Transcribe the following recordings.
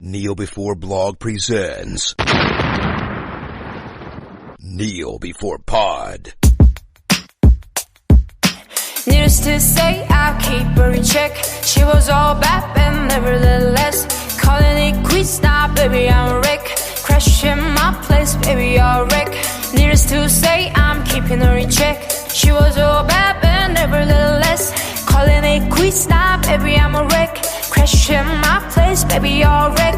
Kneel Before Blog presents Kneel Before Pod. Needless to say, I'll keep her in check. She was all bad, but nevertheless, calling it quits now, baby, I'm a wreck. Crashing my place, baby, you're a wreck. Needless to say, I'm keeping her in check. She was all bad, but nevertheless, calling it quits now, baby, I'm a wreck. Crashing my place, baby, you're a wreck.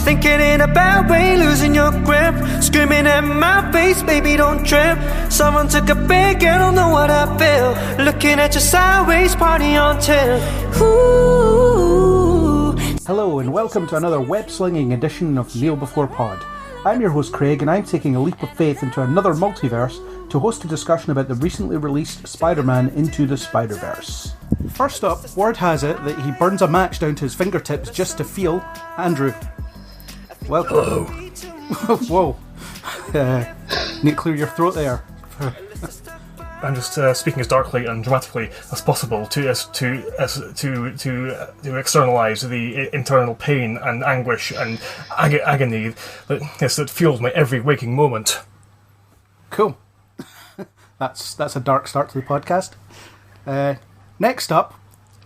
Thinking in a bad way, losing your grip. Screaming at my face, baby, don't trip. Someone took a big, I don't know what I feel. Looking at you sideways, party on 10. Ooh. Hello and welcome to another web-slinging edition of Kneel Before Pod. I'm your host Craig, and I'm taking a leap of faith into another multiverse to host a discussion about the recently released Spider-Man Into the Spider-Verse. First up, word has it that he burns a match down to his fingertips just to feel Andrew. Welcome. Hello. Whoa. Need to clear your throat there. I'm just speaking as darkly and dramatically as possible to externalise the internal pain and anguish and agony that fuels my every waking moment. Cool. That's a dark start to the podcast. Next up,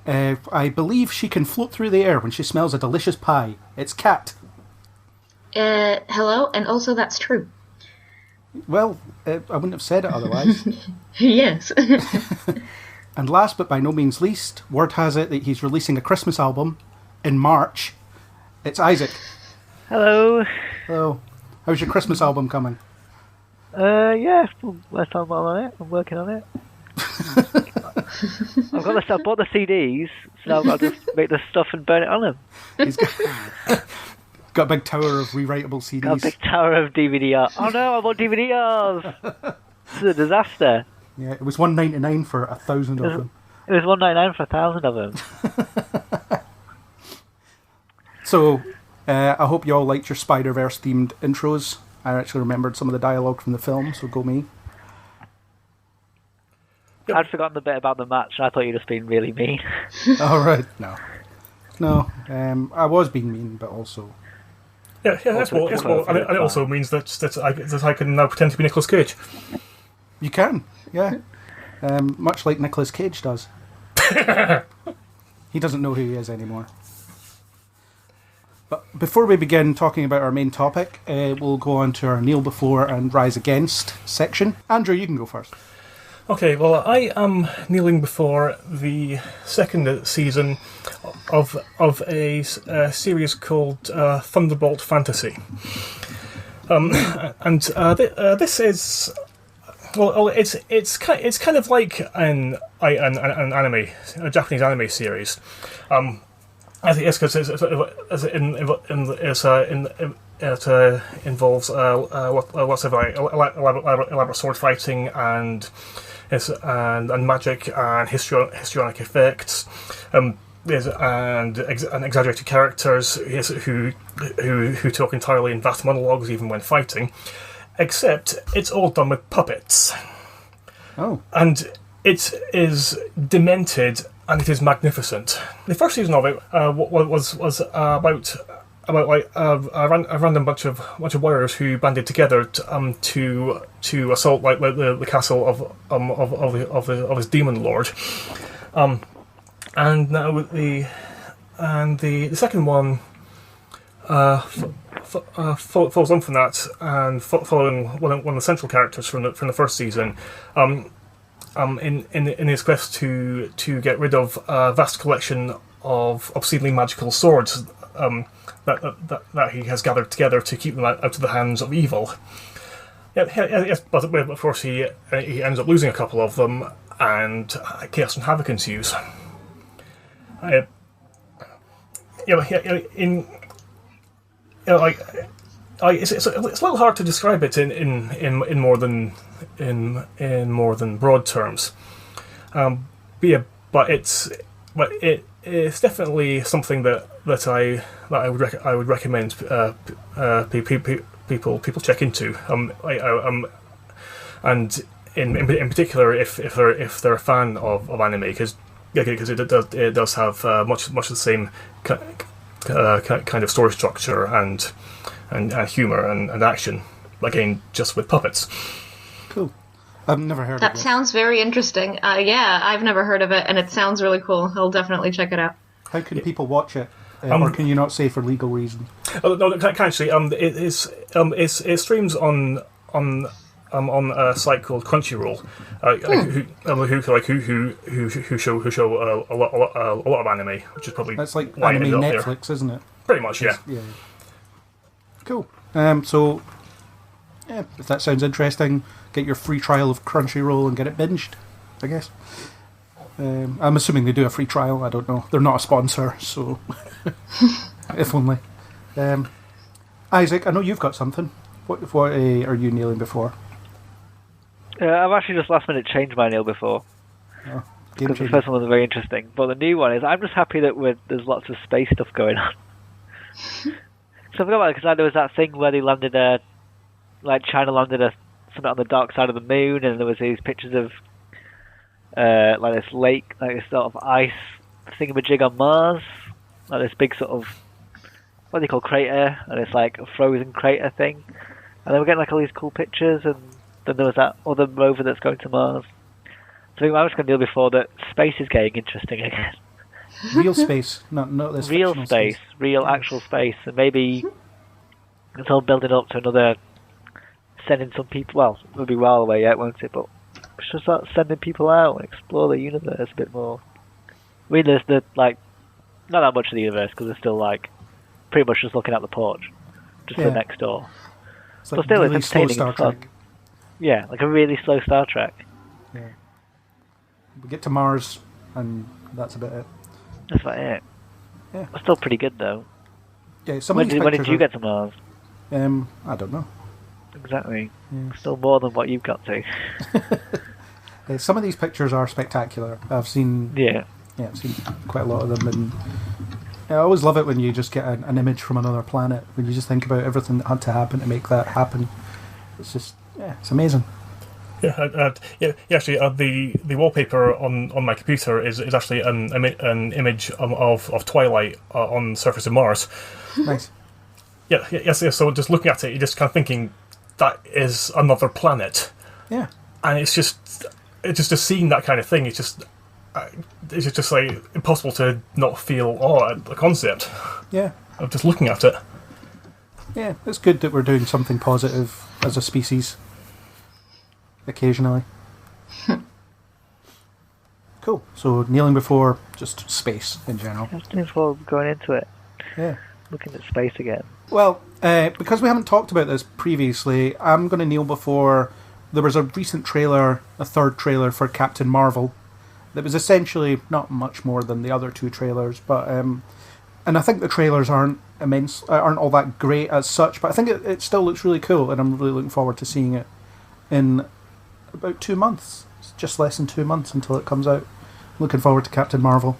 I believe she can float through the air when she smells a delicious pie. It's Kat. Hello, and also that's true. Well, I wouldn't have said it otherwise. Yes. And last but by no means least, word has it that he's releasing a Christmas album in March. It's Isaac. Hello. Hello. How's your Christmas album coming? Yeah, last time I'm on it. I'm working on it. I've bought the CDs, so now I've got to just make the stuff and burn it on them. He's got a big tower of rewritable CDs. Got a big tower of DVD. Oh no, I bought DVDs! This is a disaster. Yeah, it was $1.99 for 1,000 of them. It was $1.99 for 1,000 of them. So, I hope you all liked your Spider-Verse themed intros. I actually remembered some of the dialogue from the film, so go me. I'd forgotten the bit about the match, and I thought you'd just been really mean. All right, no. I was being mean, but also. Yeah, that's what. And it also means that I can now pretend to be Nicolas Cage. You can, yeah. Much like Nicolas Cage does. He doesn't know who he is anymore. But before we begin talking about our main topic, we'll go on to our Kneel Before and Rise Against section. Andrew, you can go first. Okay, well, I am kneeling before the second season of a series called Thunderbolt Fantasy, and this is it's kind of like an anime, a Japanese anime series. I think it's because it involves lots of elaborate sword fighting and magic and histrionic effects, and exaggerated characters who talk entirely in vast monologues even when fighting. Except it's all done with puppets. Oh, and it is demented and it is magnificent. The first season of it was about a random bunch of warriors who banded together to assault the castle of his demon lord, and now the second one follows on from that, and following one of the central characters from the first season, in his quest to get rid of a vast collection of obscenely magical swords that he has gathered together to keep them out of the hands of evil. Yes, but of course he ends up losing a couple of them, and chaos and havoc ensues. It's a little hard to describe it in more than broad terms. But it's definitely something that I would recommend people check into. And in particular, if they're a fan of anime, because it does have much the same kind of story structure and humour and action. Again, just with puppets. Cool. I've never heard of That this. sounds very interesting. Yeah, I've never heard of it, and it sounds really cool. I'll definitely check it out. How can people watch it? Or can you not say for legal reasons? Oh, no, actually, it streams on a site called Crunchyroll, who show a lot of anime, which is probably That's like why it anime ended up there. Netflix, isn't it? Pretty much, yeah. Yeah. Cool. So, yeah, if that sounds interesting, get your free trial of Crunchyroll and get it binged, I guess. I'm assuming they do a free trial. I don't know. They're not a sponsor, so if only. Isaac, I know you've got something. What are you kneeling before? I've actually just last minute changed my nail before. Oh, Because the first one was very interesting. But the new one is, I'm just happy that there's lots of space stuff going on. So I forgot about it, because there was that thing where they landed China landed something on the dark side of the moon, and there was these pictures of like this lake, like this sort of ice thingamajig on Mars, like this big sort of, what do they call, crater, and it's like a frozen crater thing. And then we're getting like all these cool pictures, and then there was that other rover that's going to Mars. So I think I was going to deal before that space is getting interesting again. Real space, not this Real fictional space, real actual space, and maybe it's all building up to another, sending some people, well, it'll be a while away yet, won't it, but we should start sending people out and explore the universe a bit more. I mean, there's not that much of the universe, because they're still like, pretty much just looking at the porch, just the next door. It's But like still, really it's slow entertaining Star and fun. Trek. Yeah, like a really slow Star Trek. Yeah. We get to Mars, and that's about it. That's about it. Yeah. It's still pretty good though. Yeah. Some When of these did pictures you are- get to Mars? I don't know. Exactly. Yeah. Still more than what you've got to. Some of these pictures are spectacular. I've seen I've seen quite a lot of them, and I always love it when you just get an image from another planet. When you just think about everything that had to happen to make that happen. It's just it's amazing. Yeah, actually, the wallpaper on my computer is actually an image of Twilight on the surface of Mars. Nice. Yes. So just looking at it, you're just kind of thinking that is another planet. Yeah. And it's just seeing that kind of thing. It's just like impossible to not feel awe at the concept. Yeah. Of just looking at it. Yeah, it's good that we're doing something positive as a species. Occasionally. Cool. So kneeling before just space in general. Just before going into it, Yeah. looking at space again. Well, because we haven't talked about this previously, I'm going to kneel before. There was a recent trailer, a third trailer for Captain Marvel, that was essentially not much more than the other two trailers, but and I think the trailers aren't all that great as such, but I think it still looks really cool, and I'm really looking forward to seeing it in about 2 months. It's just less than 2 months until it comes out. Looking forward to Captain Marvel.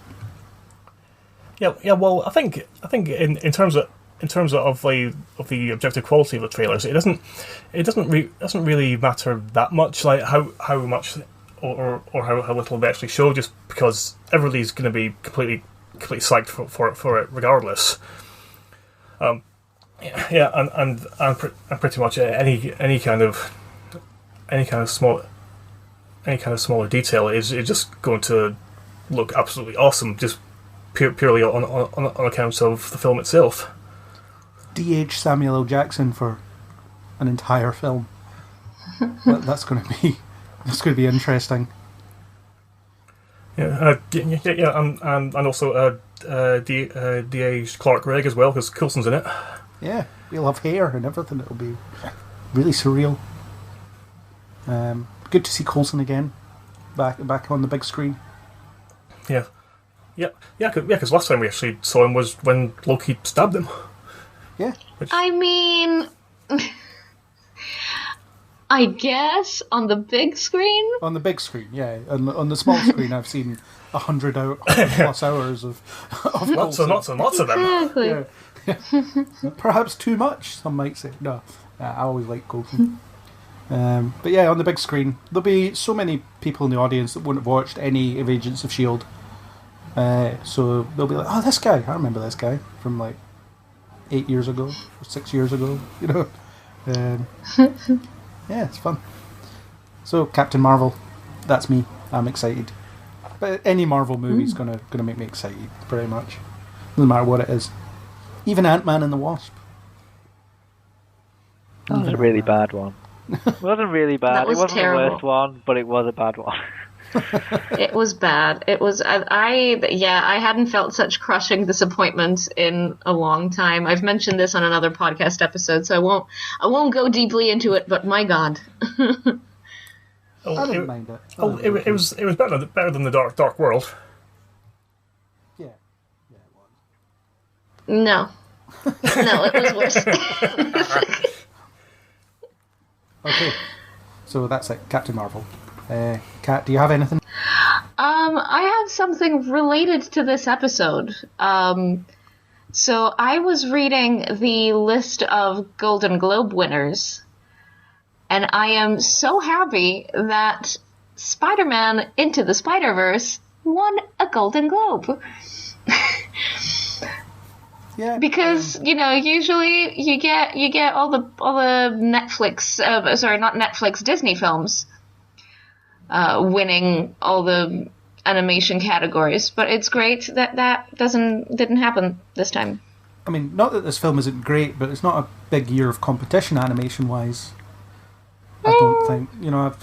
Yeah. Well, I think in terms of the objective quality of the trailers, it doesn't really matter that much, like how much or how little they actually show, just because everybody's going to be completely psyched for it regardless. And pretty much any kind of smaller detail is just going to look absolutely awesome, just purely on account of the film itself. D.H. Samuel L. Jackson for an entire film. That's going to be interesting. Yeah, and also D.H. Clark Gregg as well, because Coulson's in it. Yeah, we'll have hair and everything. It'll be really surreal. Good to see Coulson again, back on the big screen. Because last time we actually saw him was when Loki stabbed him. Yeah. I mean, I guess on the big screen. On the big screen, yeah. On the small screen, I've seen 100 plus hours of lots of them. Exactly. Yeah. Perhaps too much, some might say. No, I always like Coulson. But yeah, on the big screen, there'll be so many people in the audience that wouldn't have watched any of Agents of S.H.I.E.L.D. So they'll be like, oh, this guy, I remember this guy from like 8 years ago, or 6 years ago, you know. Yeah, it's fun. So Captain Marvel, that's me. I'm excited. But any Marvel movie's gonna make me excited, pretty much. No matter what it is. Even Ant-Man and the Wasp. That was a really bad one. It wasn't really bad. That was it wasn't terrible. the worst one, but it was a bad one. It was bad. It was. I hadn't felt such crushing disappointment in a long time. I've mentioned this on another podcast episode, so I won't go deeply into it. But my God. I didn't mind it. It was better than the Dark World. Yeah, it was. No, it was worse. Okay, so that's it. Captain Marvel. Kat, do you have anything? I have something related to this episode. So I was reading the list of Golden Globe winners, and I am so happy that Spider-Man Into the Spider-Verse won a Golden Globe. Yeah. Because usually you get all the Netflix, not Netflix, Disney films winning all the animation categories, but it's great that didn't happen this time. I mean, not that this film isn't great, but it's not a big year of competition animation-wise. I don't think.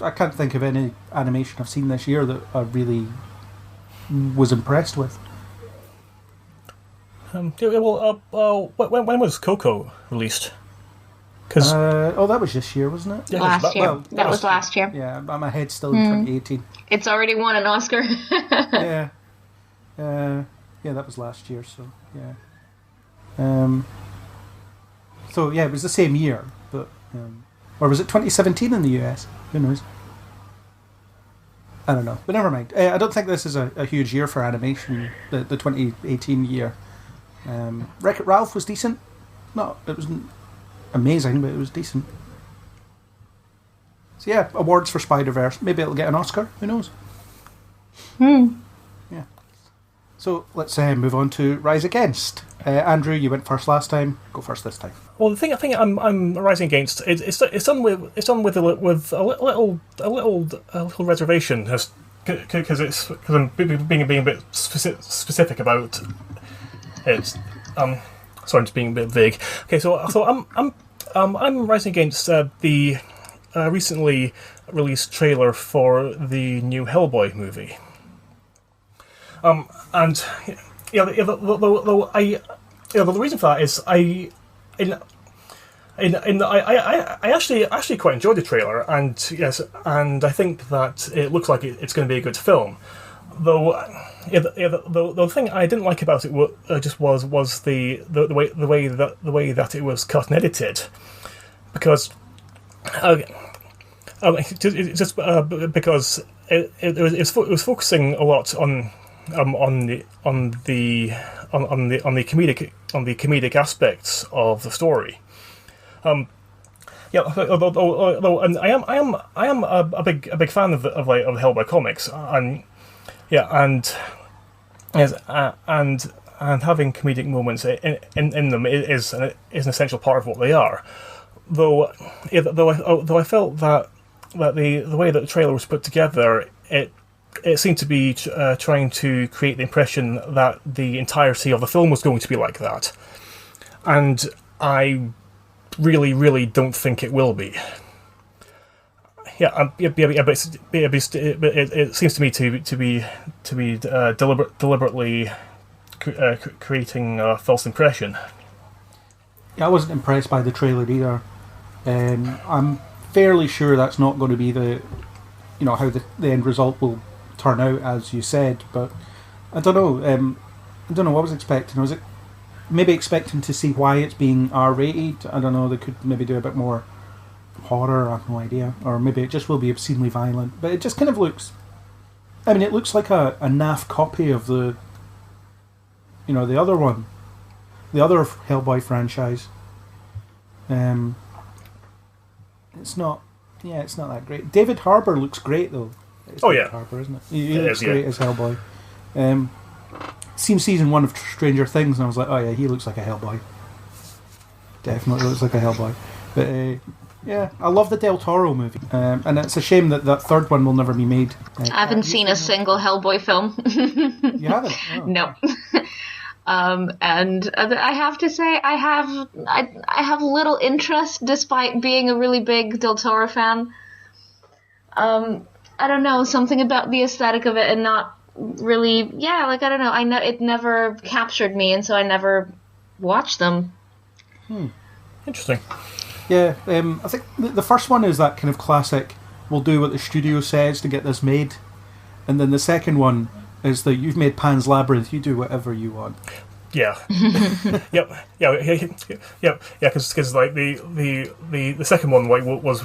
I can't think of any animation I've seen this year that I really was impressed with. When was Coco released? That was this year, wasn't it? Yeah, Last year. well, that was last year. Yeah, my head's still in 2018. It's already won an Oscar. Yeah. Yeah, that was last year, so, yeah. So, yeah, it was the same year, but... or was it 2017 in the US? Who knows? I don't know, but never mind. I don't think this is a huge year for animation, the 2018 year. Wreck-It Ralph was decent. No, it wasn't amazing, but it was decent. So yeah, awards for Spider-Verse. Maybe it'll get an Oscar. Who knows? Yeah. So let's move on to Rise Against. Andrew, you went first last time. Go first this time. Well, the thing I think I'm rising against it's done with a little reservation, because I'm being a bit specific about it. Sorry, I'm just being a bit vague. Okay, so I'm rising against the recently released trailer for the new Hellboy movie. And the reason for that is I actually quite enjoyed the trailer, and I think that it looks like it's going to be a good film. Though the thing I didn't like about it was the way that it was cut and edited, because because it was focusing a lot on the comedic aspects of the story. Although I am a big fan of the Hellboy comics, and having comedic moments in them is an essential part of what they are. Though I felt that the way that the trailer was put together, it seemed to be trying to create the impression that the entirety of the film was going to be like that, and I really don't think it will be. But it seems to me to be deliberately creating a false impression. Yeah, I wasn't impressed by the trailer either. I'm fairly sure that's not going to be how the end result will turn out, as you said. But I don't know. I don't know what I was expecting. Was it maybe expecting to see why it's being R-rated? I don't know. They could maybe do a bit more horror. I have no idea. Or maybe it just will be obscenely violent. But it just kind of looks... I mean, it looks like a naff copy of the other one. The other Hellboy franchise. It's not that great. David Harbour looks great, though. It's David Harbour, isn't it? He looks great as Hellboy. seen season 1 of Stranger Things, and I was like, oh yeah, he looks like a Hellboy. Definitely looks like a Hellboy. But yeah, I love the Del Toro movie, and it's a shame that that third one will never be made. I haven't seen a single Hellboy film. You haven't? Oh. No. And I have to say, I have little interest, despite being a really big Del Toro fan. I don't know, something about the aesthetic of it, and not really, I don't know. I know it never captured me, and so I never watched them. Interesting. Yeah, I think the first one is that kind of classic, we'll do what the studio says to get this made. And then the second one is that you've made Pan's Labyrinth, you do whatever you want. Yeah. Yep. Because like the second one was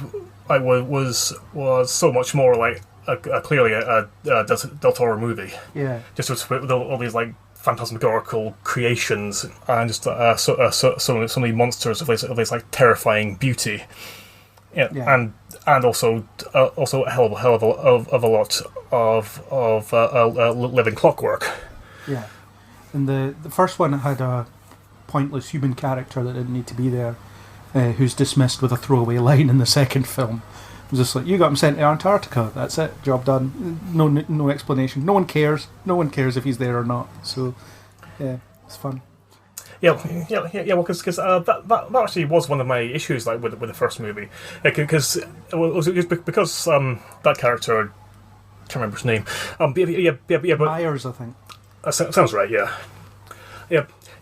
so much more like clearly a Del Toro movie. Yeah. Just with all these like phantasmagorical creations and just so many monsters of this like terrifying beauty, and also a hell of a lot of living clockwork. Yeah, and the first one had a pointless human character that didn't need to be there, who's dismissed with a throwaway line in the second film. It was just like, you got him sent to Antarctica, that's it, job done. No explanation. No one cares. No one cares if he's there or not. So, yeah, it's fun. Yeah. Well, because that actually was one of my issues, like with the first movie, because that character, I can't remember his name. But Myers, I think. Sounds right. Yeah.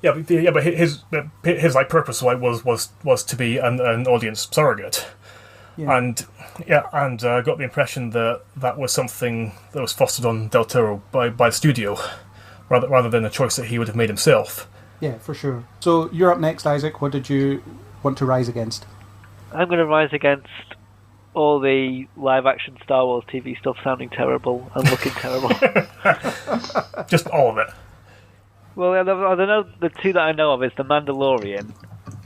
But his like purpose was to be an audience surrogate. Yeah. And got the impression that was something that was fostered on Del Toro by the studio, rather than a choice that he would have made himself. Yeah, for sure. So you're up next, Isaac. What did you want to rise against? I'm going to rise against all the live-action Star Wars TV stuff sounding terrible and looking terrible. Just all of it. Well, I don't know. The two that I know of is The Mandalorian,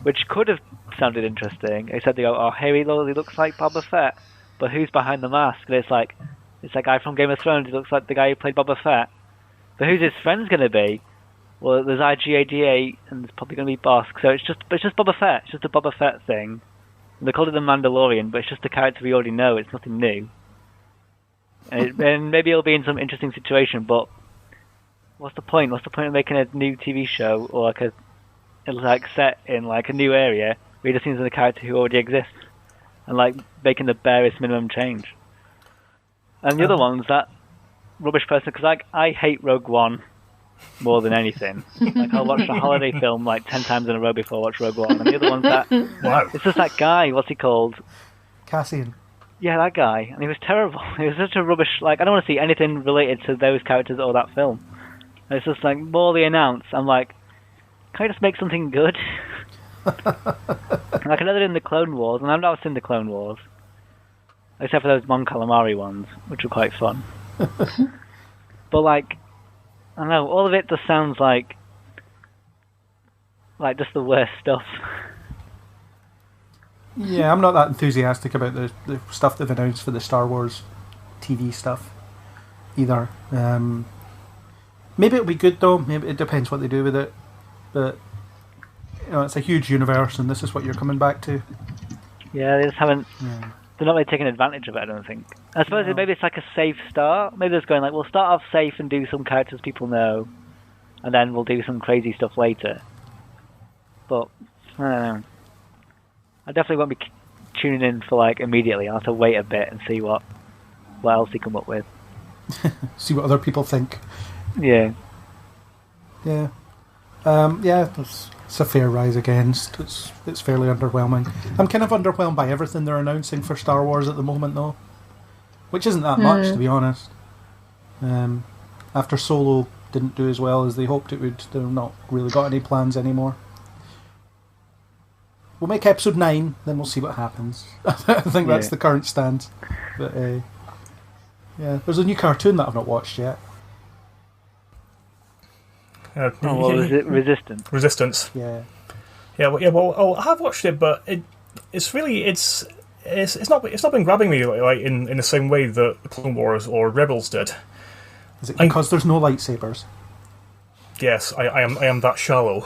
which could have sounded interesting, except they go, oh, here he looks like Boba Fett, but who's behind the mask? And it's that guy from Game of Thrones. He looks like the guy who played Boba Fett. But who's his friend's going to be? Well, there's IG-88, and there's probably going to be Bosk. So it's just Boba Fett. It's just a Boba Fett thing. And they called it The Mandalorian, but it's just a character we already know. It's nothing new. And maybe it'll be in some interesting situation, but what's the point? What's the point of making a new TV show or like set in like a new area where he just seems like a character who already exists, and like making the barest minimum change? And the other one's that rubbish person, because I hate Rogue One more than anything. Like, I'll watch the holiday film like 10 times in a row before I watch Rogue One. And the other one's that it's just that guy, what's he called? Cassian. Yeah, that guy. And he was terrible. He was such a rubbish, like, I don't want to see anything related to those characters or that film. And it's just like, more they announce, I'm like, can I just make something good? Like, I know they're in the Clone Wars, and I've not seen the Clone Wars. Except for those Mon Calamari ones, which were quite fun. But, like, I don't know, all of it just sounds like just the worst stuff. Yeah, I'm not that enthusiastic about the stuff they've announced for the Star Wars TV stuff either. Maybe it'll be good though. Maybe it depends what they do with it. But it's a huge universe, and this is what you're coming back to. Yeah, they just haven't. Yeah. They're not really taking advantage of it, I don't think. I suppose maybe it's like a safe start. Maybe they're just going like, we'll start off safe and do some characters people know, and then we'll do some crazy stuff later. But I don't know. I definitely won't be tuning in for like immediately. I'll have to wait a bit and see what else they come up with. See what other people think. Yeah. Yeah. It's a fair rise against. It's fairly underwhelming. I'm kind of underwhelmed by everything they're announcing for Star Wars at the moment, though, which isn't that much, to be honest. After Solo didn't do as well as they hoped it would, they've not really got any plans anymore. We'll make episode 9, then we'll see what happens. I think that's the current stance. But there's a new cartoon that I've not watched yet. What was it? Resistance. Yeah. Well, I have watched it, but it's not been grabbing me like in the same way that Clone Wars or Rebels did. Is it because there's no lightsabers? Yes, I am that shallow.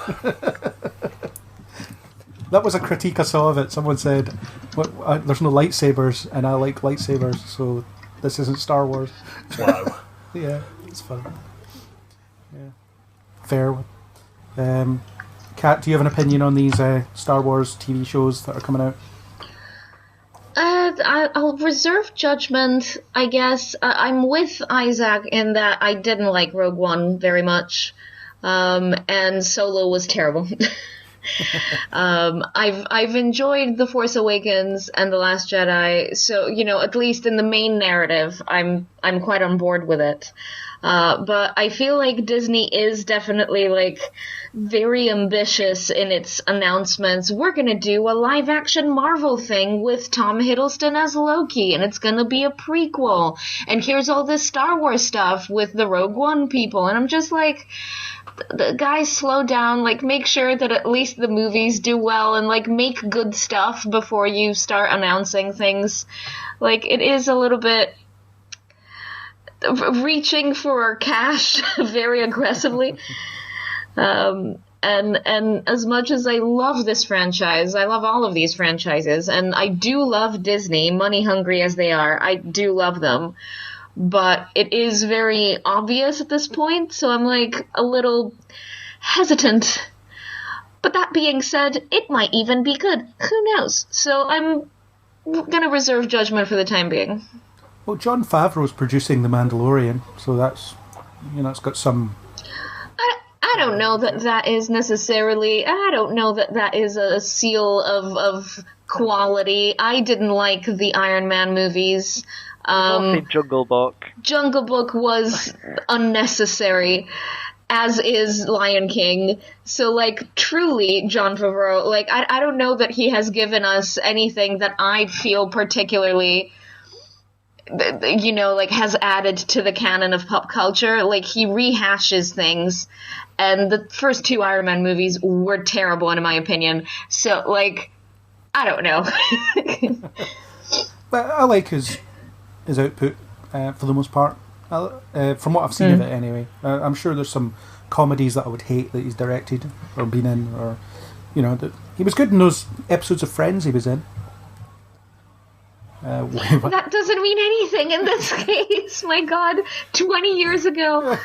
That was a critique I saw of it. Someone said, there's no lightsabers, and I like lightsabers, so this isn't Star Wars. Wow. Yeah, it's fun. Yeah. Fair. Kat, do you have an opinion on these Star Wars TV shows that are coming out? I'll reserve judgment, I guess. I'm with Isaac in that I didn't like Rogue One very much, and Solo was terrible. I've enjoyed The Force Awakens and The Last Jedi, so at least in the main narrative, I'm quite on board with it. But I feel like Disney is definitely very ambitious in its announcements. We're gonna do a live-action Marvel thing with Tom Hiddleston as Loki, and it's gonna be a prequel. And here's all this Star Wars stuff with the Rogue One people, and I'm just like, the guys, slow down. Make sure that at least the movies do well, and make good stuff before you start announcing things. It is a little bit reaching for cash very aggressively. And as much as I love this franchise, I love all of these franchises, and I do love Disney, money hungry as they are, I do love them. But it is very obvious at this point, so I'm a little hesitant. But that being said, it might even be good. Who knows? So I'm gonna reserve judgment for the time being. Well, Jon Favreau's producing The Mandalorian, so that's, it's got some... I don't know that is necessarily... I don't know that is a seal of quality. I didn't like the Iron Man movies. Jungle Book. Jungle Book was unnecessary, as is Lion King. So, truly, Jon Favreau, I don't know that he has given us anything that I feel particularly... has added to the canon of pop culture. He rehashes things, and the first two Iron Man movies were terrible, in my opinion. So, I don't know. But I like his output for the most part. From what I've seen of it, anyway. I'm sure there's some comedies that I would hate that he's directed or been in, or he was good in those episodes of Friends he was in. That doesn't mean anything in this case. My God, 20 years ago.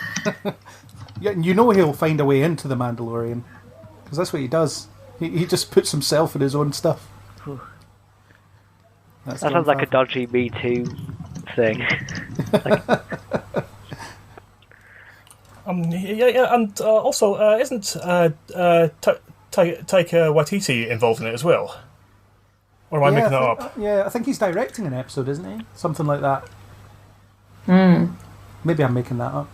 Yeah, and he'll find a way into The Mandalorian, because that's what he does. He just puts himself in his own stuff. That sounds like a dodgy Me Too thing. And also, isn't Taika Waititi involved in it as well? Or am I making that up? Yeah, I think he's directing an episode, isn't he? Something like that. Maybe I'm making that up.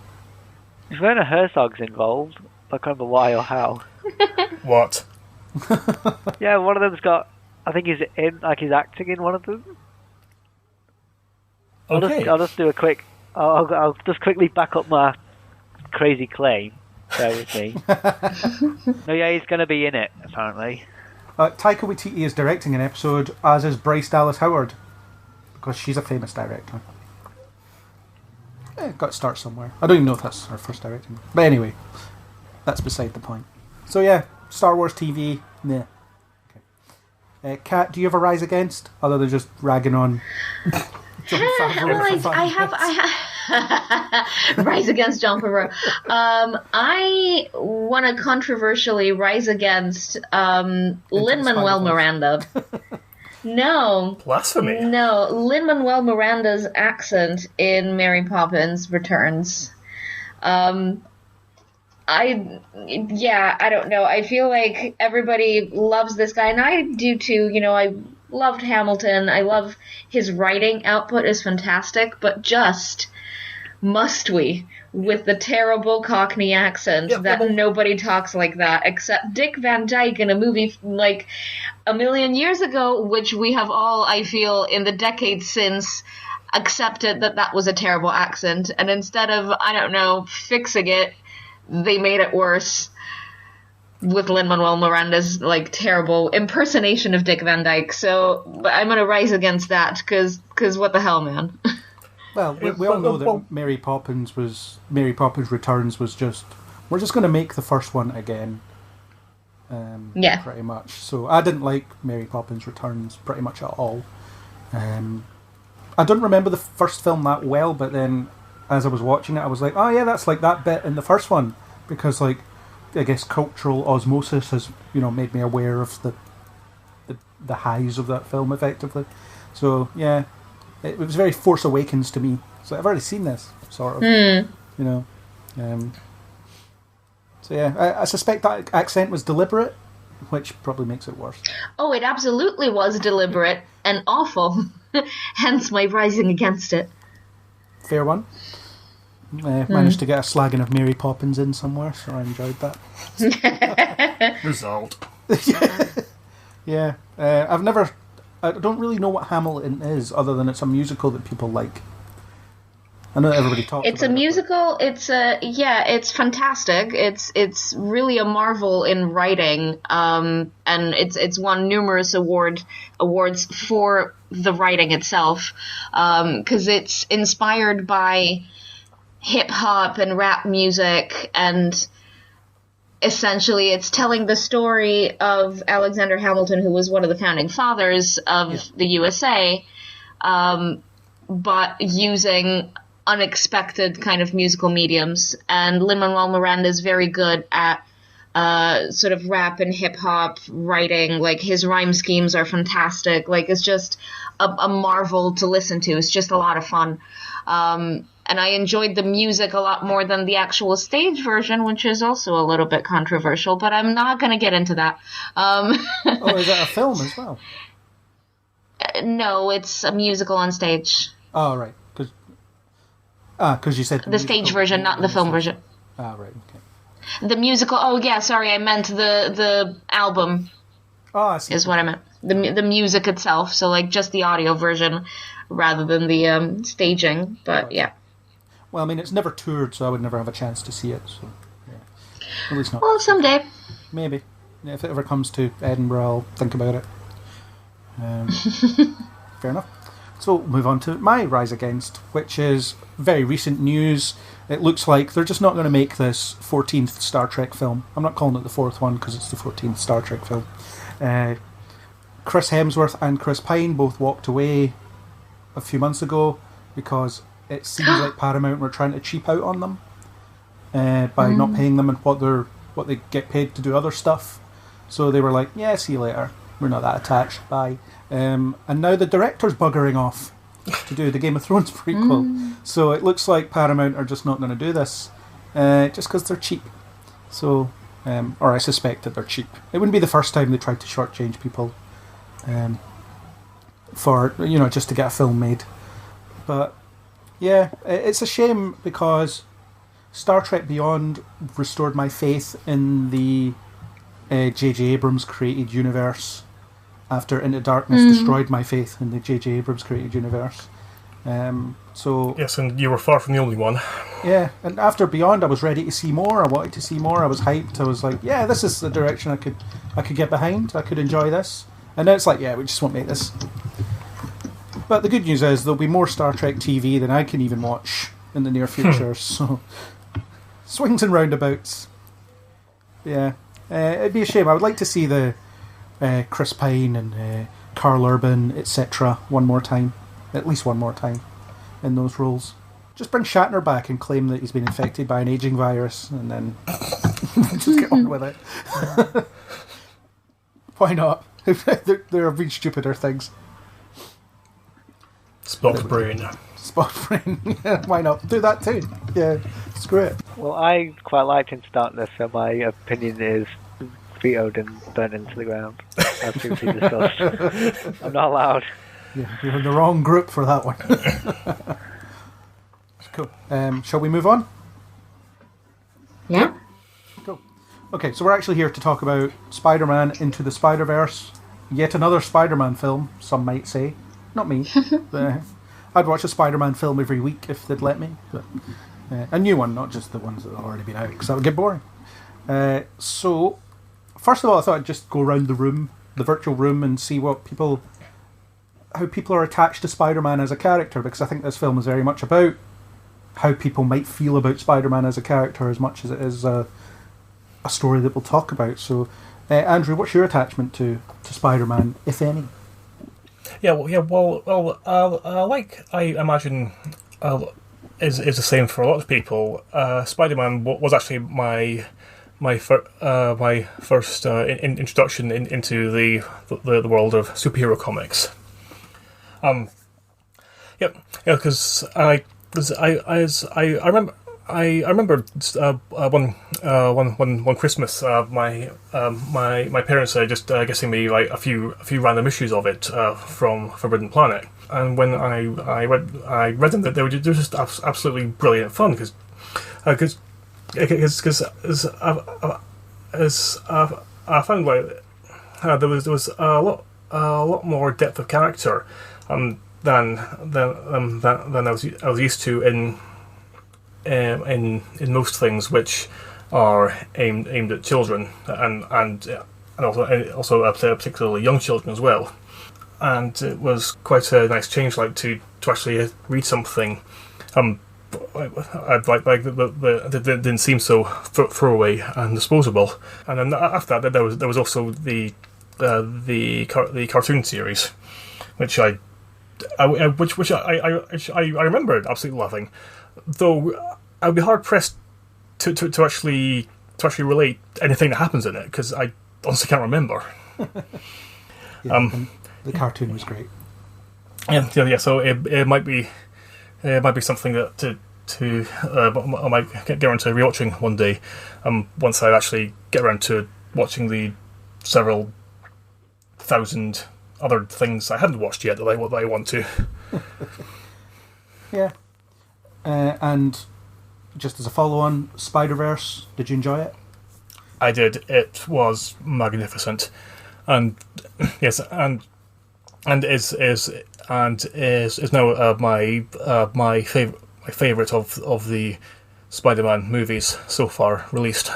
Is Werner Herzog's involved? I can't remember why or how. What? Yeah, one of them's got... I think he's he's acting in one of them. Okay. I'll just do a quick... I'll just quickly back up my crazy claim. Bear with me. No, yeah, he's going to be in it, apparently. Taika Waititi is directing an episode, as is Bryce Dallas Howard, because she's a famous director. Got to start somewhere. I don't even know if that's her first directing. But anyway, that's beside the point. So yeah, Star Wars TV, nah. Okay. Kat, do you have a rise against, other than just ragging on Jon Favreau? I have rise against Jon Favreau. I want to controversially rise against Lin-Manuel Miranda. No. Blasphemy. No, Lin-Manuel Miranda's accent in Mary Poppins Returns. I don't know. I feel like everybody loves this guy, and I do too. I loved Hamilton. I love his writing output is fantastic, but just must we with the terrible Cockney accent nobody talks like that except Dick Van Dyke in a movie like a million years ago, which we have all, I feel, in the decades since accepted that was a terrible accent, and instead of, I don't know, fixing it, they made it worse with Lin-Manuel Miranda's terrible impersonation of Dick Van Dyke. So I'm gonna rise against that because what the hell, man. Well, we all know that Mary Poppins Returns was just we're just going to make the first one again. Pretty much. So I didn't like Mary Poppins Returns pretty much at all. I don't remember the first film that well, but then as I was watching it, I was like, oh yeah, that's like that bit in the first one, because like I guess cultural osmosis has made me aware of the highs of that film effectively. So yeah, it was very Force Awakens to me. So I've already seen this sort of, So yeah, I suspect that accent was deliberate, which probably makes it worse. Oh, it absolutely was deliberate and awful. Hence my rising against it. Fair one. Managed to get a slagging of Mary Poppins in somewhere, so I enjoyed that. Result. Yeah. I don't really know what Hamilton is, other than it's a musical that people like. I know that everybody talks about it. It's a musical. It's fantastic. It's really a marvel in writing, and it's won numerous awards for the writing itself, because it's inspired by hip hop and rap music, and essentially it's telling the story of Alexander Hamilton, who was one of the founding fathers of the USA, but using unexpected kind of musical mediums. And Lin-Manuel Miranda is very good at sort of rap and hip-hop writing. Like, his rhyme schemes are fantastic. Like, it's just a marvel to listen to. It's just a lot of fun. And I enjoyed the music a lot more than the actual stage version, which is also a little bit controversial, but I'm not going to get into that. Oh, is that a film as well? No, it's a musical on stage. Oh, right. Because you said... The stage version, not the film version. Ah, right, okay. The musical... Oh, yeah, sorry, I meant the album. Oh, I see. Is what I meant. The music itself, so like just the audio version rather than the staging, but right. Yeah. Well, I mean, it's never toured, so I would never have a chance to see it, so... Yeah. At least not. Well, someday. Maybe. Yeah, if it ever comes to Edinburgh, I'll think about it. Fair enough. So we'll move on to my rise against, which is very recent news. It looks like they're just not going to make this 14th Star Trek film. I'm not calling it the 4th one because it's the 14th Star Trek film. Chris Hemsworth and Chris Pine both walked away a few months ago because it seems like Paramount were trying to cheap out on them by not paying them and what they get paid to do other stuff. So they were like, yeah, see you later. We're not that attached. Bye. And now the director's buggering off to do the Game of Thrones prequel. So it looks like Paramount are just not going to do this just because they're cheap. So, or I suspect that they're cheap. It wouldn't be the first time they tried to shortchange people for, just to get a film made. But, yeah, it's a shame because Star Trek Beyond restored my faith in the J.J. Abrams created universe after Into Darkness destroyed my faith in the J.J. Abrams created universe. So yes, and you were far from the only one. Yeah, and after Beyond I was ready to see more. I wanted to see more. I was hyped. I was like, yeah, this is the direction I could get behind. I could enjoy this. And now it's like, yeah, we just won't make this. But the good news is there'll be more Star Trek TV than I can even watch in the near future. So swings and roundabouts. Yeah. It'd be a shame. I would like to see the Chris Pine and Carl Urban, etc. one more time. At least one more time in those roles. Just bring Shatner back and claim that he's been infected by an aging virus and then just get on with it. Why not? There have been stupider things. Spock brain. Spock brain. Yeah, why not? Do that too. Yeah, screw it. Well, I quite liked Into Darkness, so my opinion is vetoed and burnt into the ground. As previously discussed. I'm not allowed. Yeah, you're in the wrong group for that one. Cool. Shall we move on? Yeah. Cool. Okay, so we're actually here to talk about Spider-Man Into the Spider-Verse. Yet another Spider-Man film, some might say. Not me. But, I'd watch a Spider-Man film every week if they'd let me. But, a new one, not just the ones that have already been out, because that would get boring. So, first of all, I thought I'd just go around the room, the virtual room, and see how people are attached to Spider-Man as a character, because I think this film is very much about how people might feel about Spider-Man as a character as much as it is a story that we'll talk about. So, Andrew, what's your attachment to Spider-Man, if any? Like I imagine is the same for a lot of people. Spider-Man was actually my first introduction into the world of superhero comics. Because I remember one Christmas, my parents just getting me like a few random issues of it from Forbidden Planet, and when I read them, that they were just absolutely brilliant fun because I found like there was a lot more depth of character than I was used to in most things which are aimed at children and also particularly young children as well. And it was quite a nice change, like to actually read something that didn't seem so throwaway and disposable. And then after that, there was also the cartoon series, which I remembered absolutely loving, though I'd be hard pressed to actually relate anything that happens in it because I honestly can't remember. The cartoon was great. Yeah. So it might be something that I might get around to rewatching one day. Once I actually get around to watching the several thousand other things I haven't watched yet that I want to. Yeah. And just as a follow-on, Spider-Verse, did you enjoy it? I did. It was magnificent, and yes, and is now my favorite of the Spider-Man movies so far released.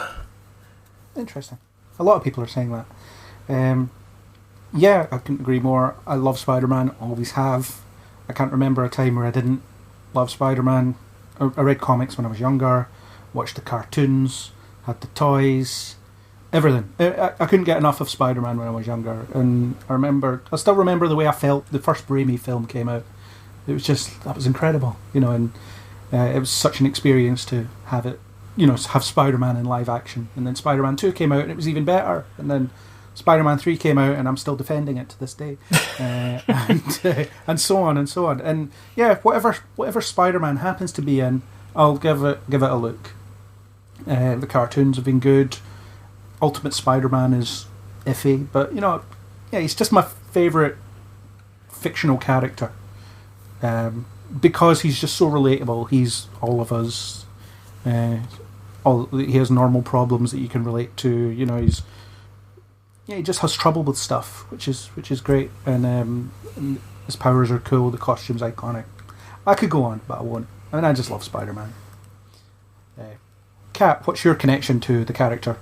Interesting. A lot of people are saying that. Yeah, I couldn't agree more. I love Spider-Man, always have. I can't remember a time where I didn't love Spider-Man. I read comics when I was younger, watched the cartoons, had the toys, everything. I couldn't get enough of Spider-Man when I was younger, and I still remember the way I felt the first Raimi film came out. It was that was incredible, and it was such an experience to have it, have Spider-Man in live action. And then Spider-Man 2 came out and it was even better, and then Spider-Man 3 came out and I'm still defending it to this day, and so on and so on. And yeah, whatever Spider-Man happens to be in, I'll give it a look. The cartoons have been good. Ultimate Spider-Man is iffy, but he's just my favourite fictional character, because he's just so relatable. He's all of us. He has normal problems that you can relate to. He just has trouble with stuff, which is great, and his powers are cool. The costume's iconic. I could go on, but I won't. I mean, I just love Spider-Man. Kat, what's your connection to the character?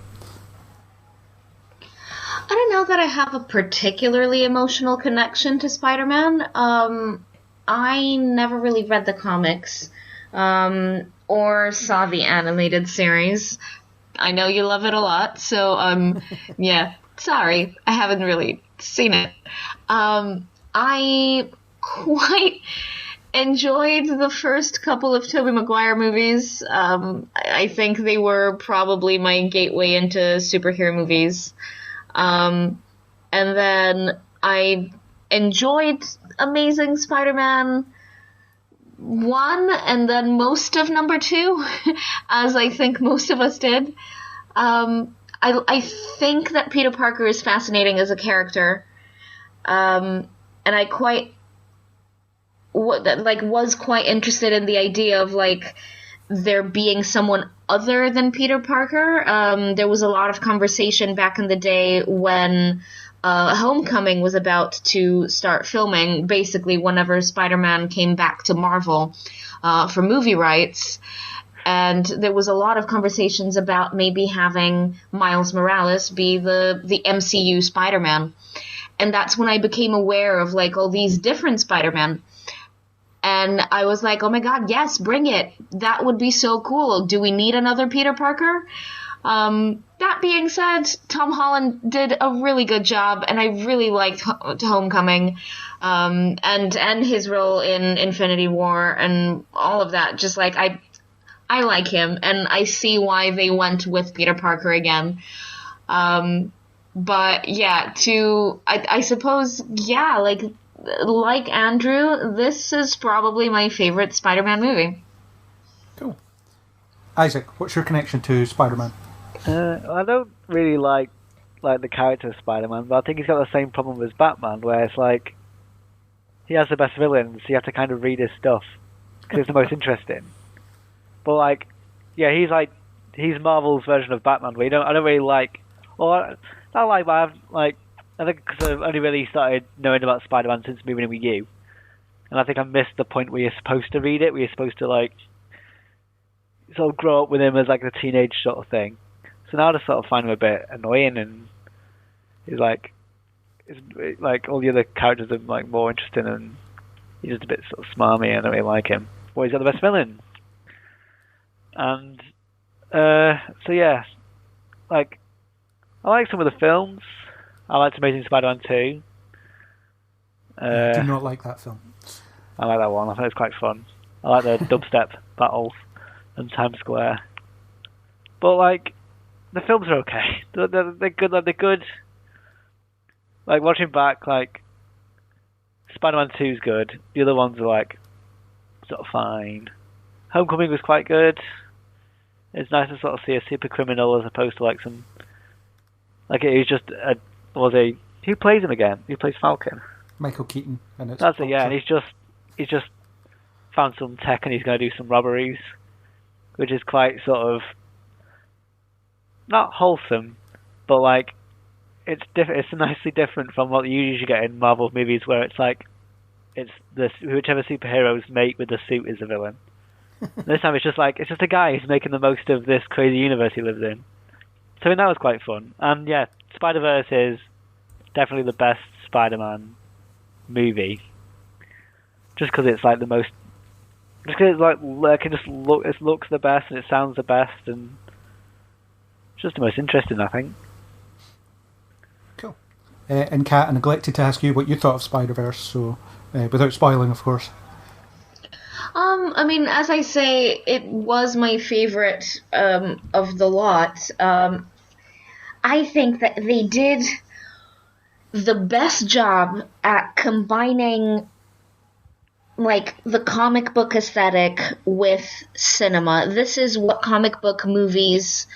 I don't know that I have a particularly emotional connection to Spider-Man. I never really read the comics or saw the animated series. I know you love it a lot, so yeah. Sorry, I haven't really seen it. I quite enjoyed the first couple of Tobey Maguire movies. I think they were probably my gateway into superhero movies. And then I enjoyed Amazing Spider-Man 1 and then most of number 2, as I think most of us did. I think that Peter Parker is fascinating as a character, and I was quite interested in the idea of there being someone other than Peter Parker. There was a lot of conversation back in the day when Homecoming was about to start filming, basically whenever Spider-Man came back to Marvel for movie rights. And there was a lot of conversations about maybe having Miles Morales be the MCU Spider-Man. And that's when I became aware of all these different Spider-Man. And And I was like, oh my god, yes, bring it. That would be so cool. Do we need another Peter Parker? That being said, Tom Holland did a really good job, and I really liked Homecoming, and his role in Infinity War and all of that. Just like, I like him, and I see why they went with Peter Parker again. But yeah, I suppose, yeah, like Andrew, this is probably my favorite Spider-Man movie. Cool. Isaac, what's your connection to Spider-Man? I don't really like the character of Spider-Man, but I think he's got the same problem as Batman, where it's like he has the best villains, so you have to kind of read his stuff because it's the most interesting. But like, yeah, he's Marvel's version of Batman, where I don't really like, or not like, but I think because I've only really started knowing about Spider-Man since moving in with you, and I think I missed the point where you're supposed to read it, where you're supposed to like sort of grow up with him as like a teenage sort of thing. So now I just sort of find him a bit annoying, and he's like all the other characters are like more interesting, and he's just a bit sort of smarmy. I don't really like him. But he's got the best villain, and so yeah, like I like some of the films. I liked Amazing Spider-Man 2. I do not like that film. I like that one. I think it's quite fun. I like the dubstep battles in Times Square, but like. The films are okay. They're good. Like, they're good. Like watching back, like Spider-Man 2 is good. The other ones are like sort of fine. Homecoming was quite good. It's nice to sort of see a super criminal as opposed to like some. Like it was just who plays him again? Who plays Falcon? Michael Keaton. And that's it. Yeah, and he's just found some tech and he's going to do some robberies, which is quite sort of. Not wholesome, but like it's different. It's nicely different from what you usually get in Marvel movies, where it's like it's whichever superheroes mate with the suit is a villain. This time it's just a guy who's making the most of this crazy universe he lives in. So I mean, that was quite fun. And yeah, Spider-Verse is definitely the best Spider-Man movie, just because it's like the most. Just because it's like it looks the best and it sounds the best and. Just the most interesting, I think. Cool. And Kat, I neglected to ask you what you thought of Spider-Verse, so without spoiling, of course. I mean, as I say, it was my favorite of the lot. I think that they did the best job at combining like the comic book aesthetic with cinema. This is what comic book movies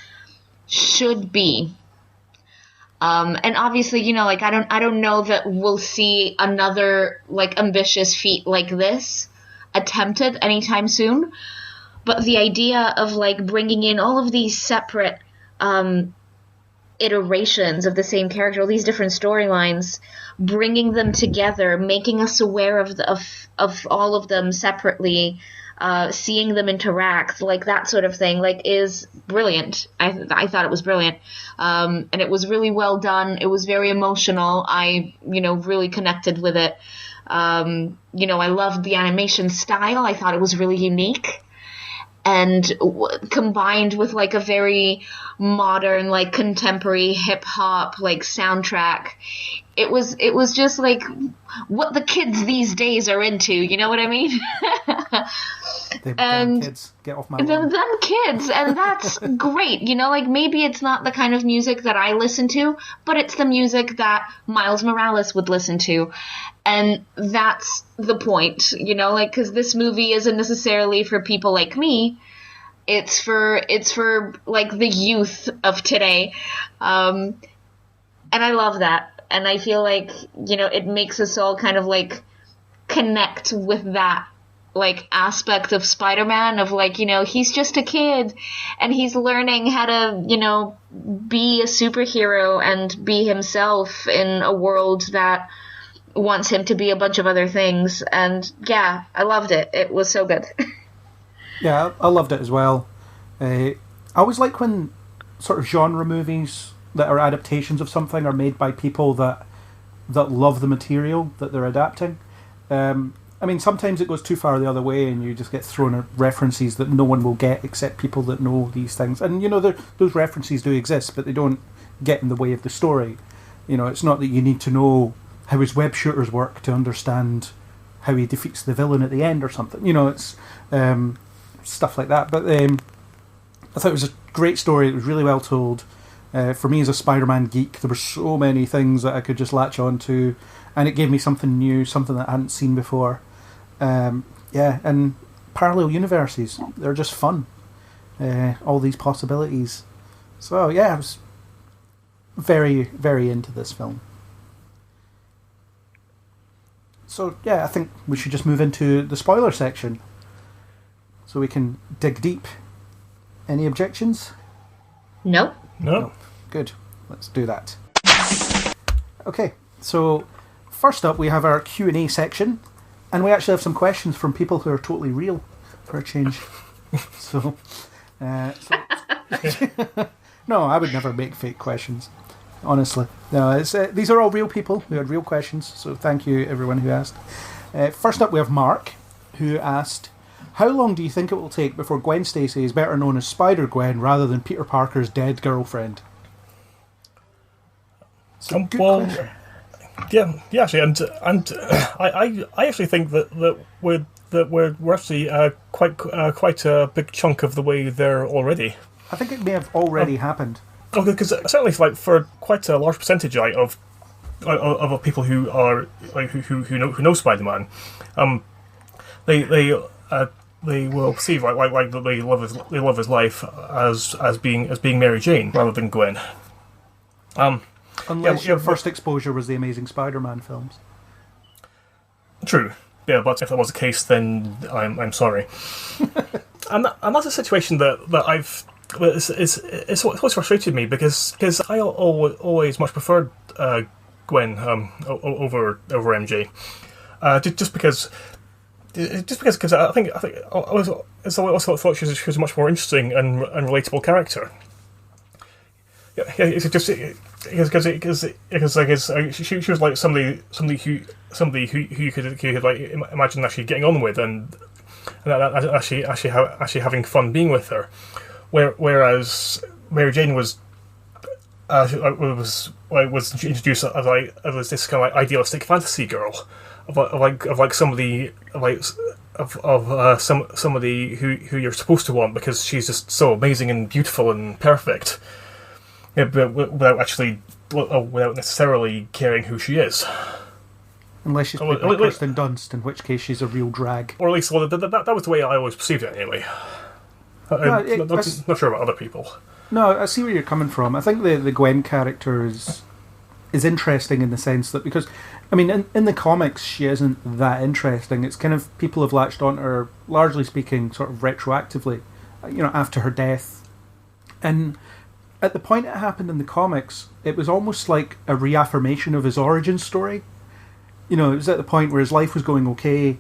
should be. And obviously, you know, like I don't know that we'll see another like ambitious feat like this attempted anytime soon. But the idea of like bringing in all of these separate iterations of the same character, all these different storylines, bringing them together, making us aware of all of them separately, seeing them interact, like that sort of thing, like is brilliant. I thought it was brilliant, and it was really well done. It was very emotional. I really connected with it. I loved the animation style. I thought it was really unique. And combined with like a very modern, like contemporary hip hop like soundtrack, it was just like what the kids these days are into. You know what I mean? Them kids, get off my lawn. Them kids, and that's great. Like maybe it's not the kind of music that I listen to, but it's the music that Miles Morales would listen to. And that's the point, like, because this movie isn't necessarily for people like me. It's for like the youth of today. And I love that. And I feel like, it makes us all kind of like connect with that like aspect of Spider-Man of like, he's just a kid and he's learning how to, be a superhero and be himself in a world that wants him to be a bunch of other things. And yeah, I loved it. It was so good. Yeah, I loved it as well. I always like when sort of genre movies that are adaptations of something are made by people that love the material that they're adapting. I mean, sometimes it goes too far the other way, and you just get thrown at references that no one will get except people that know these things. And those references do exist, but they don't get in the way of the story. It's not that you need to know how his web shooters work to understand how he defeats the villain at the end or something. It's stuff like that. But I thought it was a great story. It was really well told. For me as a Spider-Man geek, there were so many things that I could just latch on to, and it gave me something new, something that I hadn't seen before. And parallel universes, they're just fun. All these possibilities. So yeah, I was very, very into this film. So yeah, I think we should just move into the spoiler section so we can dig deep. Any objections? Nope. No. Good. Let's do that. Okay, so first up we have our Q&A section, and we actually have some questions from people who are totally real for a change. So no, I would never make fake questions. Honestly, no. These are all real people who had real questions. So thank you, everyone who asked. First up, we have Mark, who asked, "How long do you think it will take before Gwen Stacy is better known as Spider-Gwen rather than Peter Parker's dead girlfriend?" So good question. Yeah, actually, and I actually think that we're actually quite a big chunk of the way there already. I think it may have already happened. Because certainly, for quite a large percentage of people who are who know Spider-Man, they will perceive like that they love his life as being Mary Jane rather than Gwen. Unless your first exposure was the Amazing Spider-Man films. True. Yeah, but if that was the case, then I'm sorry. and that's a situation that I've. It's always frustrated me because I always much preferred Gwen over MJ, just because I think I always thought she was a much more interesting and relatable character. Yeah, it's just because she was like somebody who you could like imagine actually getting on with and actually having fun being with her. Whereas Mary Jane was introduced as this kind of like idealistic fantasy girl of somebody who you're supposed to want because she's just so amazing and beautiful and perfect, but without necessarily caring who she is. Unless she's played by Kirsten Dunst, in which case she's a real drag. Or at least that was the way I always perceived it anyway. Not sure about other people. No, I see where you're coming from. I think the Gwen character is interesting in the sense that because, I mean, in the comics she isn't that interesting. It's kind of people have latched on to her, largely speaking, sort of retroactively, after her death. And at the point it happened in the comics, it was almost like a reaffirmation of his origin story. It was at the point where his life was going okay.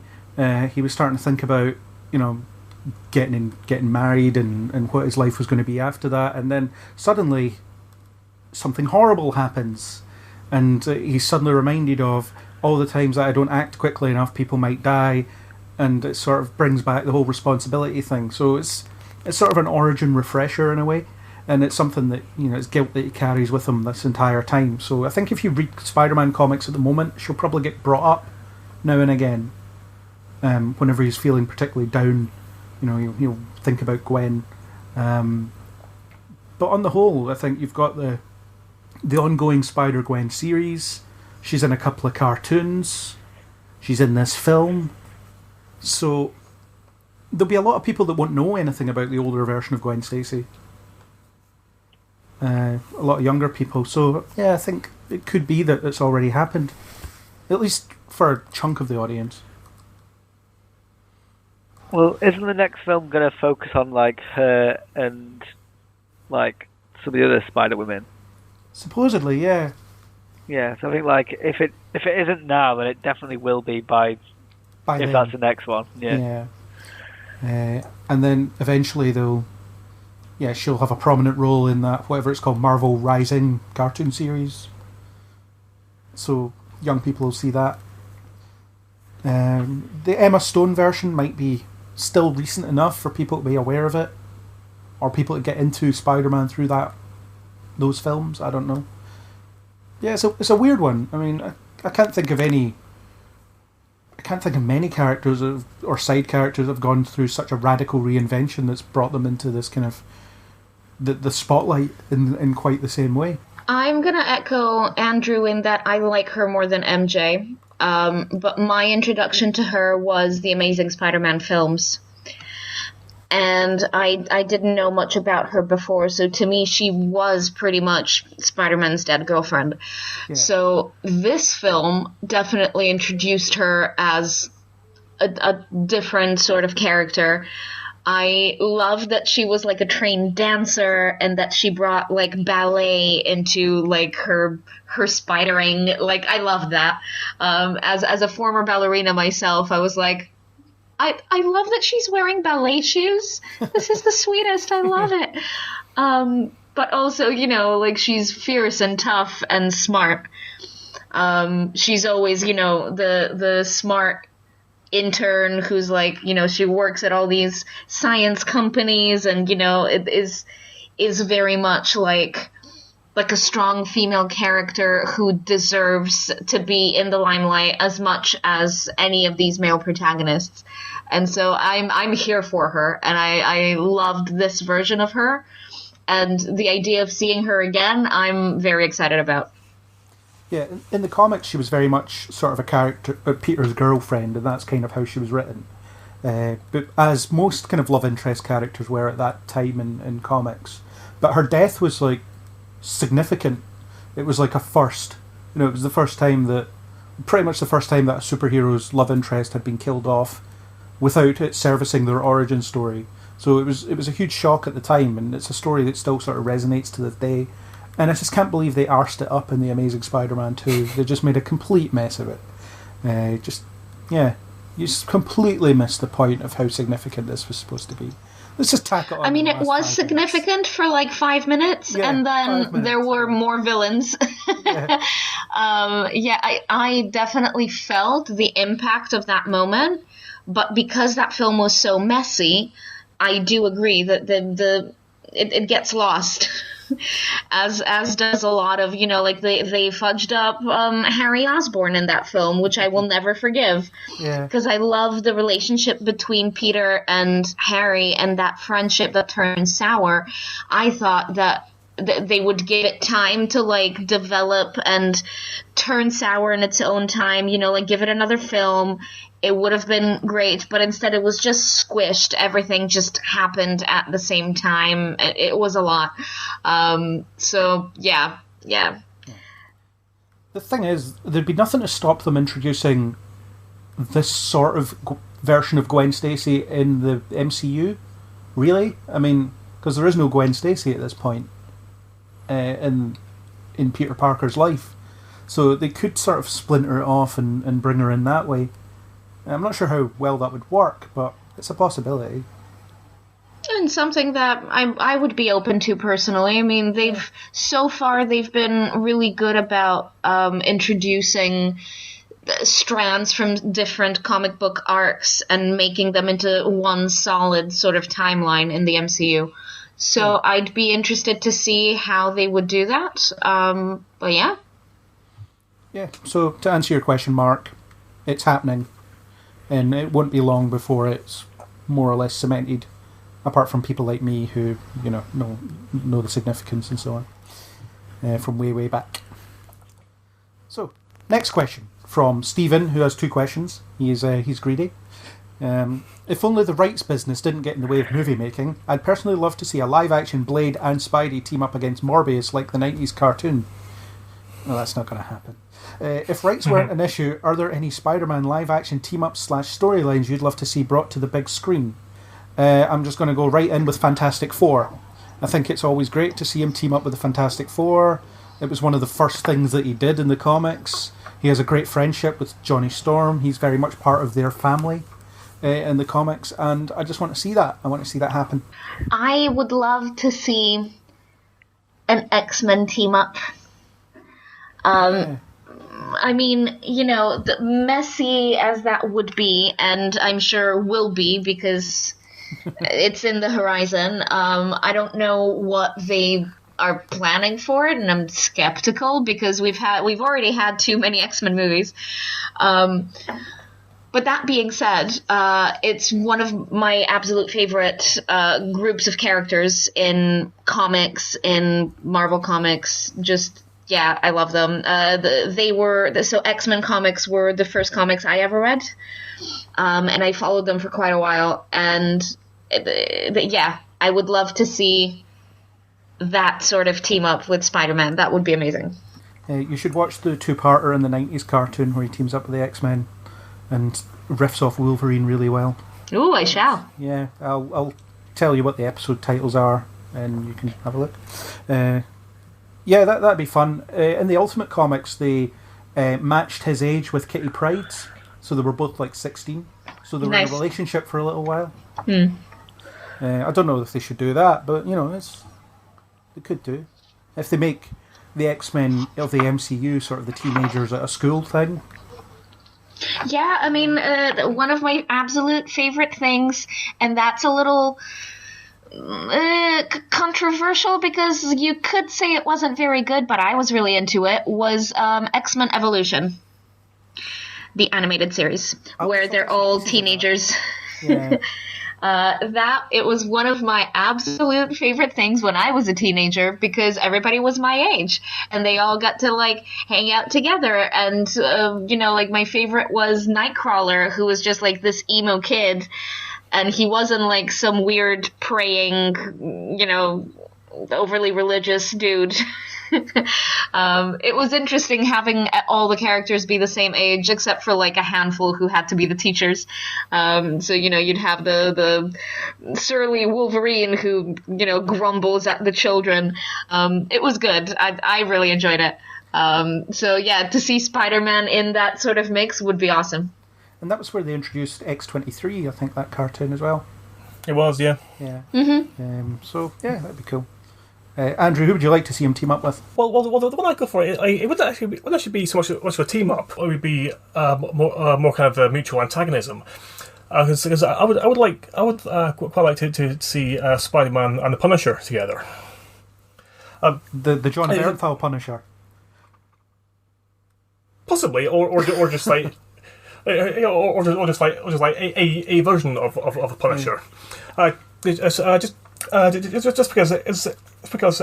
He was starting to think about, getting married and what his life was going to be after that, and then suddenly something horrible happens, and he's suddenly reminded of all the times that I don't act quickly enough, people might die, and it sort of brings back the whole responsibility thing. So it's sort of an origin refresher in a way, and it's something that it's guilt that he carries with him this entire time. So I think if you read Spider-Man comics at the moment, she'll probably get brought up now and again, whenever he's feeling particularly down. You'll think about Gwen. But on the whole, I think you've got the ongoing Spider-Gwen series. She's in a couple of cartoons. She's in this film. So there'll be a lot of people that won't know anything about the older version of Gwen Stacy. A lot of younger people. So yeah, I think it could be that it's already happened. At least for a chunk of the audience. Well, isn't the next film going to focus on like her and like some of the other Spider-Women? Supposedly, yeah. Yeah, so I think like if it isn't now, then it definitely will be by if then. That's the next one. Yeah. And then eventually she'll have a prominent role in that whatever it's called, Marvel Rising cartoon series. So young people will see that. The Emma Stone version might be still recent enough for people to be aware of it, or people to get into Spider-Man through those films. I don't know. Yeah, it's a weird one. I mean, I can't think of any. I can't think of many characters or side characters that have gone through such a radical reinvention that's brought them into this kind of the spotlight in quite the same way. I'm gonna echo Andrew in that I like her more than MJ. But my introduction to her was the Amazing Spider-Man films. And I didn't know much about her before, so to me she was pretty much Spider-Man's dead girlfriend. Yeah. So this film definitely introduced her as a different sort of character. I loved that she was like a trained dancer and that she brought like ballet into like her spidering. Like, I loved that. As a former ballerina myself, I was like, I love that she's wearing ballet shoes. This is the sweetest. I love it. But also, you know, like, she's fierce and tough and smart. She's always, you know, the smart intern who's like, you know, she works at all these science companies and, you know, it is very much like a strong female character who deserves to be in the limelight as much as any of these male protagonists. And so I'm here for her, and I loved this version of her, and the idea of seeing her again, I'm very excited about. Yeah, in the comics, she was very much sort of a character, Peter's girlfriend, and that's kind of how she was written. But as most kind of love interest characters were at that time in comics. But her death was, like, significant. It was like a first. You know, it was the first time that, pretty much the first time that a superhero's love interest had been killed off without it servicing their origin story. So it was a huge shock at the time, and it's a story that still sort of resonates to this day. And I just can't believe they arsed it up in The Amazing Spider-Man 2. They just made a complete mess of it. You just completely missed the point of how significant this was supposed to be. Let's just tack it on. I mean, it was significant for like 5 minutes, and then there were more villains. Yeah. I definitely felt the impact of that moment, but because that film was so messy, I do agree that it gets lost. As does a lot of, you know, like they fudged up Harry Osborn in that film, which I will never forgive. Yeah. Because I love the relationship between Peter and Harry and that friendship that turned sour. I thought that they would give it time to like develop and turn sour in its own time, you know, like give it another film. It would have been great, but instead it was just squished. Everything just happened at the same time. It was a lot. So, yeah. The thing is, there'd be nothing to stop them introducing this sort of version of Gwen Stacy in the MCU, really. I mean, because there is no Gwen Stacy at this point in Peter Parker's life. So they could sort of splinter it off and bring her in that way. I'm not sure how well that would work, but it's a possibility. And something that I would be open to personally. I mean, they've been really good about introducing strands from different comic book arcs and making them into one solid sort of timeline in the MCU. So I'd be interested to see how they would do that. But yeah. Yeah, so to answer your question, Mark, it's happening. And it won't be long before it's more or less cemented, apart from people like me who, you know the significance and so on, from way back. So, next question from Stephen, who has 2 questions. He's greedy. If only the rights business didn't get in the way of movie making, I'd personally love to see a live-action Blade and Spidey team up against Morbius like the 90s cartoon. Well, that's not going to happen. If rights weren't an issue, are there any Spider-Man live-action team-ups / storylines you'd love to see brought to the big screen? I'm just going to go right in with Fantastic Four. I think it's always great to see him team up with the Fantastic Four. It was one of the first things that he did in the comics. He has a great friendship with Johnny Storm. He's very much part of their family in the comics, and I just want to see that. I want to see that happen. I would love to see an X-Men team-up. I mean, messy as that would be, and I'm sure will be because it's in the horizon. I don't know what they are planning for it, and I'm skeptical because we've already had too many X-Men movies. But that being said, it's one of my absolute favorite groups of characters in comics, in Marvel Comics. Just, yeah, I love them. So X-Men comics were the first comics I ever read, and I followed them for quite a while. And yeah, I would love to see that sort of team up with Spider-Man. That would be amazing. You should watch the two-parter in the 90s cartoon where he teams up with the X-Men and riffs off Wolverine really well. Ooh, I shall. Yeah, I'll tell you what the episode titles are and you can have a look. Yeah, that'd be fun. In the Ultimate Comics, they matched his age with Kitty Pryde's, so they were both like 16. So they were in a relationship for a little while. I don't know if they should do that, but they could do. If they make the X-Men of the MCU sort of the teenagers at a school thing. Yeah, I mean, one of my absolute favorite things, and that's a little controversial because you could say it wasn't very good, but I was really into it, was X-Men Evolution, the animated series, where they're all teenagers. Yeah. It was one of my absolute favorite things when I was a teenager because everybody was my age and they all got to like hang out together. And, like my favorite was Nightcrawler, who was just like this emo kid, and he wasn't like some weird praying, overly religious dude. It was interesting having all the characters be the same age, except for like a handful who had to be the teachers. So you'd have the surly Wolverine who grumbles at the children. It was good. I really enjoyed it. So yeah, to see Spider-Man in that sort of mix would be awesome. And that was where they introduced X-23, I think, that cartoon as well. It was, yeah. Yeah. Mm-hmm. So yeah, that'd be cool. Andrew, who would you like to see him team up with? Well, the one I go for, it wouldn't actually be so much of a team up. It would be more kind of a mutual antagonism. Because I would quite like to see Spider-Man and the Punisher together. The John Bernthal Punisher. Possibly, or just like. Or just like a version of a Punisher. Just because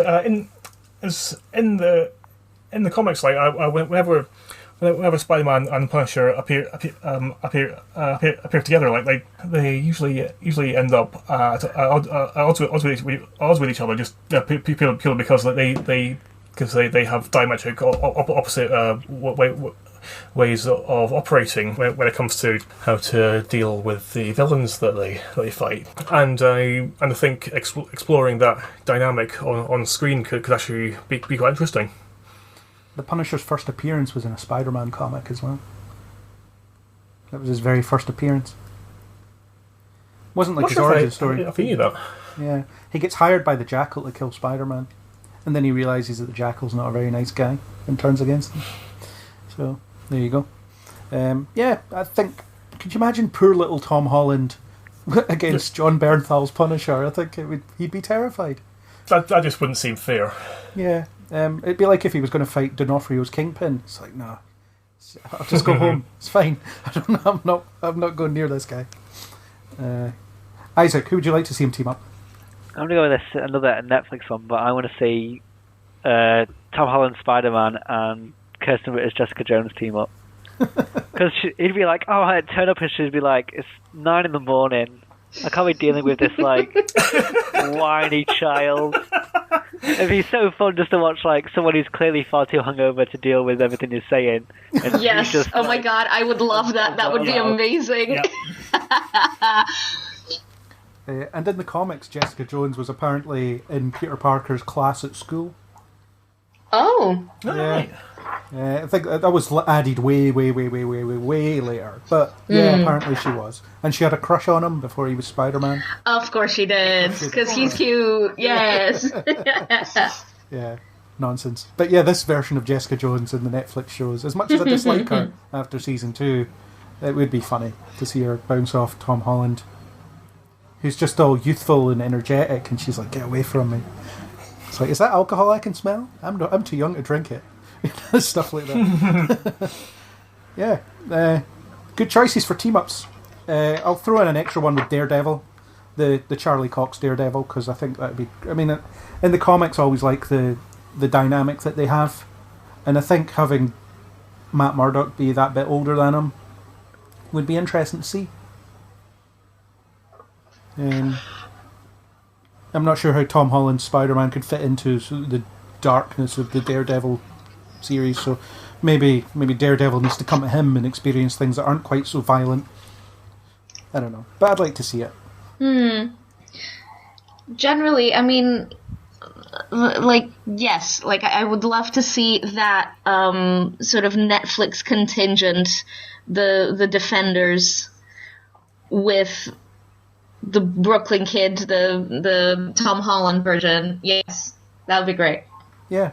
in the comics, like whenever Spider-Man and Punisher appear together, like they usually end up at odds with each other, just purely because they have diametric opposite ways of operating when it comes to how to deal with the villains that they fight, and I think exploring that dynamic on screen could actually be quite interesting. The Punisher's first appearance was in a Spider-Man comic as well. That was his very first appearance. Wasn't like his origin story. I knew that. Yeah, he gets hired by the Jackal to kill Spider-Man, and then he realises that the Jackal's not a very nice guy and turns against him. So there you go. Yeah, I think. Could you imagine poor little Tom Holland against John Bernthal's Punisher? I think he'd be terrified. That just wouldn't seem fair. Yeah, it'd be like if he was going to fight D'Onofrio's Kingpin. It's like, nah, I'll just go home. It's fine. I'm not going near this guy. Isaac, who would you like to see him team up? I'm going to go with another Netflix one, but I want to see Tom Holland Spider-Man and Kirsten Ritter's Jessica Jones team up. Because he'd be like, I'd turn up and she'd be like, it's 9 a.m. I can't be dealing with this, like, whiny child. It'd be so fun just to watch, like, someone who's clearly far too hungover to deal with everything he's saying. And yes. Just, oh my god, I would love that. That would be amazing. Yeah. And in the comics, Jessica Jones was apparently in Peter Parker's class at school. Oh. Yeah. I think that was added way later. But yeah, apparently she was. And she had a crush on him before he was Spider-Man. Of course she did, because he's cute. Yes. Yeah. nonsense. But yeah, this version of Jessica Jones in the Netflix shows, as much as I dislike her after season 2, it would be funny to see her bounce off Tom Holland, who's just all youthful and energetic, and she's like, get away from me. It's like, is that alcohol I can smell? I'm too young to drink it. Stuff like that. Yeah. Good choices for team-ups. I'll throw in an extra one with Daredevil, the Charlie Cox Daredevil, because I think that'd be... I mean, in the comics, I always like the dynamic that they have, and I think having Matt Murdock be that bit older than him would be interesting to see. I'm not sure how Tom Holland's Spider-Man could fit into the darkness of the Daredevil series, so maybe Daredevil needs to come to him and experience things that aren't quite so violent. I don't know, but I'd like to see it. Generally, I mean, like, yes, like I would love to see that sort of Netflix contingent, the Defenders with the Brooklyn Kid, the Tom Holland version. Yes, that would be great. Yeah.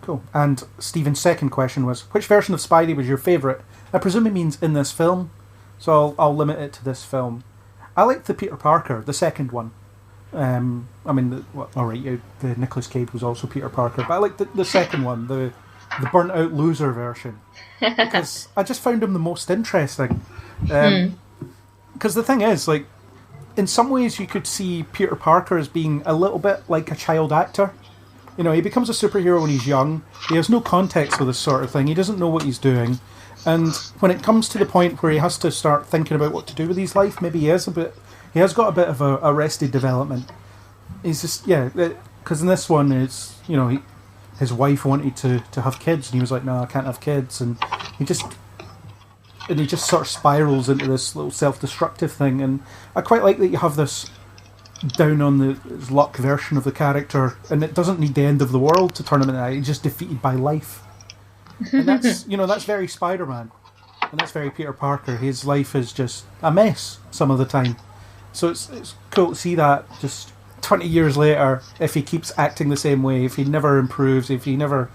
Cool. And Stephen's second question was, which version of Spidey was your favourite? I presume it means in this film, so I'll limit it to this film. I liked the Peter Parker, the second one. I mean, the Nicolas Cage was also Peter Parker, but I liked the second one, the burnt out loser version, because I just found him the most interesting. Because the thing is, like, in some ways you could see Peter Parker as being a little bit like a child actor. You know, he becomes a superhero when he's young. He has no context for this sort of thing. He doesn't know what he's doing. And when it comes to the point where he has to start thinking about what to do with his life, maybe he has got a bit of a arrested development. He's just, because in this one, it's, you know, his wife wanted to have kids, and he was like, no, I can't have kids. And he just sort of spirals into this little self-destructive thing. And I quite like that you have this down on the luck version of the character, and it doesn't need the end of the world to turn him into that. He's just defeated by life. And that's, you know, that's very Spider-Man, and that's very Peter Parker. His life is just a mess some of the time. So it's cool to see that just 20 years later, if he keeps acting the same way, if he never improves, if he never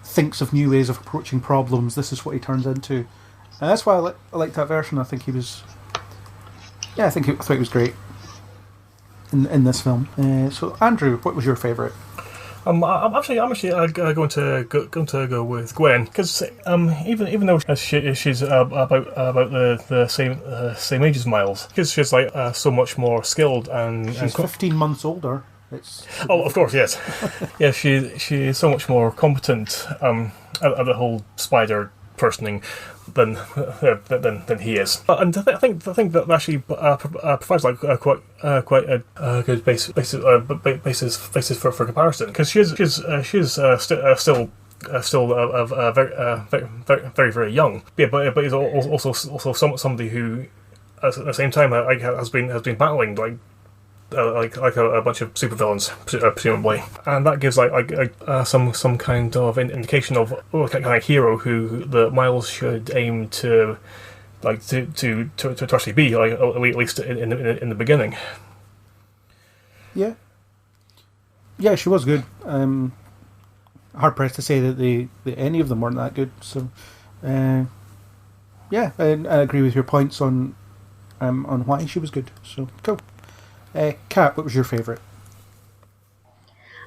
thinks of new ways of approaching problems, this is what he turns into. And that's why I like that version. I think he was... Yeah, I thought he was great in this film. So, Andrew, what was your favourite? I'm actually going to go with Gwen, because even though she's about the same age as Miles, because she's like so much more skilled and she's 15 months older. Of course, yes, yeah. She is so much more competent at the whole spider personing than he is, and I think that actually provides like quite a good basis for comparison, because she's still very young, yeah, but is also somebody who at the same time has been battling like a bunch of supervillains, presumably, and that gives some kind of indication of kind of hero who the Miles should aim to actually be, like, at least in the beginning. Yeah, she was good. Hard pressed to say that any of them weren't that good. So, I agree with your points on why she was good. So cool. Kat, what was your favourite?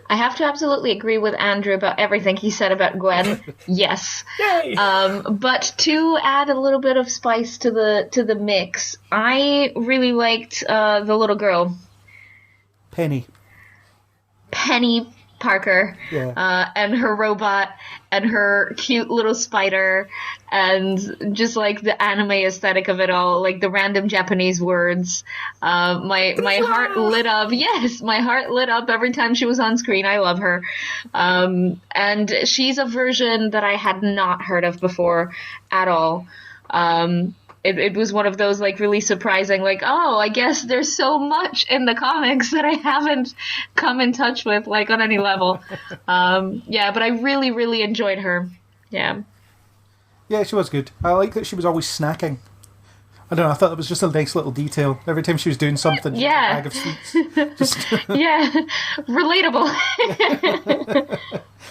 I have to absolutely agree with Andrew about everything he said about Gwen. Yes. Yay! But to add a little bit of spice to the mix, I really liked the little girl. Penny Parker, and her robot, and her cute little spider, and just like the anime aesthetic of it all, like the random Japanese words. My heart lit up. Yes, my heart lit up every time she was on screen. I love her. And she's a version that I had not heard of before at all. It was one of those, like, really surprising, like, oh, I guess there's so much in the comics that I haven't come in touch with, like, on any level. But I really, really enjoyed her. Yeah. Yeah, she was good. I like that she was always snacking. I don't know, I thought that was just a nice little detail. Every time she was doing something, she had a bag of sweets. Just Yeah, relatable.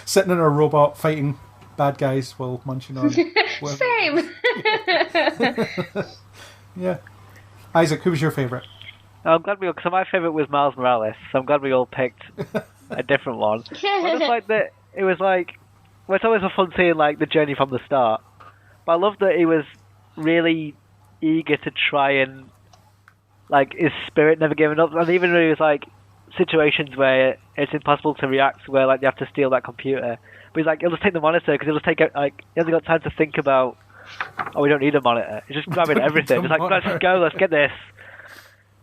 sitting in her robot fighting bad guys while munching on. Same. Yeah. Isaac, who was your favourite? I'm glad we all, because my favourite was Miles Morales, so I'm glad we all picked a different one. I just like that it was like, well, it's always a fun seeing like the journey from the start. But I love that he was really eager to try and like his spirit never giving up, and even when he was like situations where it's impossible to react, where like you have to steal that computer, but he's like, he'll just take the monitor because he'll just take it, like he hasn't got time to think about, oh, we don't need a monitor. He's just grabbing everything. He's like, let's just go, let's get this.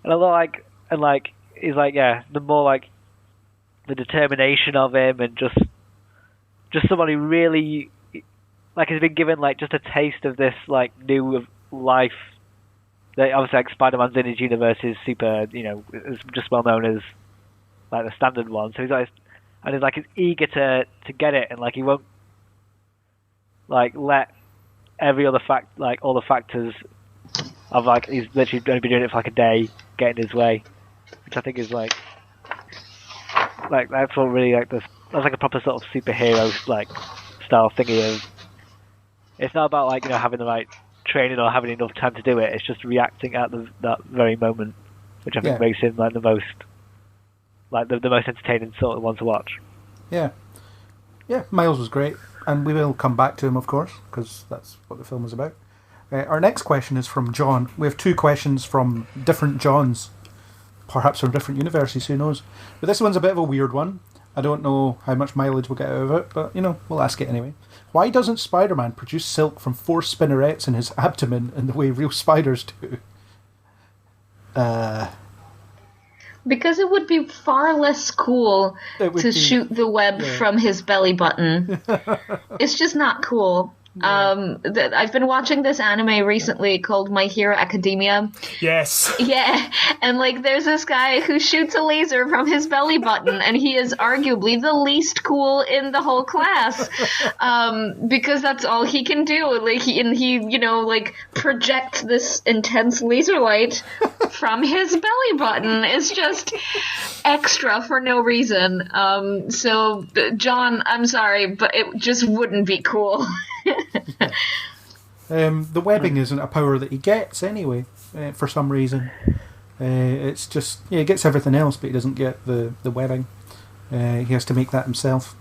And I like, and like he's like, yeah, the more like the determination of him, and just someone who really like has been given like just a taste of this like new life that obviously like Spider-Man's in his universe is super, you know, is just well known as like the standard one. So he's like, and he's like he's eager to get it, and like he won't like let every other fact, like all the factors of like he's literally only been doing it for like a day get in his way, which I think is like that's what really like that's like a proper sort of superhero like style thingy of. It's not about like, you know, having the right training or having enough time to do it. It's just reacting at that very moment, which I think makes him like the most entertaining sort of one to watch. Yeah, Miles was great, and we will come back to him, of course, because that's what the film is about. Our next question is from John. We have 2 questions from different Johns, perhaps from different universes, who knows. But this one's a bit of a weird one. I don't know how much mileage we'll get out of it, but, you know, we'll ask it anyway. Why doesn't Spider-Man produce silk from 4 spinnerets in his abdomen in the way real spiders do? Because it would be far less cool to shoot the web from his belly button. It's just not cool. I've been watching this anime recently called My Hero Academia. Yes. Yeah, and like there's this guy who shoots a laser from his belly button, and he is arguably the least cool in the whole class, because that's all he can do. Like he you know, like projects this intense laser light from his belly button. It's just extra for no reason. So John, I'm sorry, but it just wouldn't be cool. The webbing isn't a power that he gets anyway, for some reason. It's just, he gets everything else, but he doesn't get the webbing. He has to make that himself.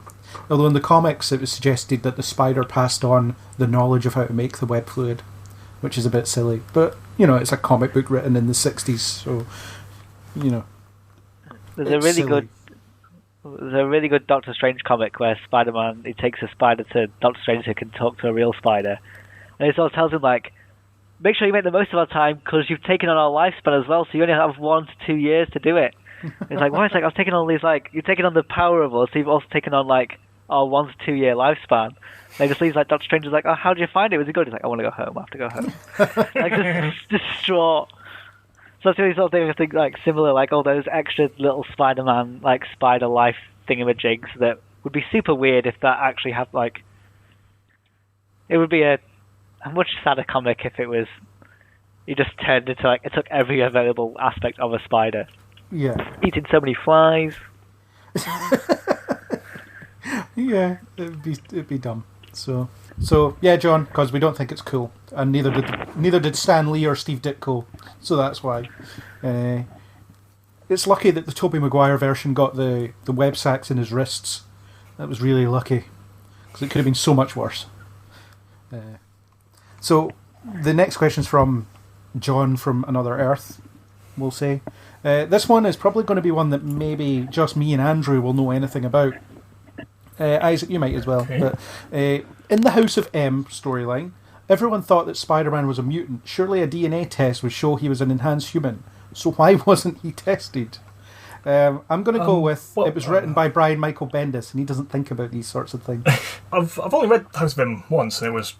Although in the comics it was suggested that the spider passed on the knowledge of how to make the web fluid, which is a bit silly. But, you know, it's a comic book written in the 60s, so, you know. There's a really good Doctor Strange comic where Spider-Man, he takes a spider to Doctor Strange who can talk to a real spider. And he sort of tells him, like, make sure you make the most of our time because you've taken on our lifespan as well, so you only have 1 to 2 years to do it. He's like, why? It's like, I was taking on these, like, you've taken on the power of us, so you've also taken on, like, our 1 to 2 year lifespan. And he just leaves, like, Doctor Strange is like, oh, how did you find it? Was it good? He's like, I want to go home, I have to go home. Like, just distraught. So that's really sort of thing, I think, like, similar, like, all those extra little Spider-Man, like, spider life thingamajigs that would be super weird if that actually had, like, it would be a much sadder comic if it was, he just turned into, like, it took every available aspect of a spider. Yeah. Eating so many flies. Yeah, it'd be dumb. So yeah, John, because we don't think it's cool, and neither did Stan Lee or Steve Ditko, so that's why. It's lucky that the Tobey Maguire version got the web sacks in his wrists. That was really lucky, because it could have been so much worse. So the next question's from John from Another Earth, we'll say. This one is probably going to be one that maybe just me and Andrew will know anything about. Isaac, you might as well. Okay. But in the House of M storyline, everyone thought that Spider-Man was a mutant. Surely a DNA test would show he was an enhanced human. So why wasn't he tested? I'm going to go with, it was written by Brian Michael Bendis, and he doesn't think about these sorts of things. I've only read House of M once, and it was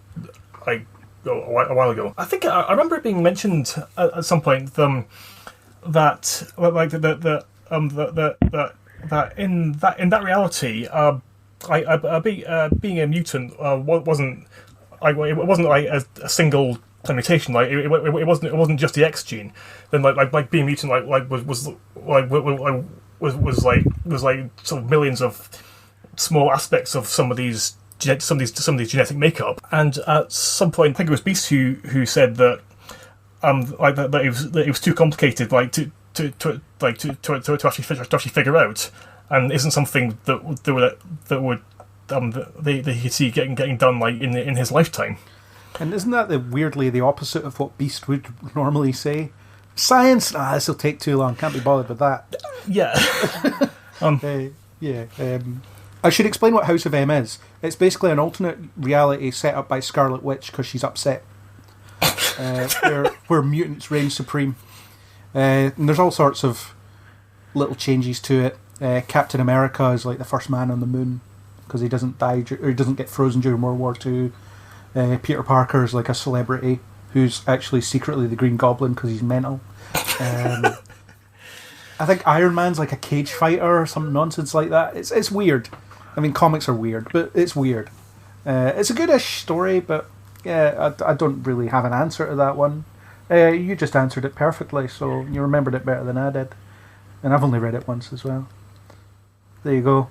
like a while ago. I think I remember it being mentioned at some point that like that in that reality, being a mutant wasn't like a single mutation. Like it wasn't just the X gene. Then like being mutant was sort of millions of small aspects of some of these genetic makeup. And at some point, I think it was Beast who said that that it was too complicated, like to actually figure out, and isn't something that he could see getting done like in his lifetime. And isn't that weirdly the opposite of what Beast would normally say? Science, this will take too long. Can't be bothered with that. Yeah. I should explain what House of M is. It's basically an alternate reality set up by Scarlet Witch because she's upset. Where mutants reign supreme. And there's all sorts of little changes to it. Captain America is like the first man on the moon because he doesn't die or he doesn't get frozen during World War II. Peter Parker is like a celebrity who's actually secretly the Green Goblin because he's mental. I think Iron Man's like a cage fighter or some nonsense like that. It's weird. I mean, comics are weird, but it's weird. It's a goodish story, but yeah, I don't really have an answer to that one. You just answered it perfectly, so you remembered it better than I did. And I've only read it once as well. There you go.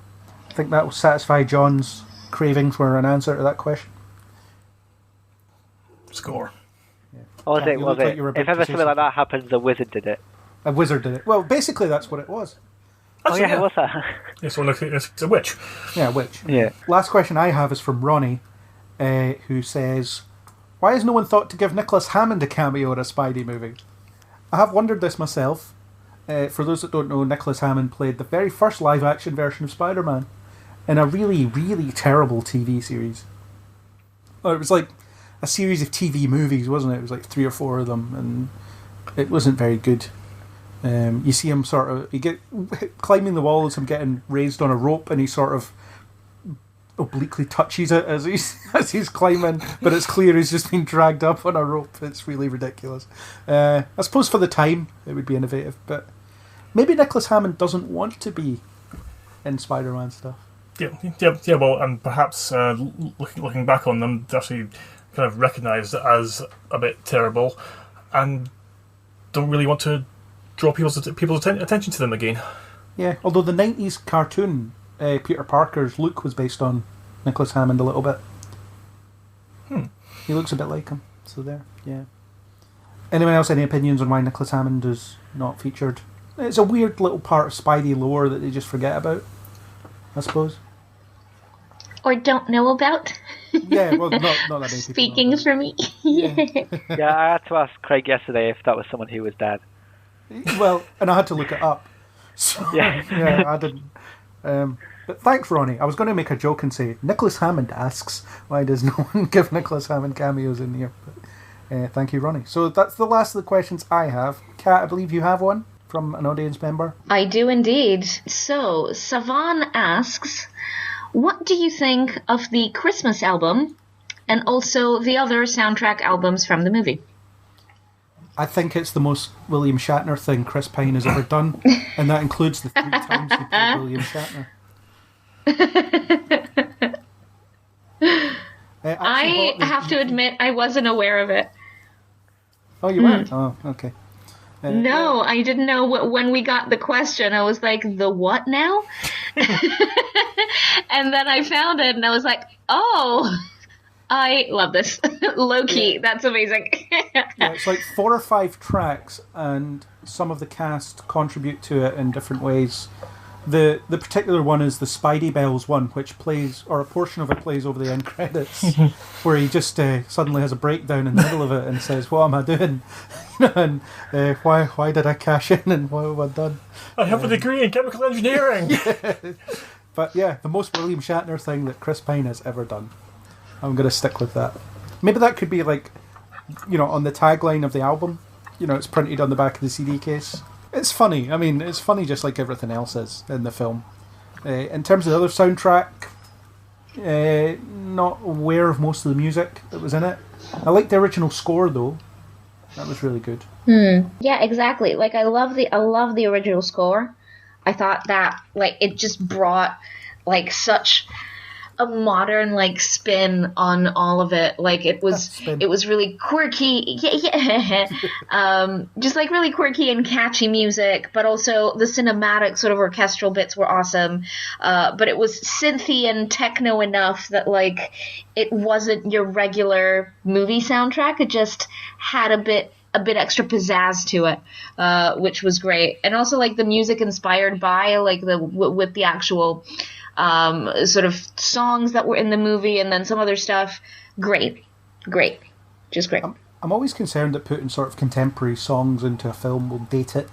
I think that will satisfy John's craving for an answer to that question. Score. Yeah. Was it? If ever something like that happens, a wizard did it. A wizard did it. Well, basically that's what it was. What's that? This one it's a witch. Yeah, witch. Yeah. Last question I have is from Ronnie, who says, why has no one thought to give Nicholas Hammond a cameo in a Spidey movie? I have wondered this myself. For those that don't know, Nicholas Hammond played the very first live-action version of Spider-Man in a really, really terrible TV series. It was like a series of TV movies, wasn't it? It was like 3 or 4 of them, and it wasn't very good. You see him climbing the wall as him getting raised on a rope, and he sort of obliquely touches it as he's climbing, but it's clear he's just been dragged up on a rope. It's really ridiculous. I suppose for the time it would be innovative, but maybe Nicholas Hammond doesn't want to be in Spider-Man stuff. Yeah. Well, and perhaps looking back on them, they actually kind of recognised it as a bit terrible, and don't really want to draw people's attention to them again. Yeah, although the 90s cartoon, Peter Parker's look was based on Nicholas Hammond a little bit. He looks a bit like him, so there, yeah. Anyone else, any opinions on why Nicholas Hammond is not featured? It's a weird little part of Spidey lore that they just forget about, I suppose. Or don't know about. Yeah, well, not that many people. Speaking for me. Yeah, I had to ask Craig yesterday if that was someone who was dead. Well, and I had to look it up. So, yeah, I didn't. But thanks, Ronnie. I was going to make a joke and say, Nicholas Hammond asks, why does no one give Nicholas Hammond cameos in here? But, thank you, Ronnie. So that's the last of the questions I have. Kat, I believe you have one from an audience member. I do indeed. So, Savan asks, what do you think of the Christmas album and also the other soundtrack albums from the movie? I think it's the most William Shatner thing Chris Pine has ever done, and that includes the 3 times he played William Shatner. I have to admit, I wasn't aware of it. Oh, you weren't? Oh, okay. No, I didn't know when we got the question. I was like, the what now? And then I found it, and I was like, oh, I love this. Low-key, that's amazing. Yeah, it's like 4 or 5 tracks, and some of the cast contribute to it in different ways. The particular one is the Spidey Bells one, which plays, or a portion of it plays over the end credits, where he just suddenly has a breakdown in the middle of it and says, "What am I doing? And why did I cash in? And what have I done? I have a degree in chemical engineering." Yeah. But yeah, the most William Shatner thing that Chris Pine has ever done. I'm going to stick with that. Maybe that could be like, on the tagline of the album. It's printed on the back of the CD case. It's funny. I mean, it's funny just like everything else is in the film. In terms of the other soundtrack, not aware of most of the music that was in it. I like the original score though. That was really good. Yeah, exactly. Like I love the original score. I thought that it just brought such a modern like spin on all of it. Like it was really quirky. Just like really quirky and catchy music, but also the cinematic sort of orchestral bits were awesome. But it was synthy and techno enough that like it wasn't your regular movie soundtrack. It just had a bit extra pizzazz to it, which was great. And also like the music inspired by like with the actual sort of songs that were in the movie and then some other stuff. Great. Just great. I'm always concerned that putting sort of contemporary songs into a film will date it.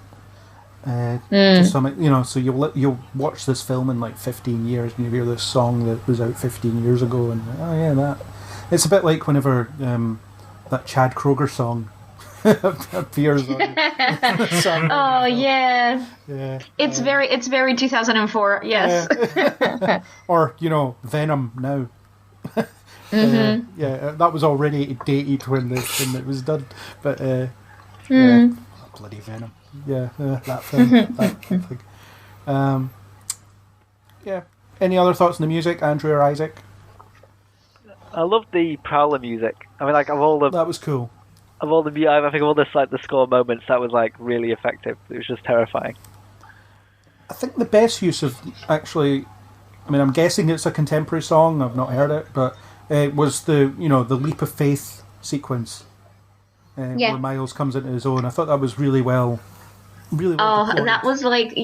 To some, you know, so you'll watch this film in like 15 years and you hear this song that was out 15 years ago and oh yeah, that. It's a bit like whenever that Chad Kroeger song appears on song. Oh yeah. Yeah. It's very 2004. Yes. Or you know, Venom now. Yeah, that was already dated when it was done, but yeah, bloody Venom. Yeah, that film. that thing. Yeah. Any other thoughts on the music, Andrew or Isaac? I love the Prowler music. I mean, like that was cool. I think of all this like the score moments, that was like really effective. It was just terrifying. I think the best use of actually, I mean, I'm guessing it's a contemporary song. I've not heard it, but it was the leap of faith sequence where Miles comes into his own. I thought that was really well. Oh, that was like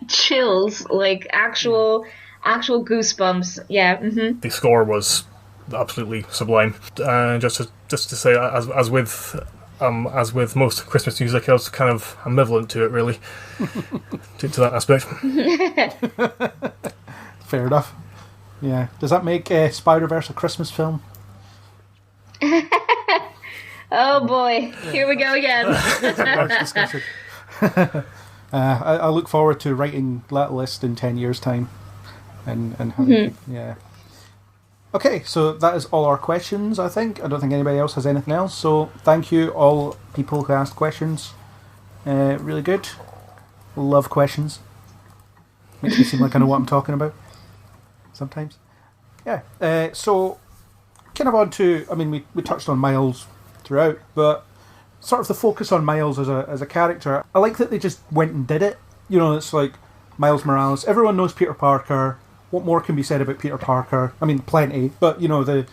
chills, like actual goosebumps. Yeah. Mm-hmm. The score was absolutely sublime. Just to say, as with most Christmas music, I was kind of ambivalent to it, really, to that aspect. Fair enough. Yeah. Does that make Spider-Verse a Christmas film? Oh boy, here we go again. I look forward to writing that list in 10 years' time, and having yeah. Okay, so that is all our questions, I think. I don't think anybody else has anything else. So thank you, all people who asked questions. Really good. Love questions. Makes me seem like I know what I'm talking about. Sometimes. Yeah. So, kind of on to, I mean, we touched on Miles throughout, but sort of the focus on Miles as a character. I like that they just went and did it. You know, it's like Miles Morales. Everyone knows Peter Parker. What more can be said about Peter Parker? I mean, plenty, but you know, the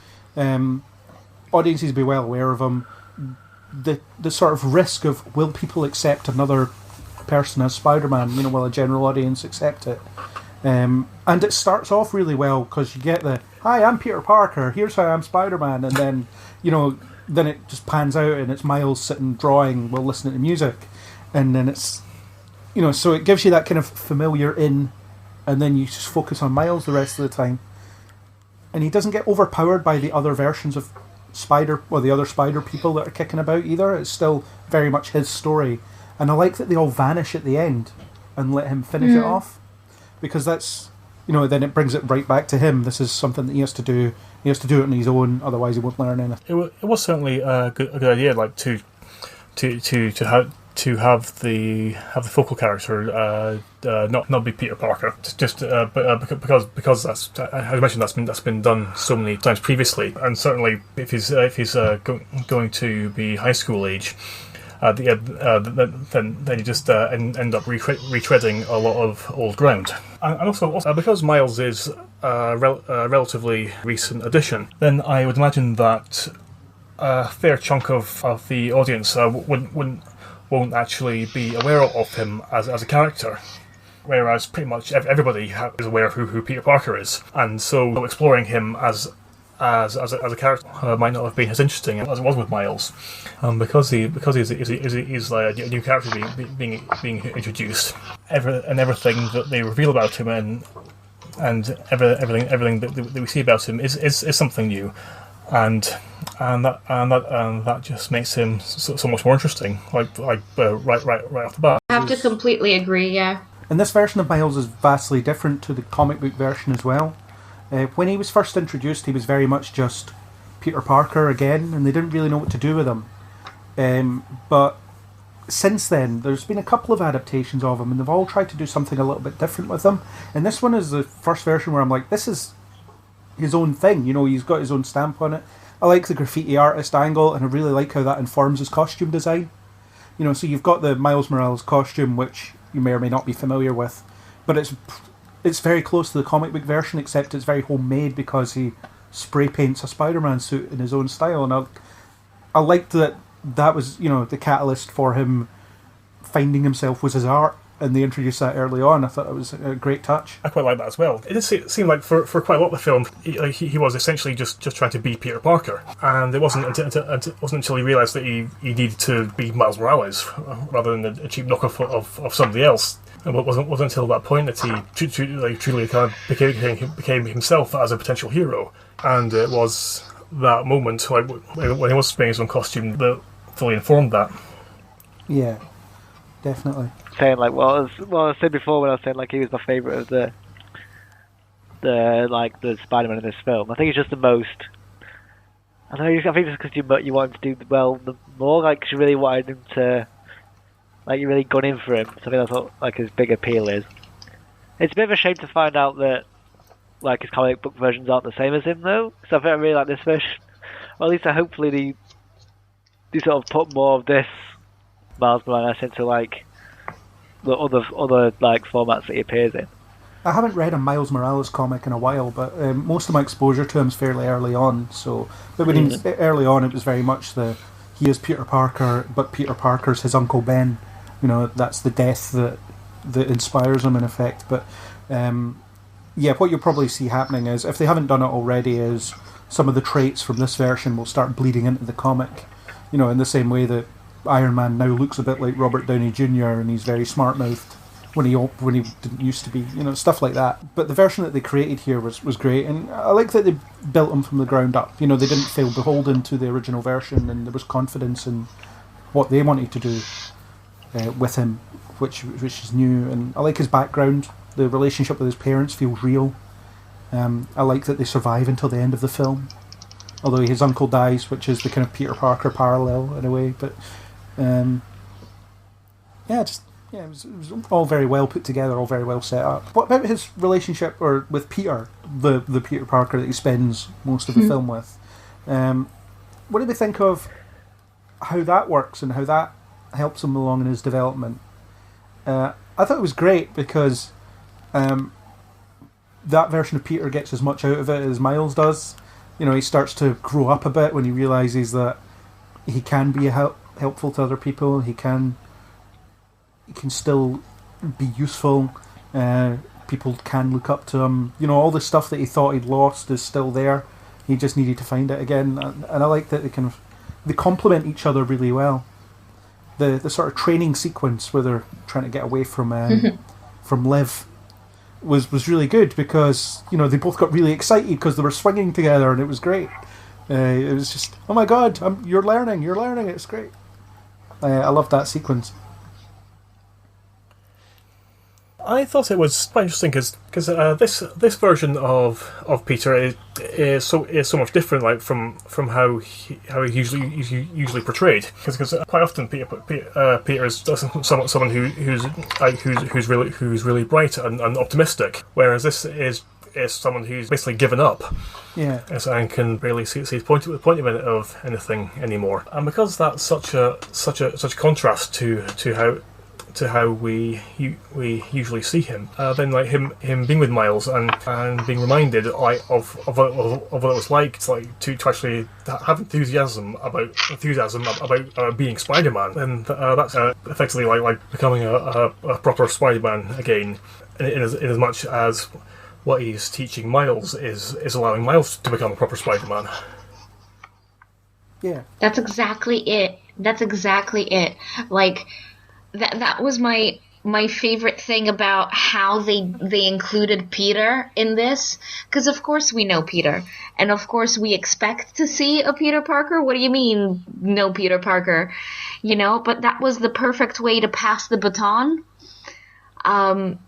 audiences be well aware of him. The sort of risk of will people accept another person as Spider-Man? You know, will a general audience accept it? And it starts off really well because you get the "Hi, I'm Peter Parker. Here's how I'm Spider-Man," and then then it just pans out and it's Miles sitting drawing while listening to music, and then it's so it gives you that kind of familiar in. And then you just focus on Miles the rest of the time. And he doesn't get overpowered by the other versions of Spider, or the other Spider people that are kicking about either. It's still very much his story. And I like that they all vanish at the end and let him finish it off. Because that's, then it brings it right back to him. This is something that he has to do. He has to do it on his own, otherwise he won't learn anything. It was certainly a good idea, like to have the focal character not be Peter Parker, because that's, as I mentioned, that's been done so many times previously, and certainly if he's going to be high school age, then you just end up retreading a lot of old ground, and also because Miles is a relatively recent addition, then I would imagine that a fair chunk of the audience won't actually be aware of him as a character, whereas pretty much everybody is aware of who Peter Parker is, and so exploring him as a character might not have been as interesting as it was with Miles, because he's like a new character being introduced, and everything that they reveal about him and everything that we see about him is something new. And that just makes him so much more interesting, right off the bat. I have to completely agree, yeah. And this version of Miles is vastly different to the comic book version as well. When he was first introduced, he was very much just Peter Parker again, and they didn't really know what to do with him. But since then, there's been a couple of adaptations of him, and they've all tried to do something a little bit different with him. And this one is the first version where I'm like, this is his own thing. You know, he's got his own stamp on it. I like the graffiti artist angle, and I really like how that informs his costume design. You know, so you've got the Miles Morales costume, which you may or may not be familiar with, but it's very close to the comic book version, except it's very homemade because he spray paints a Spider-Man suit in his own style, and I liked that was, you know, the catalyst for him finding himself was his art, and they introduced that early on. I thought it was a great touch. I quite like that as well. It did seem like for quite a lot of the film, he was essentially just trying to be Peter Parker, and it wasn't until he realised that he needed to be Miles Morales rather than a cheap knockoff of somebody else. And it wasn't until that point that he truly kind of became himself as a potential hero. And it was that moment, when he was spraying his own costume, that fully informed that. Yeah, definitely. Saying like, well, I said before when I was saying like he was my favourite of the Spider-Man in this film. I think he's just the most. I don't know. I think just because you want him to do well the more, like, 'cause you really wanted him to, like, you really gone in for him. So I think that's what like his big appeal is. It's a bit of a shame to find out that like his comic book versions aren't the same as him though. Because I think I really like this version. Or at least hopefully they sort of put more of this Miles Morales into like the other like formats that he appears in. I haven't read a Miles Morales comic in a while, but most of my exposure to him is fairly early on. But when early on, it was very much he is Peter Parker, but Peter Parker's his Uncle Ben. You know, that's the death that inspires him in effect. But what you'll probably see happening is, if they haven't done it already, is some of the traits from this version will start bleeding into the comic. You know, in the same way that Iron Man now looks a bit like Robert Downey Jr. and he's very smart-mouthed when he didn't used to be, you know, stuff like that. But the version that they created here was great, and I like that they built him from the ground up. You know, they didn't feel beholden to the original version, and there was confidence in what they wanted to do with him, which is new. And I like his background. The relationship with his parents feels real. I like that they survive until the end of the film, although his uncle dies, which is the kind of Peter Parker parallel in a way. But it was all very well put together, all very well set up. What about his relationship with Peter, the Peter Parker that he spends most of the film with? What do we think of how that works and how that helps him along in his development? I thought it was great because that version of Peter gets as much out of it as Miles does. You know, he starts to grow up a bit when he realises that he can be helpful to other people. He can still be useful. People can look up to him. You know, all the stuff that he thought he'd lost is still there. He just needed to find it again. And I like that they complement each other really well. The sort of training sequence where they're trying to get away from Liv was really good because, you know, they both got really excited because they were swinging together and it was great. It was just, oh my god, you're learning, it's great. I loved that sequence. I thought it was quite interesting because this version of Peter is so much different, like from how he usually portrayed. Because quite often Peter is someone who's really bright and optimistic, whereas this is someone who's basically given up. Yeah. And can barely see the point of anything anymore. And because that's such a contrast to how we usually see him, then like him being with Miles and being reminded of what it was like to actually have enthusiasm about being Spider-Man, and that's effectively like becoming a proper Spider-Man again, in as much as what he's teaching Miles is allowing Miles to become a proper Spider-Man. Yeah, that's exactly it. Like, that was my favorite thing about how they included Peter in this, because of course we know Peter, and of course we expect to see a Peter Parker. What do you mean, no Peter Parker? You know, but that was the perfect way to pass the baton. And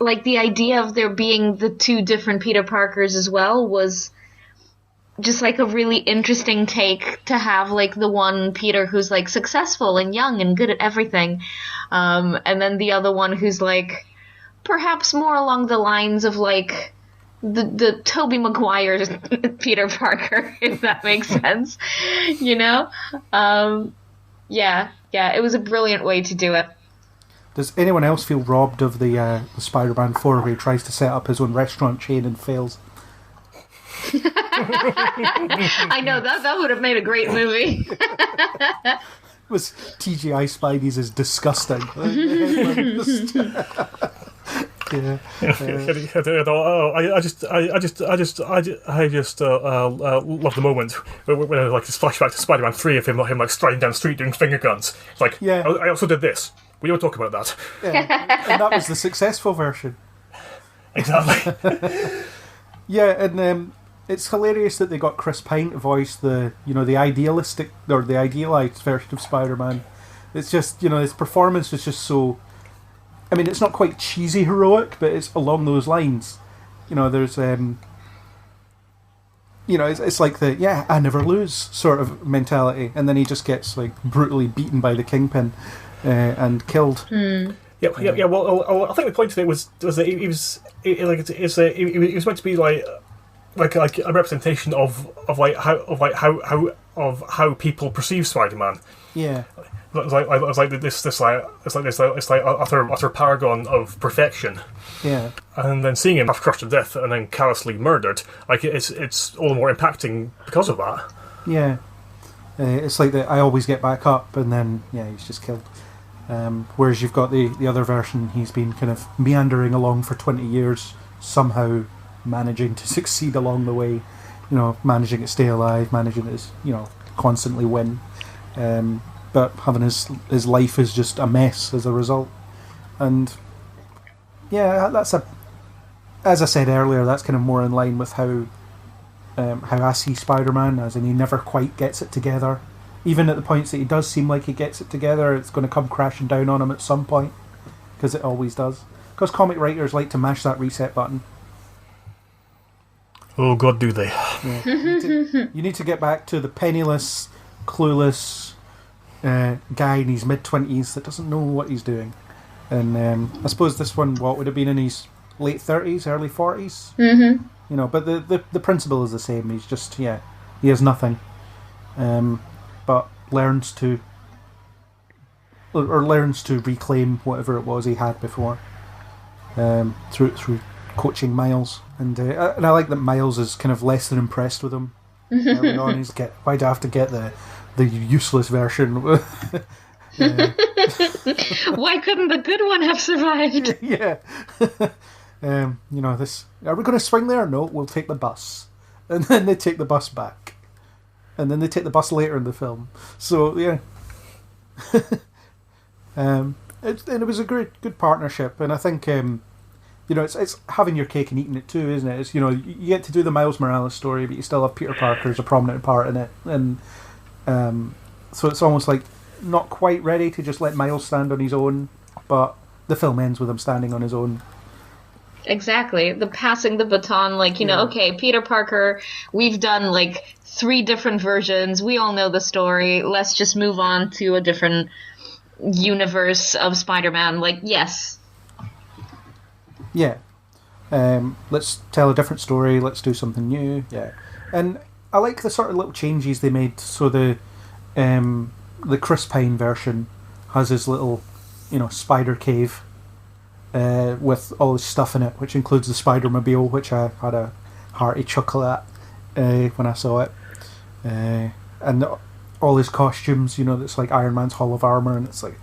like the idea of there being the two different Peter Parkers as well was just like a really interesting take to have, like the one Peter who's like successful and young and good at everything, and then the other one who's like perhaps more along the lines of like the Tobey Maguire Peter Parker, if that makes sense. You know? Yeah, it was a brilliant way to do it. Does anyone else feel robbed of the Spider-Man 4 where he tries to set up his own restaurant chain and fails? I know, that would have made a great movie. Was TGI Spidey's is disgusting. Yeah. I just love the moment when like this flashback to Spider-Man 3 of him like striding down the street doing finger guns. It's like, yeah. I also did this. We don't talk about that. Yeah. And that was the successful version. Exactly. Yeah, and it's hilarious that they got Chris Pine to voice the idealistic or the idealized version of Spider-Man. It's just, his performance was just so. I mean, it's not quite cheesy heroic, but it's along those lines. There's it's like the I never lose sort of mentality, and then he just gets like brutally beaten by the Kingpin and killed. Yeah. Well, I think the point of it was that he was meant to be like a representation of how people perceive Spider-Man. Yeah. It's like this utter paragon of perfection. Yeah. And then seeing him half crushed to death and then callously murdered, like it's all the more impacting because of that. Yeah. It's like that I always get back up and then he's just killed. Whereas you've got the other version, he's been kind of meandering along for 20 years, somehow managing to succeed along the way, managing to stay alive, managing to constantly win, but having his life is just a mess as a result. And that's as I said earlier, that's kind of more in line with how I see Spider-Man, as in he never quite gets it together. Even at the points that he does seem like he gets it together, it's going to come crashing down on him at some point, because it always does. Because comic writers like to mash that reset button. Oh God, do they? Yeah. You need to get back to the penniless, clueless guy in his mid-20s that doesn't know what he's doing. And I suppose this one, what would have been in his late 30s, early 40s? Mm-hmm. But the principle is the same. He's just, he has nothing. But learns to reclaim whatever it was he had before through coaching Miles, and I like that Miles is kind of less than impressed with him early on. Why do I have to get the useless version? Why couldn't the good one have survived? Yeah. This. Are we going to swing there? No, we'll take the bus, and then they take the bus back. And then they take the bus later in the film. So, yeah. It was a good partnership. And I think, it's having your cake and eating it too, isn't it? It's, you get to do the Miles Morales story, but you still have Peter Parker as a prominent part in it. And so it's almost like not quite ready to just let Miles stand on his own, but the film ends with him standing on his own. Exactly. The passing the baton, okay, Peter Parker, we've done 3 different versions. We all know the story. Let's just move on to a different universe of Spider-Man. Yes. Yeah. Let's tell a different story. Let's do something new. Yeah. And I like the sort of little changes they made. So the Chris Pine version has his little, spider cave with all his stuff in it, which includes the Spider-Mobile, which I had a hearty chuckle at when I saw it. And all his costumes, that's like Iron Man's Hall of Armour, and it's like,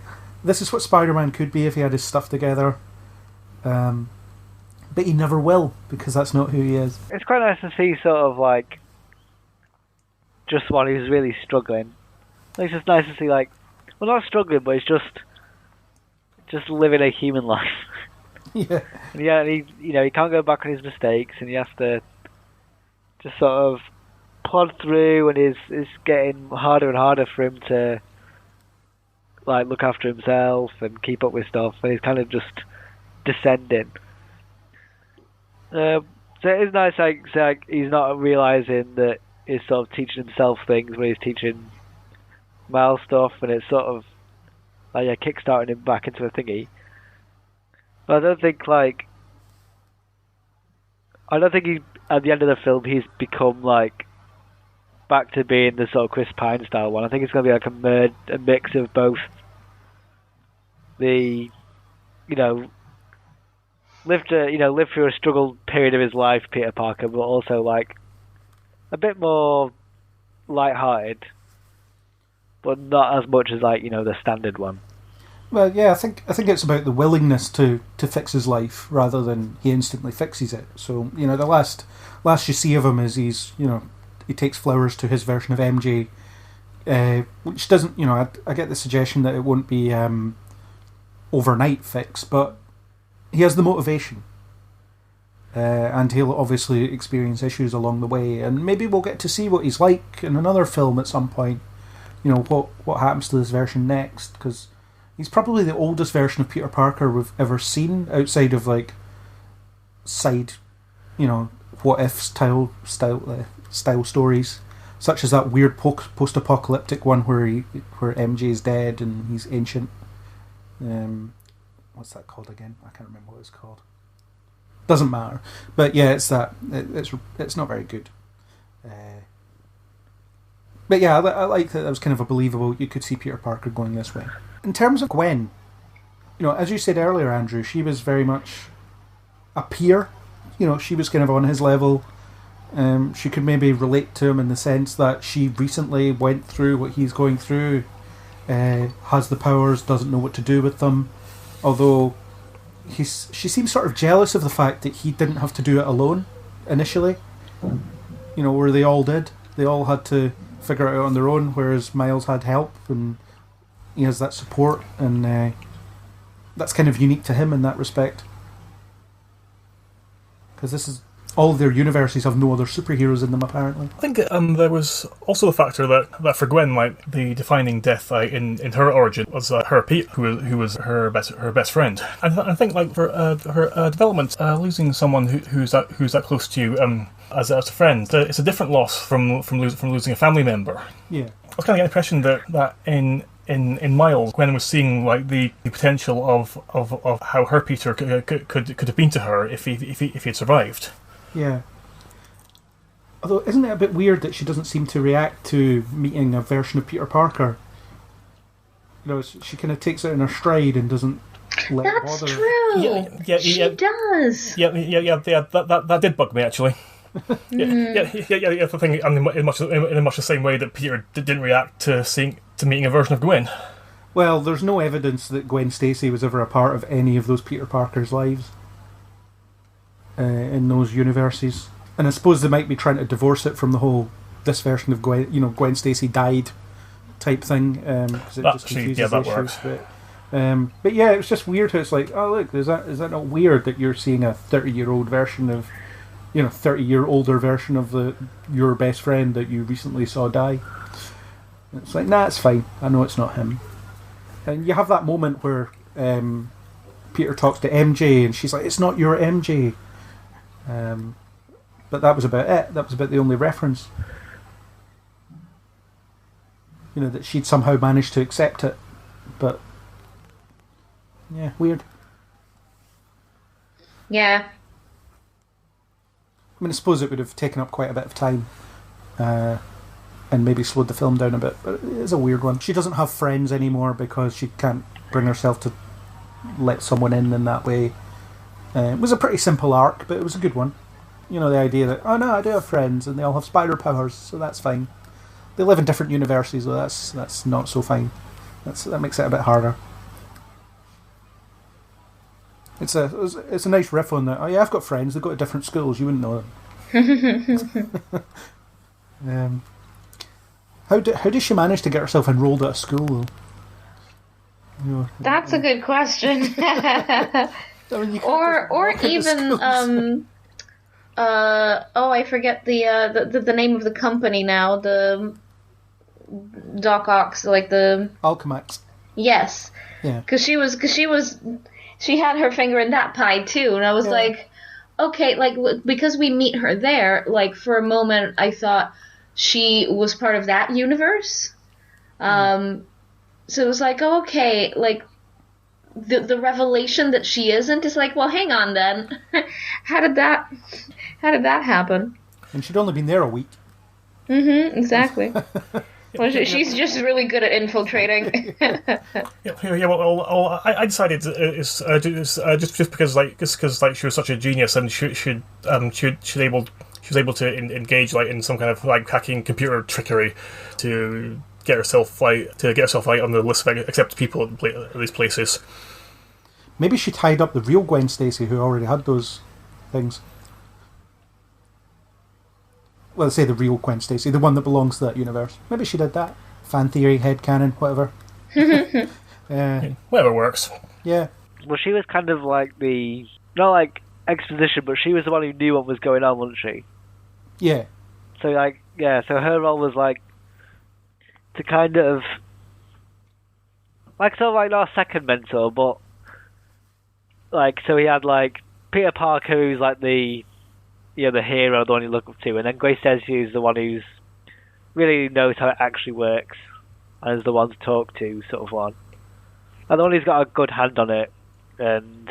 this is what Spider-Man could be if he had his stuff together. But he never will, because that's not who he is. It's quite nice to see sort of just while he's really struggling. It's just nice to see not struggling, but he's just living a human life. Yeah. And he can't go back on his mistakes, and he has to just sort of plod through, and it's getting harder and harder for him to look after himself and keep up with stuff, and he's kind of just descending. So it is nice, he's not realising that he's sort of teaching himself things when he's teaching Miles stuff, and it's sort of kickstarting him back into a thingy. But I don't think I don't think at the end of the film he's become like back to being the sort of Chris Pine style one. I think it's going to be like a mix of both the, live through a struggled period of his life, Peter Parker, but also like a bit more light-hearted, but not as much as like the standard one. Well, yeah, I think it's about the willingness to fix his life rather than he instantly fixes it. So the last you see of him is he takes flowers to his version of MJ, which doesn't I get the suggestion that it won't be overnight fix, but he has the motivation, and he'll obviously experience issues along the way, and maybe we'll get to see what he's like in another film at some point. What happens to this version next, because he's probably the oldest version of Peter Parker we've ever seen outside of like side, what if style stories, such as that weird post-apocalyptic one where MJ is dead and he's ancient. What's that called again? I can't remember what it's called. Doesn't matter. But yeah, it's that. It's not very good. But yeah, I like that. That was kind of a believable. You could see Peter Parker going this way. In terms of Gwen, as you said earlier, Andrew, she was very much a peer. She was kind of on his level. She could maybe relate to him in the sense that she recently went through what he's going through, has the powers, doesn't know what to do with them. Although she seems sort of jealous of the fact that he didn't have to do it alone initially. Where they all did. They all had to figure it out on their own, whereas Miles had help and he has that support, and that's kind of unique to him in that respect. Because this is all their universes have no other superheroes in them, apparently. I think there was also the factor that for Gwen, like the defining death in her origin was her Pete, who was her best friend. And I think like for her development, losing someone who's that close to you as a friend, it's a different loss from losing a family member. Yeah, I was kind of getting the impression that in Miles, Gwen was seeing like the potential of how her Peter could have been to her if he had survived. Yeah. Although, isn't it a bit weird that she doesn't seem to react to meeting a version of Peter Parker? She kind of takes it in her stride and doesn't let it bother. That's true. She does. Yeah. That did bug me actually. Yeah. The thing in much the same way that Peter didn't react to meeting a version of Gwen. Well, there's no evidence that Gwen Stacy was ever a part of any of those Peter Parker's lives. In those universes, and I suppose they might be trying to divorce it from the whole this version of Gwen, Gwen Stacy died type thing, because it just confuses issues. But yeah, it was just weird how it's like, oh look, is that not weird that you're seeing a 30-year-old version of, 30-year older version of your best friend that you recently saw die? And it's like, nah, it's fine. I know it's not him. And you have that moment where Peter talks to MJ, and she's like, it's not your MJ. But that was about it. That was about the only reference. That she'd somehow managed to accept it. But yeah, weird. Yeah. I suppose it would have taken up quite a bit of time, and maybe slowed the film down a bit. But it is a weird one. She doesn't have friends anymore because she can't bring herself to let someone in that way. It was a pretty simple arc, but it was a good one. The idea that, oh no, I do have friends and they all have spider powers, so that's fine. They live in different universes, so that's not so fine. That makes it a bit harder. It's a nice riff on that. Oh yeah, I've got friends. They go to different schools. You wouldn't know them. How did she manage to get herself enrolled at a school though? That's a good question. Or even I forget the name of the company now. The Doc Ock, like the Alchemax. Yes. Yeah. Because she had her finger in that pie too, and I was like, okay, like because we meet her there. Like for a moment, I thought she was part of that universe. So it was like, oh, okay, like the revelation that she isn't is like, well, hang on then. How did that happen? And she'd only been there a week. Mm-hmm, exactly. Well, she's just really good at infiltrating. Well, I decided just because she was such a genius and she was able to engage in some kind of hacking computer trickery to get herself on the list of accepted people at these places. Maybe she tied up the real Gwen Stacy who already had those things. Well, say the real Gwen Stacy, the one that belongs to that universe. Maybe she did that. Fan theory, headcanon, whatever. Whatever works. Yeah. Well, she was kind of like the... Not like exposition, but she was the one who knew what was going on, wasn't she? Yeah. So, so her role was, to kind of... sort of our second mentor, but... so he had, Peter Parker, who's, the hero, the one you look up to, and then Grace Desi is the one who's really knows how it actually works, and is the one to talk to, sort of one. And the one who's got a good hand on it, and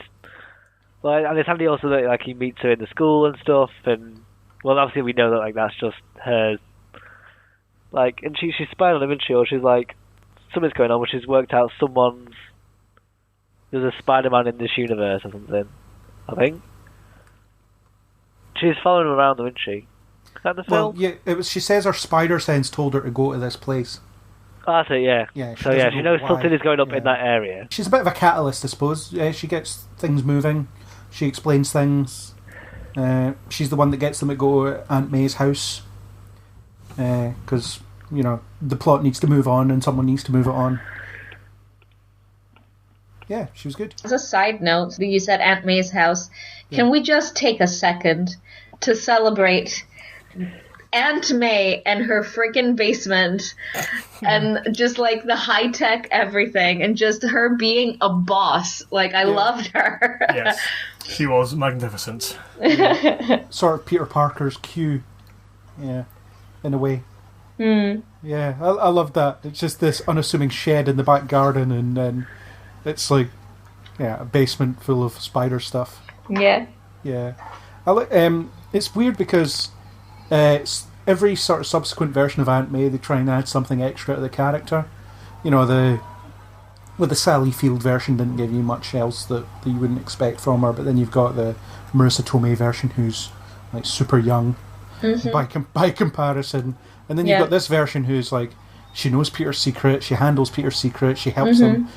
it's handy also that he meets her in the school and stuff, and obviously we know that that's just her. And she's spying on him, isn't she? Or she's something's going on, which has worked out there's a Spider-Man in this universe or something, I think. She's following him around, though, isn't she? Is that the film? Well, yeah, she says her spider sense told her to go to this place. Oh, that's it, yeah. Yeah. She knows something is going up in that area. She's a bit of a catalyst, I suppose. Yeah, she gets things moving. She explains things. She's the one that gets them to go to Aunt May's house. Because, the plot needs to move on and someone needs to move it on. Yeah, she was good. As a side note, you said Aunt May's house. Yeah. Can we just take a second to celebrate Aunt May and her freaking basement and just the high-tech everything and just her being a boss. I loved her. Yes, she was magnificent. Sort of Peter Parker's Q. Yeah, in a way. Mm. Yeah, I love that. It's just this unassuming shed in the back garden and then it's a basement full of spider stuff. Yeah. Yeah. It's weird because every sort of subsequent version of Aunt May, they try and add something extra to the character. The Sally Field version didn't give you much else that you wouldn't expect from her, but then you've got the Marissa Tomei version who's super young by comparison. And then you've got this version who's she knows Peter's secret, she handles Peter's secret, she helps him,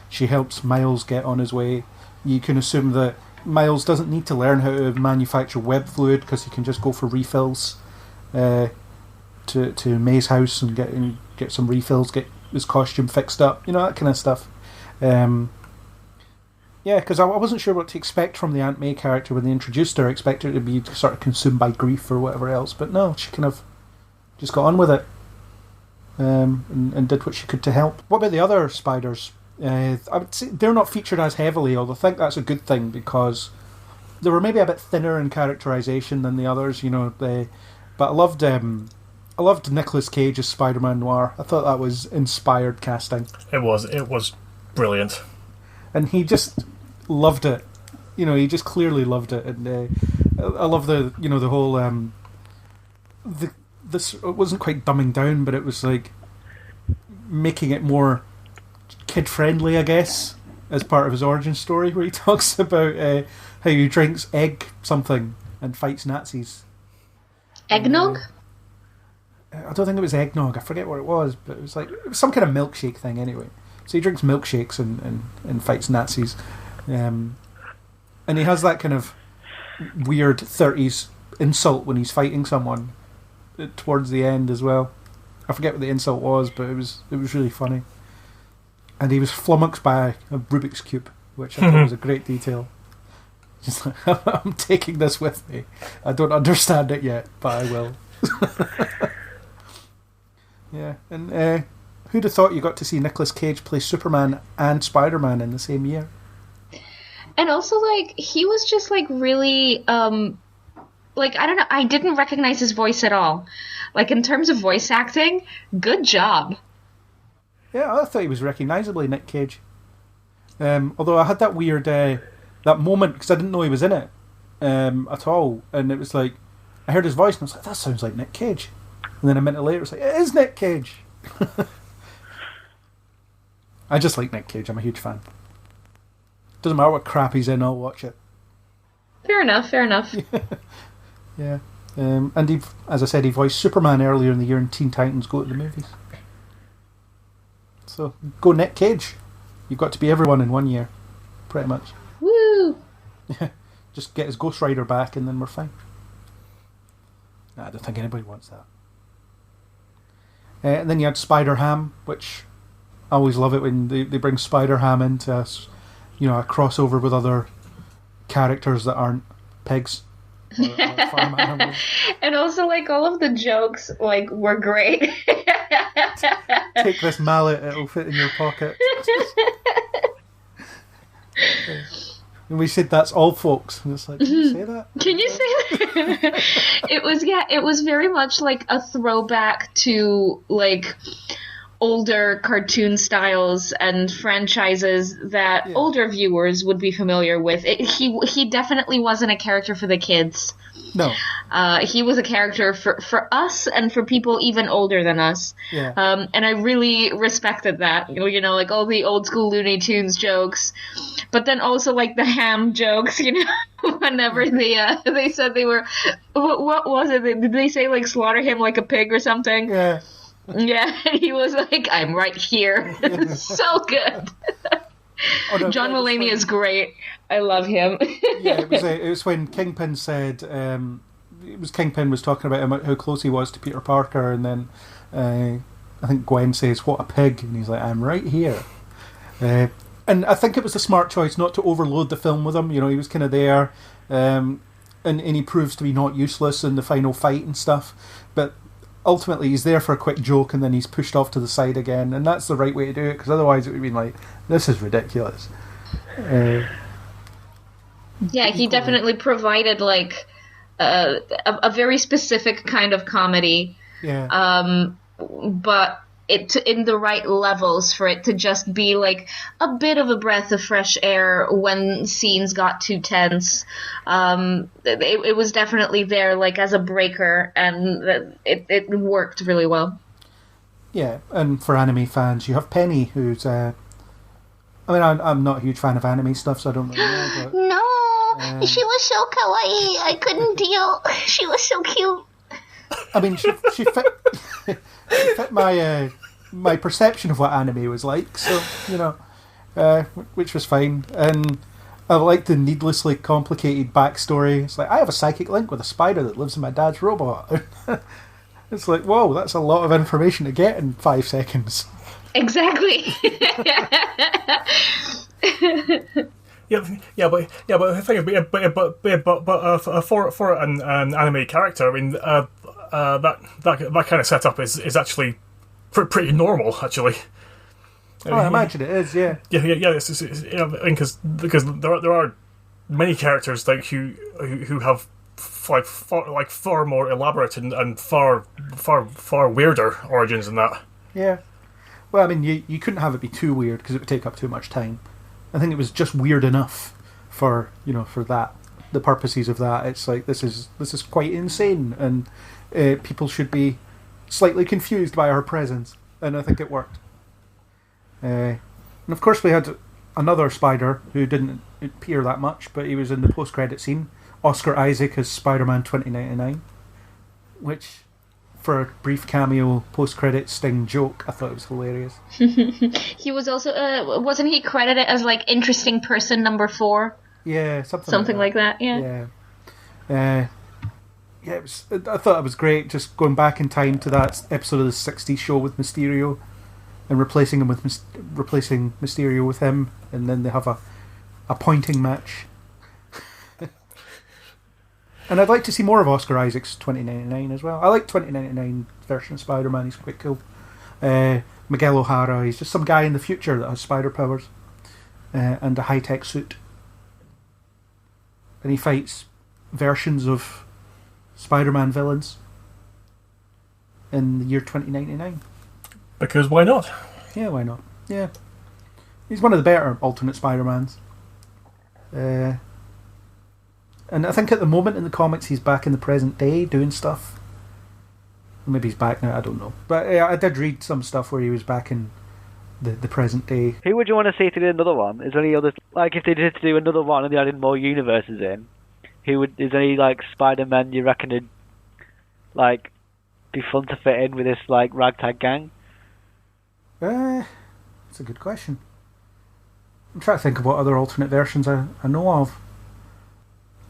she helps Miles get on his way. You can assume that Miles doesn't need to learn how to manufacture web fluid because he can just go for refills to May's house and get some refills, get his costume fixed up, that kind of stuff. Yeah, because I wasn't sure what to expect from the Aunt May character when they introduced her. I expected her to be sort of consumed by grief or whatever else, but no, she kind of just got on with it. And did what she could to help. What about the other spiders? I would say they're not featured as heavily, although I think that's a good thing because they were maybe a bit thinner in characterization than the others. But I loved Nicolas Cage as Spider-Man Noir. I thought that was inspired casting. It was brilliant, and he just loved it. He just clearly loved it, and I love the whole This it wasn't quite dumbing down, but it was making it more kid-friendly, I guess, as part of his origin story, where he talks about how he drinks egg something and fights Nazis. Eggnog? I don't think it was eggnog. I forget what it was, but it was some kind of milkshake thing anyway. So he drinks milkshakes and fights Nazis. And he has that kind of weird 30s insult when he's fighting someone towards the end as well. I forget what the insult was, but it was really funny. And he was flummoxed by a Rubik's Cube, which I thought was a great detail. Just I'm taking this with me. I don't understand it yet, but I will. Yeah, and who'd have thought you got to see Nicolas Cage play Superman and Spider-Man in the same year? And also, he was just, really, I don't know, I didn't recognize his voice at all. In terms of voice acting, good job. Yeah, I thought he was recognisably Nick Cage. Although I had that weird that moment because I didn't know he was in it at all, and it was like I heard his voice and I was like, that sounds like Nick Cage, and then a minute later it's like, it is Nick Cage. I just like Nick Cage. I'm a huge fan. Doesn't matter what crap he's in, I'll watch it. Fair enough. Yeah. And he, as I said, he voiced Superman earlier in the year in Teen Titans Go to the Movies. So, go Nick Cage. You've got to be everyone in 1 year. Pretty much. Woo! Just get his Ghost Rider back and then we're fine. Nah, I don't think anybody wants that. And then you had Spider-Ham, which I always love it when they bring Spider-Ham into a crossover with other characters that aren't pigs. Or farm animals. And also, like, all of the jokes, like, were great. Take this mallet, it'll fit in your pocket. And we said that's all, folks. And it's like, can you say that? Can you say that? It was very much like a throwback to, like, older cartoon styles and franchises that older viewers would be familiar with. He definitely wasn't a character for the kids. No. He was a character for us and for people even older than us. Yeah. And I really respected that. You know, like all the old school Looney Tunes jokes, but then also like the ham jokes, you know, whenever they said they were, what was it? Did they say like slaughter him like a pig or something? Yeah. Yeah, he was like, I'm right here. So good. Oh, no, John Mulaney is great. I love him. Yeah, it was when Kingpin said Kingpin was talking about how close he was to Peter Parker, and then I think Gwen says, "What a pig," and he's like, "I'm right here." And I think it was a smart choice not to overload the film with him. You know, he was kind of there, and he proves to be not useless in the final fight and stuff, but ultimately he's there for a quick joke and then he's pushed off to the side again, and that's the right way to do it, because otherwise it would have been like, this is ridiculous. Yeah, he definitely provided like a very specific kind of comedy. Yeah. But it in the right levels for it to just be like a bit of a breath of fresh air when scenes got too tense. It was definitely there like as a breaker, and it worked really well. Yeah, and for anime fans, you have Penny, who's I'm not a huge fan of anime stuff, so I don't really know. But, no, she was so kawaii. I couldn't deal. She was so cute. I mean, she fit she fit my perception of what anime was like, so you know, which was fine. And I liked the needlessly complicated backstory. It's like, I have a psychic link with a spider that lives in my dad's robot. It's like, whoa, that's a lot of information to get in 5 seconds. Exactly. For an anime character, I mean, that kind of setup is actually pretty normal, actually. I imagine it is, yeah. Yeah. Because there are many characters like who have far more elaborate and far weirder origins than that. Yeah. Well, I mean, you couldn't have it be too weird because it would take up too much time. I think it was just weird enough for that, the purposes of that. It's like, this is quite insane, and people should be slightly confused by our presence, and I think it worked. And of course we had another Spider who didn't appear that much, but he was in the post-credit scene. Oscar Isaac as Spider-Man 2099, which, for a brief cameo post-credit sting joke, I thought it was hilarious. He was also wasn't he credited as like interesting person number 4? Yeah, something like that. Yeah. Yeah, it was. I thought it was great, just going back in time to that episode of the '60s show with Mysterio, and replacing Mysterio with him, and then they have a pointing match. And I'd like to see more of Oscar Isaac's 2099 as well. I like 2099 version of Spider-Man. He's quite cool. Miguel O'Hara, he's just some guy in the future that has spider powers and a high-tech suit. And he fights versions of Spider-Man villains in the year 2099. Because why not? Yeah, why not? Yeah. He's one of the better alternate Spider-Mans. And I think at the moment in the comics he's back in the present day doing stuff. Maybe he's back now, I don't know. But I did read some stuff where he was back in the present day. Who would you want to see to do another one? Is there any other... Like, if they did to do another one and they added more universes in, is there any, like, Spider-Man you reckon would, like, be fun to fit in with this, like, ragtag gang? That's a good question. I'm trying to think of what other alternate versions I know of.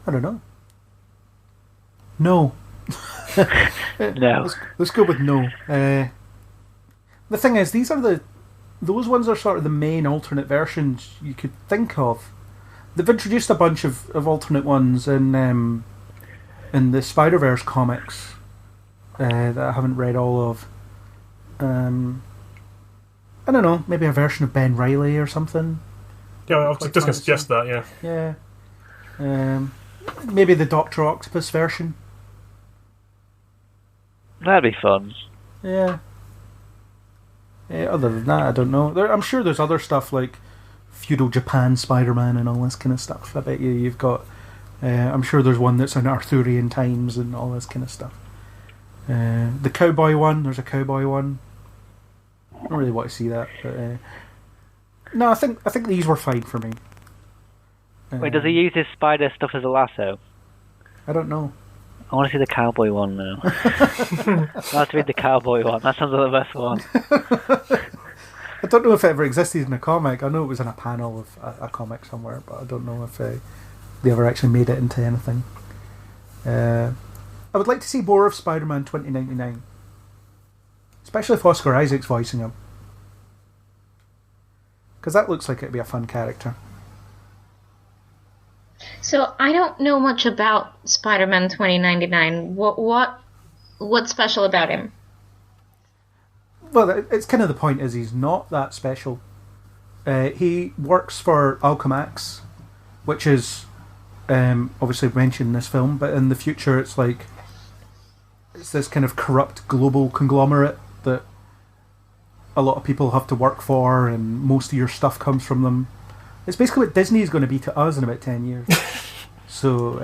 I don't know. No. No. Let's go with no. The thing is, those ones are sort of the main alternate versions you could think of. They've introduced a bunch of alternate ones in the Spider-Verse comics that I haven't read all of. I don't know, maybe a version of Ben Reilly or something. Yeah, I was just going to suggest that, yeah. Yeah. Maybe the Dr. Octopus version. That'd be fun. Yeah. Other than that, I don't know. I'm sure there's other stuff like feudal Japan Spider-Man and all this kind of stuff. I bet you've got... I'm sure there's one that's in Arthurian times and all this kind of stuff. The cowboy one, there's a cowboy one. I don't really want to see that, but... no, I think these were fine for me. Wait, does he use his spider stuff as a lasso? I don't know. I want to see the cowboy one now. I have to read the cowboy one. That sounds like the best one. I don't know if it ever existed in a comic. I know it was in a panel of a comic somewhere, but I don't know if they ever actually made it into anything. I would like to see more of Spider-Man 2099. Especially if Oscar Isaac's voicing him. Because that looks like it'd be a fun character. So I don't know much about Spider-Man 2099. What's special about him? Well, it's kind of the point is he's not that special. He works for Alchemax, which is obviously mentioned in this film, but in the future it's this kind of corrupt global conglomerate that a lot of people have to work for, and most of your stuff comes from them. It's basically what Disney is going to be to us in about 10 years. So,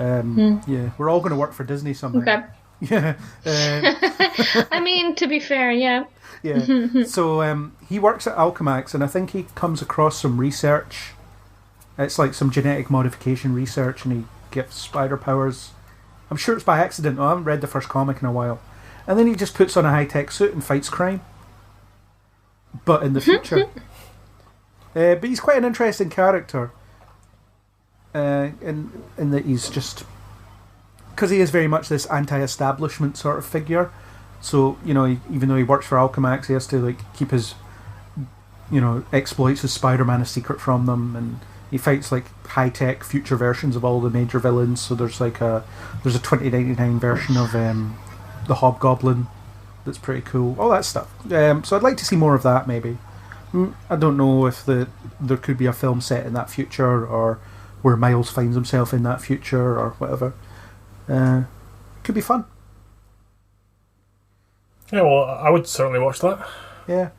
yeah, we're all going to work for Disney someday. Okay. Yeah. I mean, to be fair, yeah. Yeah. So, he works at Alchemax, and I think he comes across some research. It's like some genetic modification research, and he gets spider powers. I'm sure it's by accident. I haven't read the first comic in a while. And then he just puts on a high-tech suit and fights crime. But in the future. But he's quite an interesting character. In that he's just... Because he is very much this anti-establishment sort of figure. So, even though he works for Alchemax, he has to keep his... exploits his Spider-Man a secret from them, and he fights high-tech future versions of all the major villains. So there's a 2099 version of the Hobgoblin that's pretty cool. All that stuff. So I'd like to see more of that, maybe. I don't know if there could be a film set in that future, or where Miles finds himself in that future, or whatever. Could be fun. Yeah, well, I would certainly watch that. Yeah.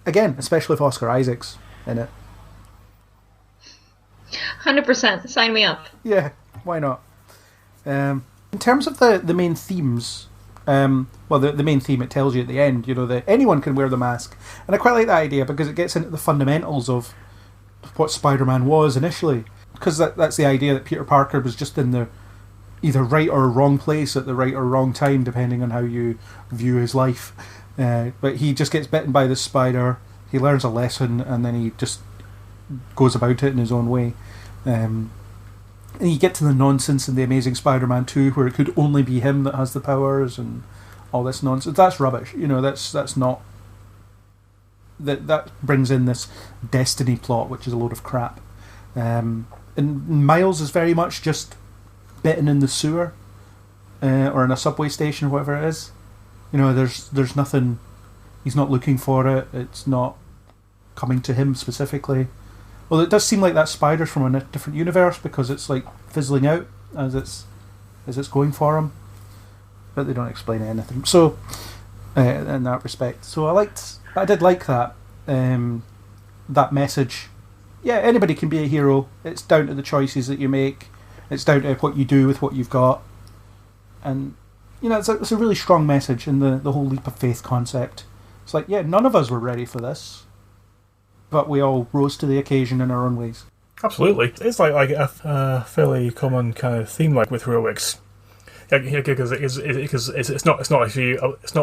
Again, especially if Oscar Isaac's in it. 100%. Sign me up. Yeah, why not? In terms of the main themes... the main theme it tells you at the end, that anyone can wear the mask, and I quite like that idea because it gets into the fundamentals of what Spider-Man was initially, because that's the idea that Peter Parker was just in the either right or wrong place at the right or wrong time, depending on how you view his life. But he just gets bitten by this spider, he learns a lesson, and then he just goes about it in his own way. And you get to the nonsense in The Amazing Spider-Man 2, where it could only be him that has the powers and all this nonsense. That's rubbish. That's not... That brings in this destiny plot, which is a load of crap. And Miles is very much just bitten in the sewer, or in a subway station, or whatever it is. There's nothing... He's not looking for it. It's not coming to him specifically. Well, it does seem like that spider's from a different universe, because it's fizzling out as it's going for him, but they don't explain anything. So, in that respect, so I did like that that message yeah, anybody can be a hero. It's down to the choices that you make. It's down to what you do with what you've got. And, you know, it's a really strong message in the whole leap of faith concept. It's like, yeah, none of us were ready for this, but we all rose to the occasion in our own ways. Absolutely. It's like a fairly common kind of theme, like with heroics. Yeah, because it's not actually about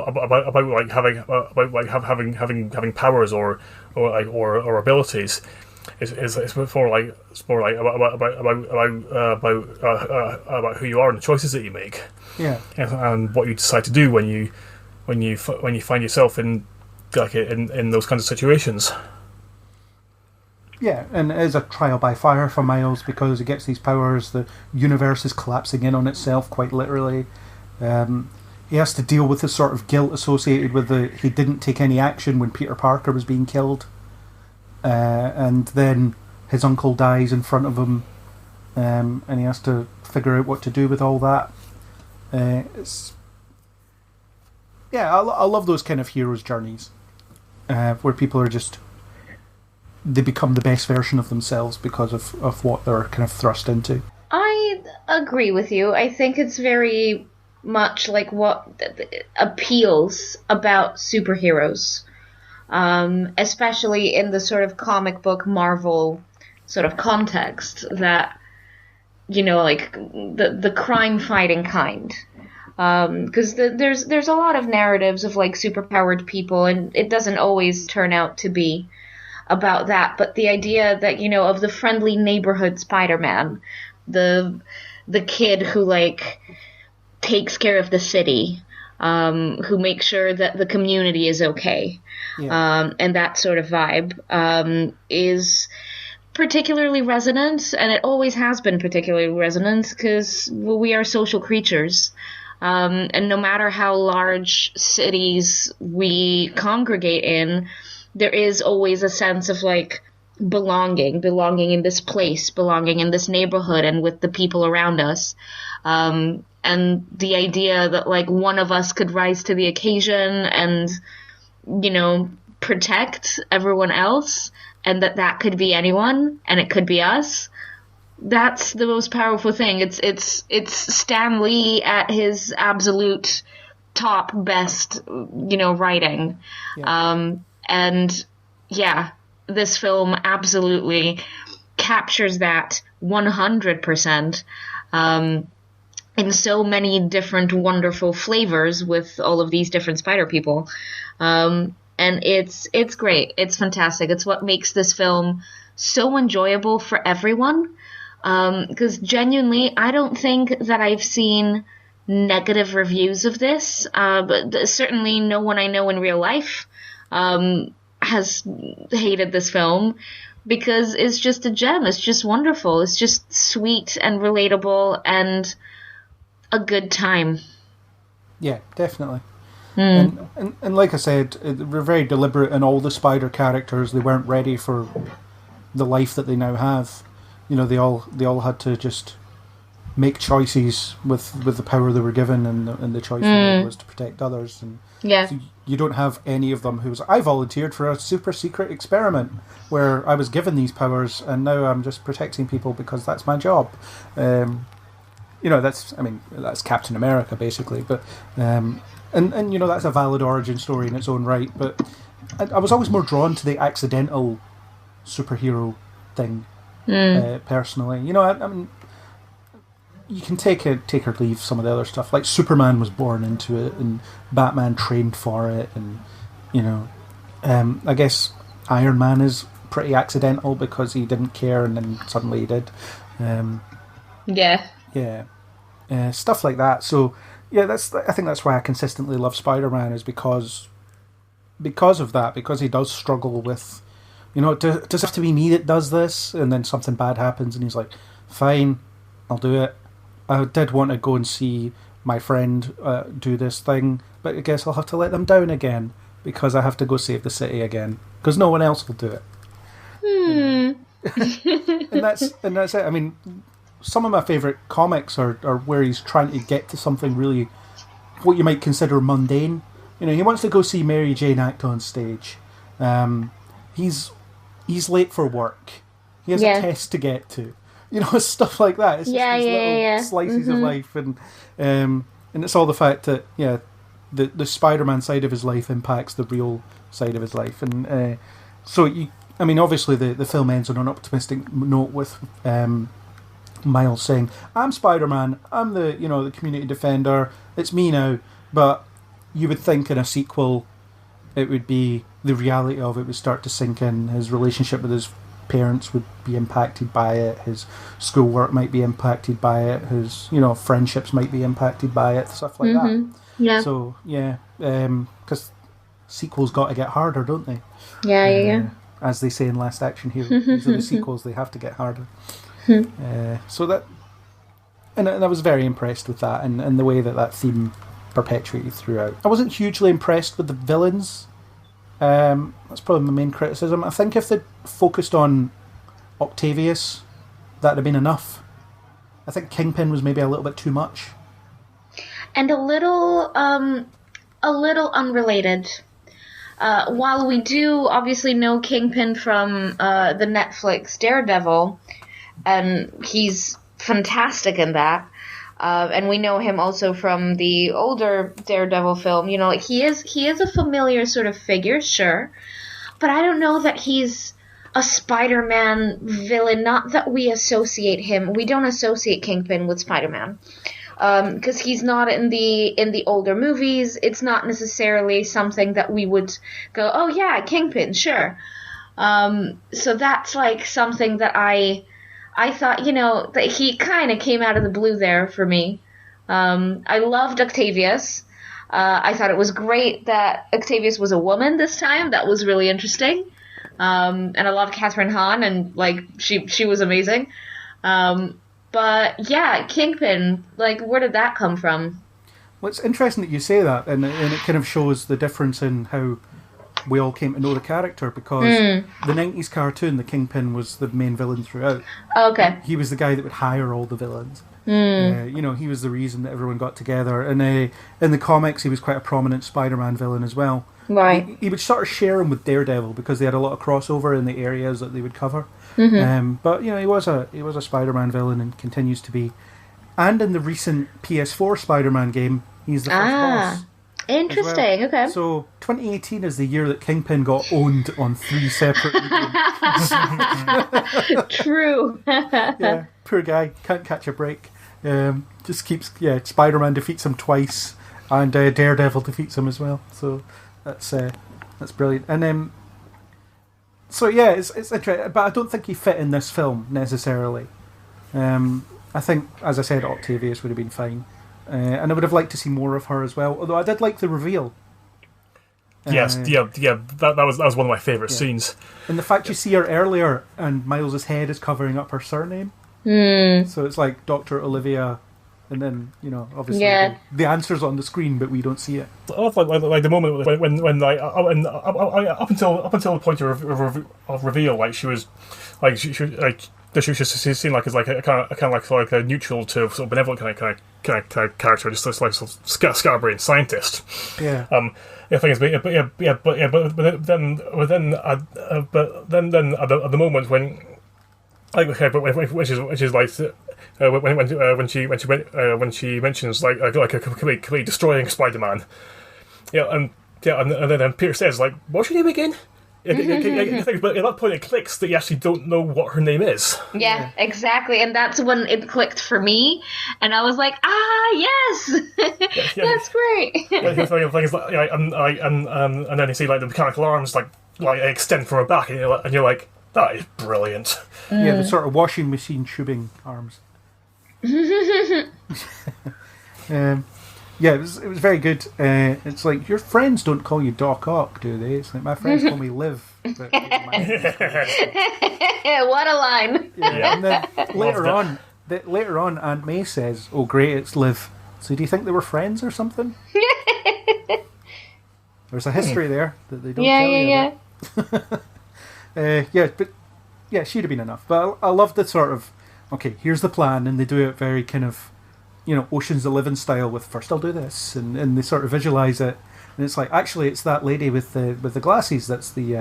like having powers or abilities. It's more like about who you are and the choices that you make. Yeah. And what you decide to do when you find yourself in those kinds of situations. Yeah, and it is a trial by fire for Miles because he gets these powers. The universe is collapsing in on itself, quite literally. He has to deal with the sort of guilt associated with he didn't take any action when Peter Parker was being killed. And then his uncle dies in front of him, and he has to figure out what to do with all that. I love those kind of heroes' journeys, where people are just... they become the best version of themselves because of what they're kind of thrust into. I agree with you. I think it's very much like what appeals about superheroes, especially in the sort of comic book Marvel sort of context that, you know, like the crime fighting kind. Because there's a lot of narratives of like superpowered people, and it doesn't always turn out to be about that, but the idea that, you know, of the friendly neighborhood Spider-Man, the kid who like takes care of the city, who makes sure that the community is okay, and that sort of vibe is particularly resonant, and it always has been particularly resonant because we are social creatures. And no matter how large cities we congregate in, there is always a sense of like belonging in this place, belonging in this neighborhood and with the people around us. And the idea that like one of us could rise to the occasion and, you know, protect everyone else, and that could be anyone and it could be us. That's the most powerful thing. It's Stan Lee at his absolute top best, you know, writing. Yeah. And yeah, this film absolutely captures that 100%, in so many different wonderful flavors with all of these different spider people. And it's great. It's fantastic. It's what makes this film so enjoyable for everyone. Because genuinely, I don't think that I've seen negative reviews of this, but certainly no one I know in real life has hated this film, because it's just a gem. It's just wonderful. It's just sweet and relatable and a good time. Yeah, definitely. And like I said, we're very deliberate in all the spider characters. They weren't ready for the life that they now have. You know, they all had to just make choices with the power they were given, and the choice they made was to protect others. And so you don't have any of them I volunteered for a super secret experiment where I was given these powers, and now I'm just protecting people because that's my job. You know, that's Captain America basically, but and you know, that's a valid origin story in its own right. But I was always more drawn to the accidental superhero thing. Personally, you know, I mean, you can take or leave some of the other stuff. Like Superman was born into it, and Batman trained for it, and you know, I guess Iron Man is pretty accidental because he didn't care, and then suddenly he did. Stuff like that. So yeah, I think that's why I consistently love Spider-Man, is because of that, because he does struggle with, you know, does it have to be me that does this? And then something bad happens and he's like, fine, I'll do it. I did want to go and see my friend do this thing, but I guess I'll have to let them down again because I have to go save the city again because no one else will do it. And that's it. I mean, some of my favourite comics are where he's trying to get to something really, what you might consider mundane. You know, he wants to go see Mary Jane act on stage. He's late for work, He has a test to get to. Stuff like that. It's just these little slices of life, and it's all the fact that the Spider-Man side of his life impacts the real side of his life, and obviously the film ends on an optimistic note with Miles saying, "I'm Spider-Man. I'm the community defender. It's me now." But you would think in a sequel, it would be the reality of it would start to sink in. His relationship with his parents would be impacted by it. His schoolwork might be impacted by it. His friendships might be impacted by it. Stuff like that. Yeah. So because sequels got to get harder, don't they? Yeah. As they say in Last Action Hero, these are the sequels. They have to get harder. So that, and I was very impressed with that, and the way that theme perpetuated throughout. I wasn't hugely impressed with the villains. That's probably my main criticism. I think if they'd focused on Octavius, that'd have been enough. I think Kingpin was maybe a little bit too much. And a little unrelated. While we do obviously know Kingpin from the Netflix Daredevil, and he's fantastic in that, and we know him also from the older Daredevil film. He is a familiar sort of figure, sure, but I don't know that he's a Spider-Man villain. Not that we associate him. We don't associate Kingpin with Spider-Man. Because he's not in the older movies. It's not necessarily something that we would go, oh yeah, Kingpin, sure. So that's like something that I thought, that he kind of came out of the blue there for me. I loved Octavius. I thought it was great that Octavius was a woman this time. That was really interesting. And I loved Catherine Hahn, and she was amazing. But yeah, Kingpin, where did that come from? Well, it's interesting that you say that, and it kind of shows the difference in how we all came to know the character, because the 90s cartoon, the Kingpin was the main villain throughout. Okay. He was the guy that would hire all the villains. He was the reason that everyone got together. And in the comics, he was quite a prominent Spider-Man villain as well. Right. He would sort of share him with Daredevil because they had a lot of crossover in the areas that they would cover. But he was a Spider-Man villain and continues to be. And in the recent PS4 Spider-Man game, he's the first boss. Interesting. Well. Okay. So 2018 is the year that Kingpin got owned on 3 separate games. True. Yeah, poor guy, can't catch a break. Just keeps. Spider-Man defeats him twice, and Daredevil defeats him as well. So that's brilliant. And it's interesting, but I don't think he fit in this film necessarily. I think, as I said, Octavius would have been fine. And I would have liked to see more of her as well. Although I did like the reveal. Yes, that was one of my favourite scenes. And the fact you see her earlier, and Miles's head is covering up her surname. So it's like Dr. Olivia, and then obviously the answer's on the screen, but we don't see it. I love like the moment when up until the point of reveal, she was She seemed like as like a kind of like a neutral to sort of benevolent kind of character, just like sort of scatterbrained scientist. Yeah. I think but then at the moment when when she mentions like a completely destroying Spider-Man, and then Peter says like, what's your name again? But at that point it clicks that you actually don't know what her name is. Yeah, exactly, and that's when it clicked for me, and I was like, yes, that's great. And then you see like the mechanical arms like extend from her back, and you're like, that is brilliant. Yeah, the sort of washing machine tubing arms. Yeah, it was very good. It's like, your friends don't call you Doc Ock, do they? It's like, my friends call me Liv. But, what a line! Yeah, and then later on, Aunt May says, "Oh, great, it's Liv." So, do you think they were friends or something? There's a history there that they don't tell you about. But she'd have been enough. But I love the sort of, okay, here's the plan, and they do it very kind of, Ocean's 11 style with first I'll do this, and they sort of visualize it, and it's like, actually it's that lady with the glasses that's the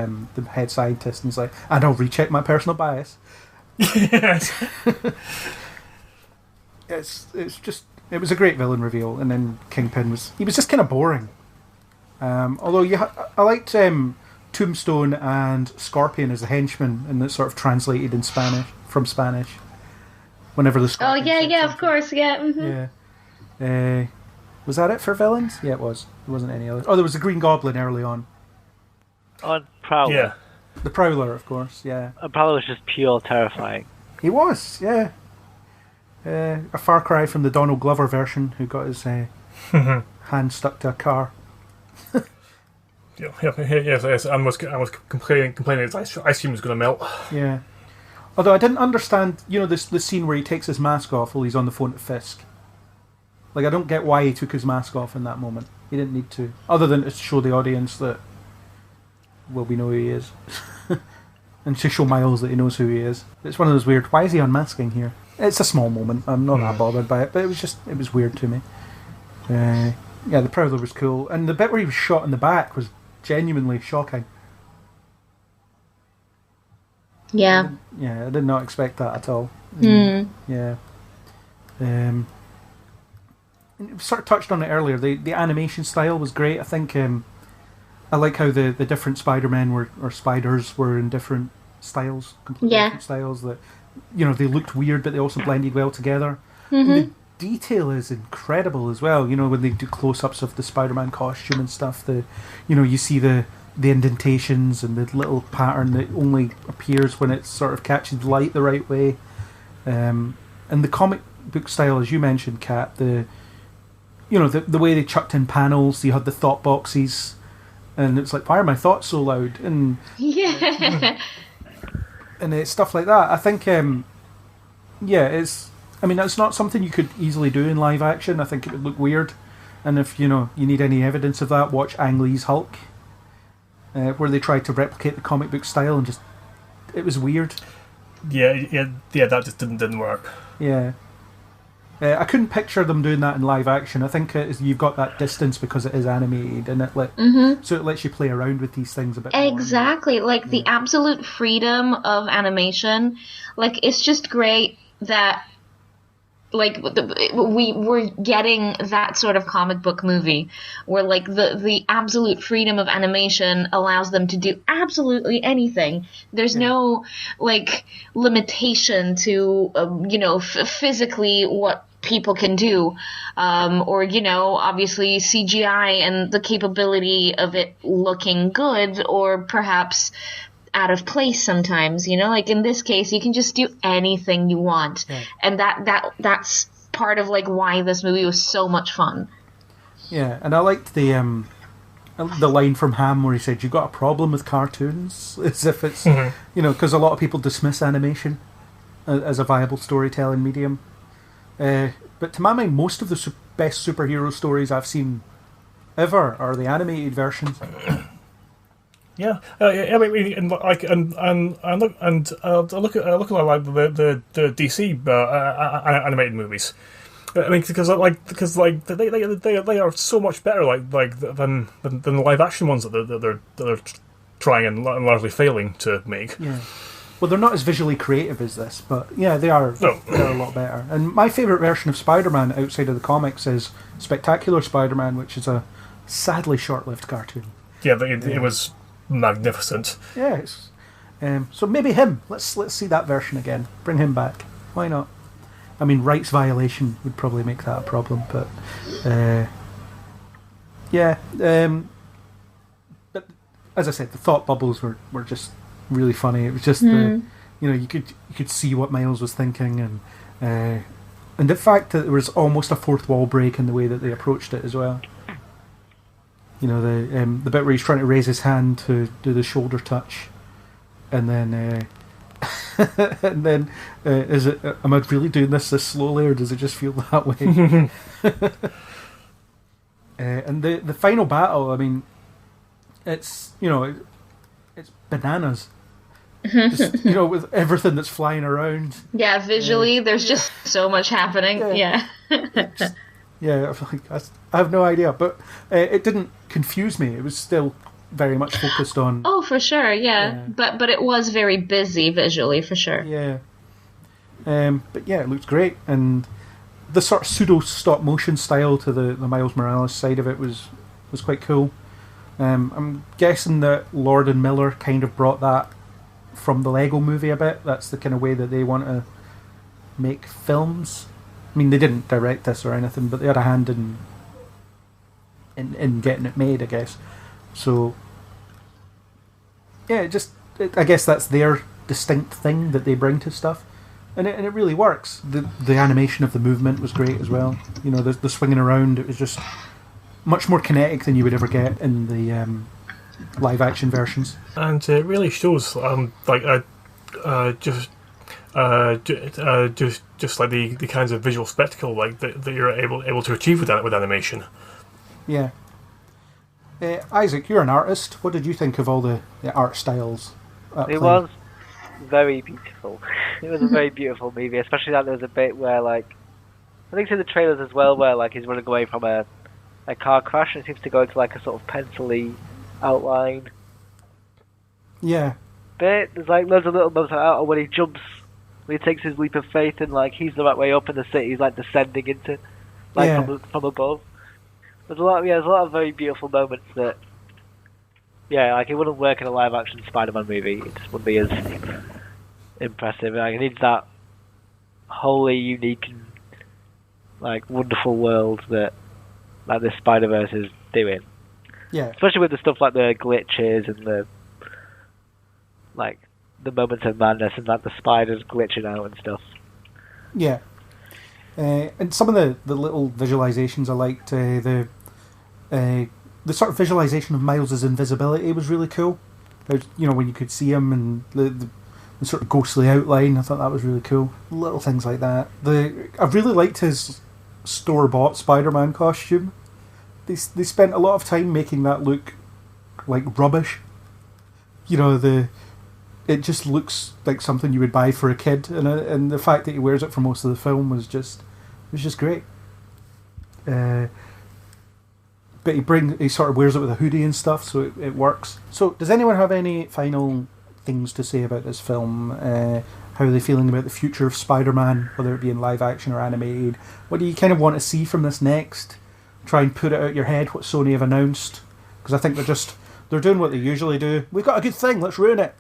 head scientist, and he's like, and I'll recheck my personal bias, Yes. It was a great villain reveal, and then Kingpin was just kind of boring. Although I liked Tombstone and Scorpion as a henchman, and that's sort of translated in from Spanish. Whenever the Scorpion of course, yeah. Mm-hmm. Yeah. Was that it for villains? Yeah, it was. There wasn't any other. Oh, there was the Green Goblin early on. On Prowler. Yeah. The Prowler, of course, yeah. And Prowler was just pure terrifying. He was, yeah. A far cry from the Donald Glover version, who got his hand stuck to a car. Yes, and was complaining his ice cream was going to melt. Yeah. Although I didn't understand, the scene where he takes his mask off while he's on the phone to Fisk. Like, I don't get why he took his mask off in that moment. He didn't need to. Other than to show the audience that, well, we know who he is. And to show Miles that he knows who he is. It's one of those weird, why is he unmasking here? It's a small moment. I'm not that bothered by it, but it was weird to me. Yeah, the Prowler was cool. And the bit where he was shot in the back was genuinely shocking. Yeah. I did not expect that at all. Yeah. We sort of touched on it earlier. The animation style was great. I think I like how the different Spider-Men or spiders were in different styles, completely different styles. That they looked weird, but they also blended well together. Mm-hmm. And the detail is incredible as well. When they do close-ups of the Spider-Man costume and stuff, you see the indentations and the little pattern that only appears when it sort of catches light the right way. And the comic book style, as you mentioned, Kat, the way they chucked in panels, you had the thought boxes, and it's like, why are my thoughts so loud? And and stuff like that. I think, it's not something you could easily do in live action. I think it would look weird. And if you need any evidence of that, watch Ang Lee's Hulk, where they tried to replicate the comic book style and it was weird. Yeah, that just didn't work. Yeah. I couldn't picture them doing that in live action. I think you've got that distance because it is animated, and so it lets you play around with these things a bit more. Exactly, the absolute freedom of animation. It's just great that we were getting that sort of comic book movie where the absolute freedom of animation allows them to do absolutely anything. There's no limitation to physically what people can do, or obviously CGI and the capability of it looking good or perhaps out of place sometimes, in this case you can just do anything you want. And that's part of like why this movie was so much fun. Yeah, and I liked the line from Ham where he said, "You've got a problem with cartoons," as if it's because a lot of people dismiss animation as a viable storytelling medium. But to my mind, most of the best superhero stories I've seen ever are the animated versions. Yeah, I mean, and look at the DC animated movies. I mean, because they are so much better than the live action ones that they're trying and largely failing to make. Yeah. Well, they're not as visually creative as this, but yeah, they are. No. They're a lot better. And my favourite version of Spider-Man outside of the comics is Spectacular Spider-Man, which is a sadly short-lived cartoon. Yeah, it was magnificent. Yes. So maybe him. Let's see that version again. Bring him back. Why not? I mean, rights violation would probably make that a problem, but yeah. But as I said, the thought bubbles were just really funny. It was just you could see what Miles was thinking, and the fact that there was almost a fourth wall break in the way that they approached it as well. You know, the bit where he's trying to raise his hand to do the shoulder touch, and then is it? Am I really doing this slowly, or does it just feel that way? And the final battle, I mean, it's it's bananas. Just, with everything that's flying around. Yeah, visually, there's just so much happening. Yeah. I have no idea, but it didn't confuse me. It was still very much focused on. Oh, for sure, yeah. But it was very busy visually, for sure. Yeah, But yeah, it looked great, and the sort of pseudo stop motion style to the Miles Morales side of it was quite cool. I'm guessing that Lord and Miller kind of brought that from the Lego movie a bit. That's the kind of way that they want to make films. I mean, they didn't direct this or anything, but they had a hand in getting it made, I guess. So yeah, I guess that's their distinct thing that they bring to stuff, and it really works. The animation of the movement was great as well. You know, the swinging around, it was just much more kinetic than you would ever get in the live action versions. And it really shows, just like the kinds of visual spectacle like that you're able to achieve with animation. Yeah. Isaac, you're an artist. What did you think of all the art styles? It was very beautiful. It was a very beautiful movie, especially that there was a bit where, like, I think it's in the trailers as well, where like he's running away from a car crash and it seems to go into like a sort of pencil-y outline. Yeah. But there's like loads of little moments like when he jumps, when he takes his leap of faith and like he's the right way up in the city, he's like descending into from above. There's a lot of very beautiful moments that, yeah, like it wouldn't work in a live action Spider-Man movie. It just wouldn't be as impressive. Like, it needs that wholly unique and like wonderful world that like the Spider-Verse is doing. Yeah. Especially with the stuff like the glitches and the moments of madness and like the spiders glitching out and stuff. Yeah. And some of the little visualizations I liked, the sort of visualization of Miles' invisibility was really cool. You know, when you could see him and the sort of ghostly outline, I thought that was really cool. Little things like that. I really liked his store-bought Spider-Man costume. They spent a lot of time making that look like rubbish. You know, it just looks like something you would buy for a kid, and the fact that he wears it for most of the film was just great. But he sort of wears it with a hoodie and stuff, so it works. So, does anyone have any final things to say about this film? How are they feeling about the future of Spider-Man, whether it be in live action or animated? What do you kind of want to see from this next? Try and put it out your head what Sony have announced, because I think they're doing what they usually do. We've got a good thing, let's ruin it.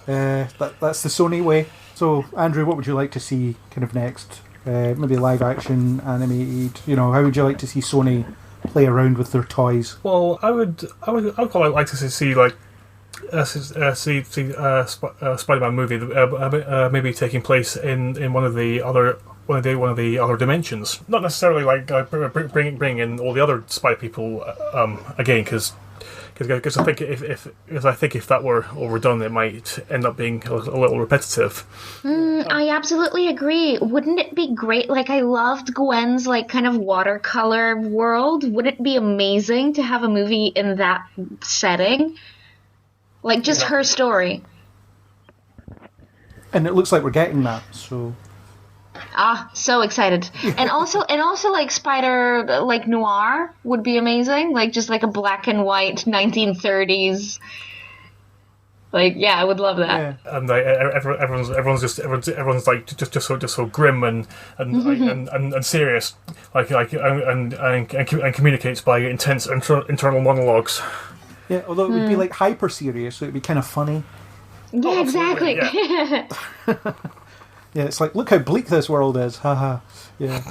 That's the Sony way. So, Andrew, what would you like to see kind of next? Maybe live action, animated. You know, how would you like to see Sony play around with their toys? Well, I would quite like to see like Spider-Man movie maybe taking place in one of the other dimensions. Not necessarily like bring in all the other Spider people again, because I think if that were overdone, it might end up being a little repetitive. I absolutely agree. Wouldn't it be great? Like, I loved Gwen's like kind of watercolor world. Wouldn't it be amazing to have a movie in that setting? Like, just her story. And it looks like we're getting that, so... so excited. And also like Spider, like noir would be amazing. Like, just like a black and white 1930s. Like, yeah, I would love that. Yeah. And like, everyone's like just so grim and serious, and communicates by intense internal monologues. Yeah, although it would be like hyper serious, so it'd be kind of funny. Yeah, exactly. Yeah. Yeah, it's like, look how bleak this world is, haha. Yeah.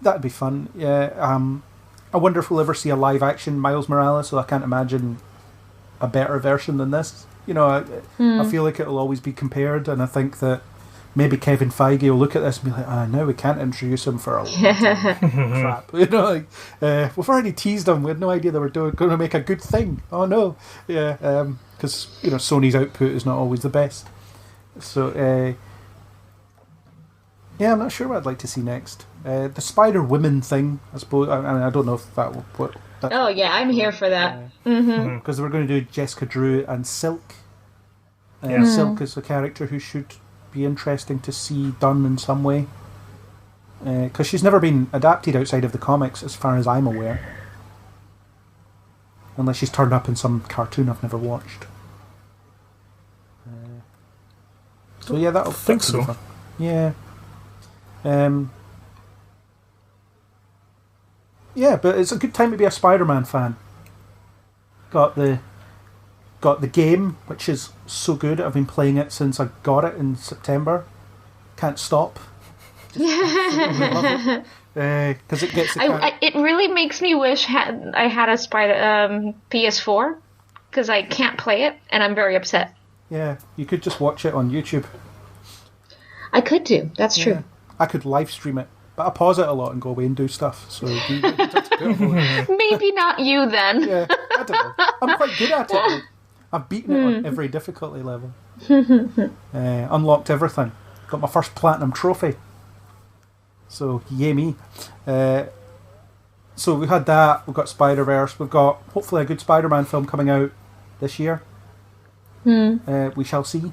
That'd be fun. Yeah. I wonder if we'll ever see a live action Miles Morales, so I can't imagine a better version than this. You know, I feel like it'll always be compared, and I think that maybe Kevin Feige will look at this and be like, no, we can't introduce him for a long time. Crap. You know, like, we've already teased him. We had no idea they were going to make a good thing. Oh, no. Yeah, because, you know, Sony's output is not always the best. So, yeah, I'm not sure what I'd like to see next. The Spider-Woman thing, I suppose. I mean, I don't know if that will... Oh, yeah, I'm here for that. Because we're going to do Jessica Drew and Silk. Silk is a character who should be interesting to see done in some way. Because she's never been adapted outside of the comics, as far as I'm aware. Unless she's turned up in some cartoon I've never watched. So yeah, that'll think be so. fun. Yeah. Yeah, but it's a good time to be a Spider-Man fan. Got the game, which is so good. I've been playing it since I got it in September. Can't stop. Because it gets. It really makes me wish I had a PS4 because I can't play it, and I'm very upset. Yeah, you could just watch it on YouTube. I could do. That's true. I could live stream it, but I pause it a lot and go away and do stuff. So maybe not you then. Yeah, I don't know. I'm quite good at it. I've beaten it on every difficulty level. Unlocked everything. Got my first platinum trophy. So yay me. So we had that. We've got Spider-Verse. We've got hopefully a good Spider-Man film coming out this year. We shall see.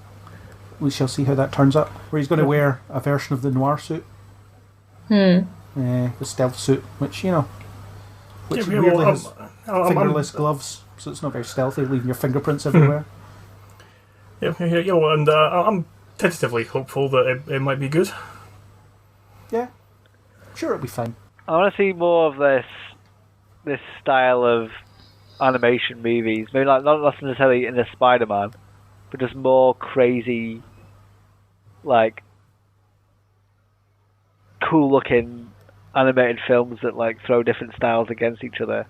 We shall see how that turns up. Where he's going to wear a version of the noir suit. The stealth suit, which weirdly has fingerless gloves, so it's not very stealthy, leaving your fingerprints everywhere. And I'm tentatively hopeful that it might be good. Yeah, sure, it'll be fine. I want to see more of this style of animation movies. Maybe not necessarily in the Spider-Man, but just more crazy, like cool-looking animated films that like throw different styles against each other.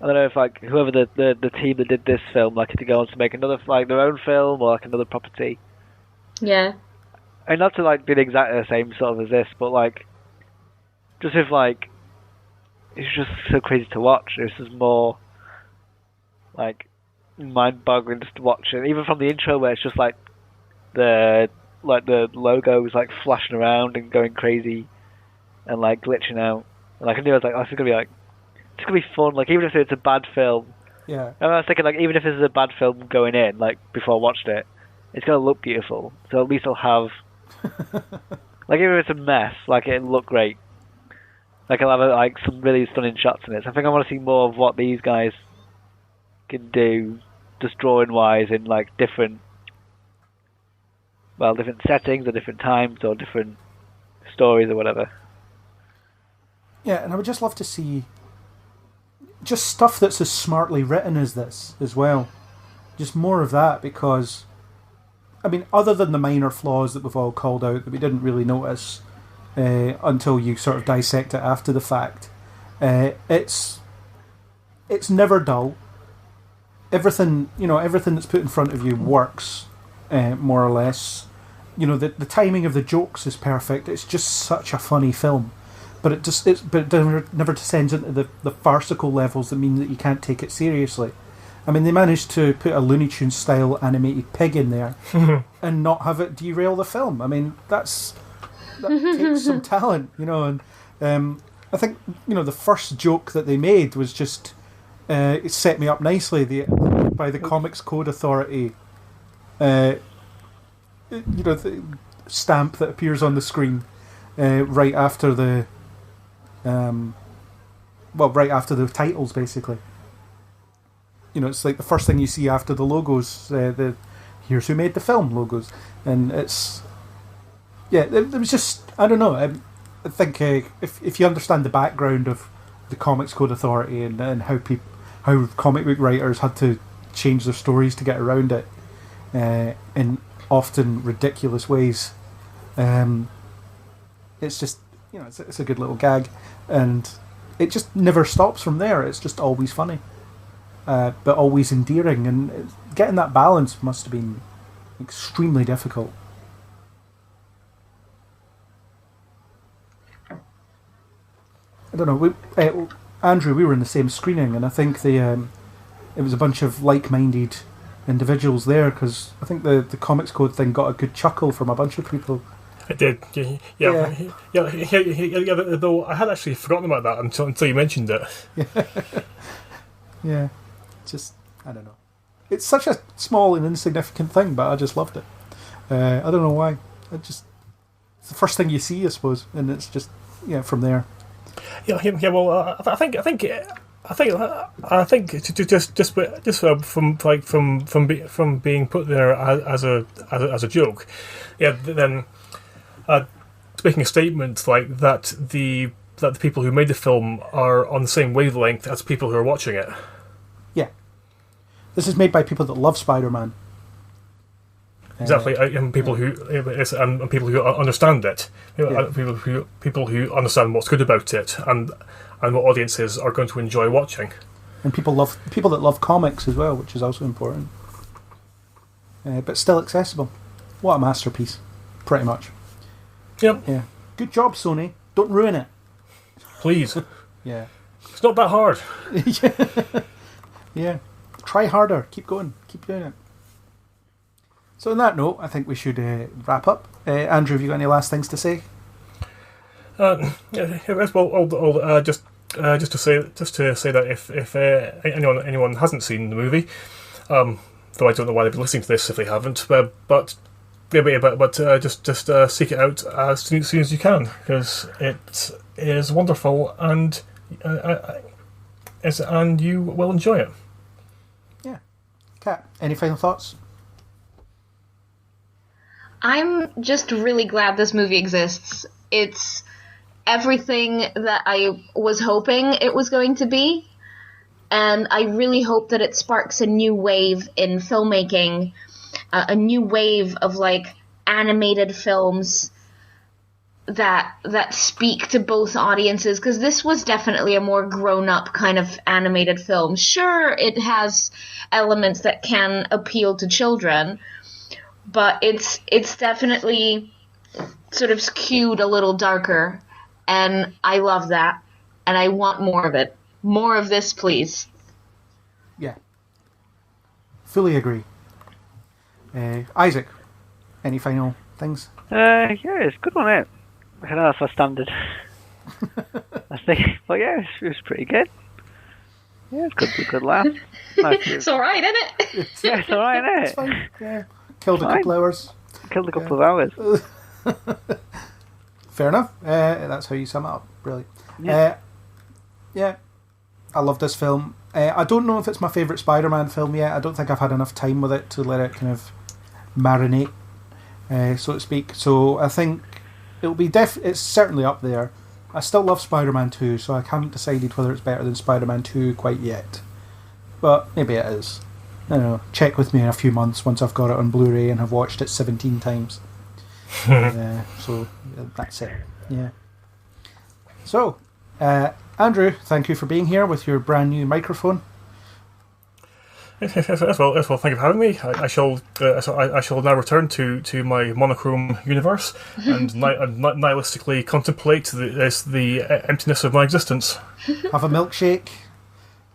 I don't know if like whoever the team that did this film like to go on to make another like their own film or like another property. Yeah. And not to like be exactly the same sort of as this, but like just if like it's just so crazy to watch. This is more like mind-boggling just to watch it. Even from the intro where it's just like the logos like flashing around and going crazy and like glitching out. And like I knew I was like, oh, this is gonna be fun. Like even if it's a bad film. Yeah. And I was thinking like even if this is a bad film going in, like before I watched it, it's gonna look beautiful. So at least I'll have like even if it's a mess, like it'll look great. Like I'll have like some really stunning shots in it. So I think I want to see more of what these guys can do, just drawing wise, in like different settings or different times or different stories or whatever. Yeah, and I would just love to see just stuff that's as smartly written as this as well. Just more of that, because I mean, other than the minor flaws that we've all called out that we didn't really notice until you sort of dissect it after the fact, it's never dull. Everything that's put in front of you works, more or less. The timing of the jokes is perfect. It's just such a funny film, but it never descends into the farcical levels that mean that you can't take it seriously. I mean, they managed to put a Looney Tunes style animated pig in there and not have it derail the film. I mean, that takes some talent, and I think the first joke that they made was just it set me up nicely. By the Comics Code Authority, the stamp that appears on the screen right after the titles, basically. It's like the first thing you see after the logos, the "Here's Who Made the Film" logos, and it was just, I don't know. I think if you understand the background of the Comics Code Authority and how comic book writers had to change their stories to get around it in often ridiculous ways, it's just it's a good little gag, and it just never stops from there. It's just always funny. But always endearing, and getting that balance must have been extremely difficult. I don't know. Andrew, we were in the same screening, and I think it was a bunch of like-minded individuals there, because I think the Comics Code thing got a good chuckle from a bunch of people. It did, yeah. Though I had actually forgotten about that until you mentioned it. Yeah. Just, I don't know. It's such a small and insignificant thing, but I just loved it. I don't know why. It's the first thing you see, I suppose, and it's just from there. Well, I think from being put there as a joke, yeah. Then making a statement like that, the people who made the film are on the same wavelength as people who are watching it. Yeah, this is made by people that love Spider-Man. Exactly, and people who understand it. People who understand what's good about it, and what audiences are going to enjoy watching. And people that love comics as well, which is also important. But still accessible. What a masterpiece, pretty much. Yep. Yeah. Good job, Sony. Don't ruin it. Please. Yeah. It's not that hard. Yeah. Try harder. Keep going. Keep doing it. So on that note, I think we should wrap up. Andrew, have you got any last things to say? Just to say that if anyone hasn't seen the movie, though I don't know why they'd be listening to this if they haven't, but just seek it out as soon as you can, because it is wonderful and you will enjoy it. Yeah. Kat, any final thoughts? I'm just really glad this movie exists. It's everything that I was hoping it was going to be, and I really hope that it sparks a new wave in filmmaking, a new wave of like animated films that speak to both audiences, because this was definitely a more grown-up kind of animated film. Sure, it has elements that can appeal to children, but it's definitely sort of skewed a little darker, and I love that, and I want more of it. More of this, please. Yeah. Fully agree. Isaac, any final things? Yeah, it's a good one, isn't it? I don't know if I standard. I think, but yeah, it was pretty good. Yeah, it's good laugh. It's alright, isn't it? Yeah, it's alright, isn't it? It's fine. Yeah. Killed a couple hours. Killed a couple of hours. Fair enough. That's how you sum it up. Brilliant. Yeah. Yeah. I love this film. I don't know if it's my favourite Spider-Man film yet. I don't think I've had enough time with it to let it kind of marinate, so to speak. So I think it'll be it's certainly up there. I still love Spider-Man 2, so I haven't decided whether it's better than Spider-Man 2 quite yet. But maybe it is. I don't know. Check with me in a few months once I've got it on Blu-ray and have watched it 17 times. So that's it. Yeah. So, Andrew, thank you for being here with your brand new microphone. As well, thank you for having me. I shall now return to my monochrome universe and nihilistically contemplate the emptiness of my existence. Have a milkshake.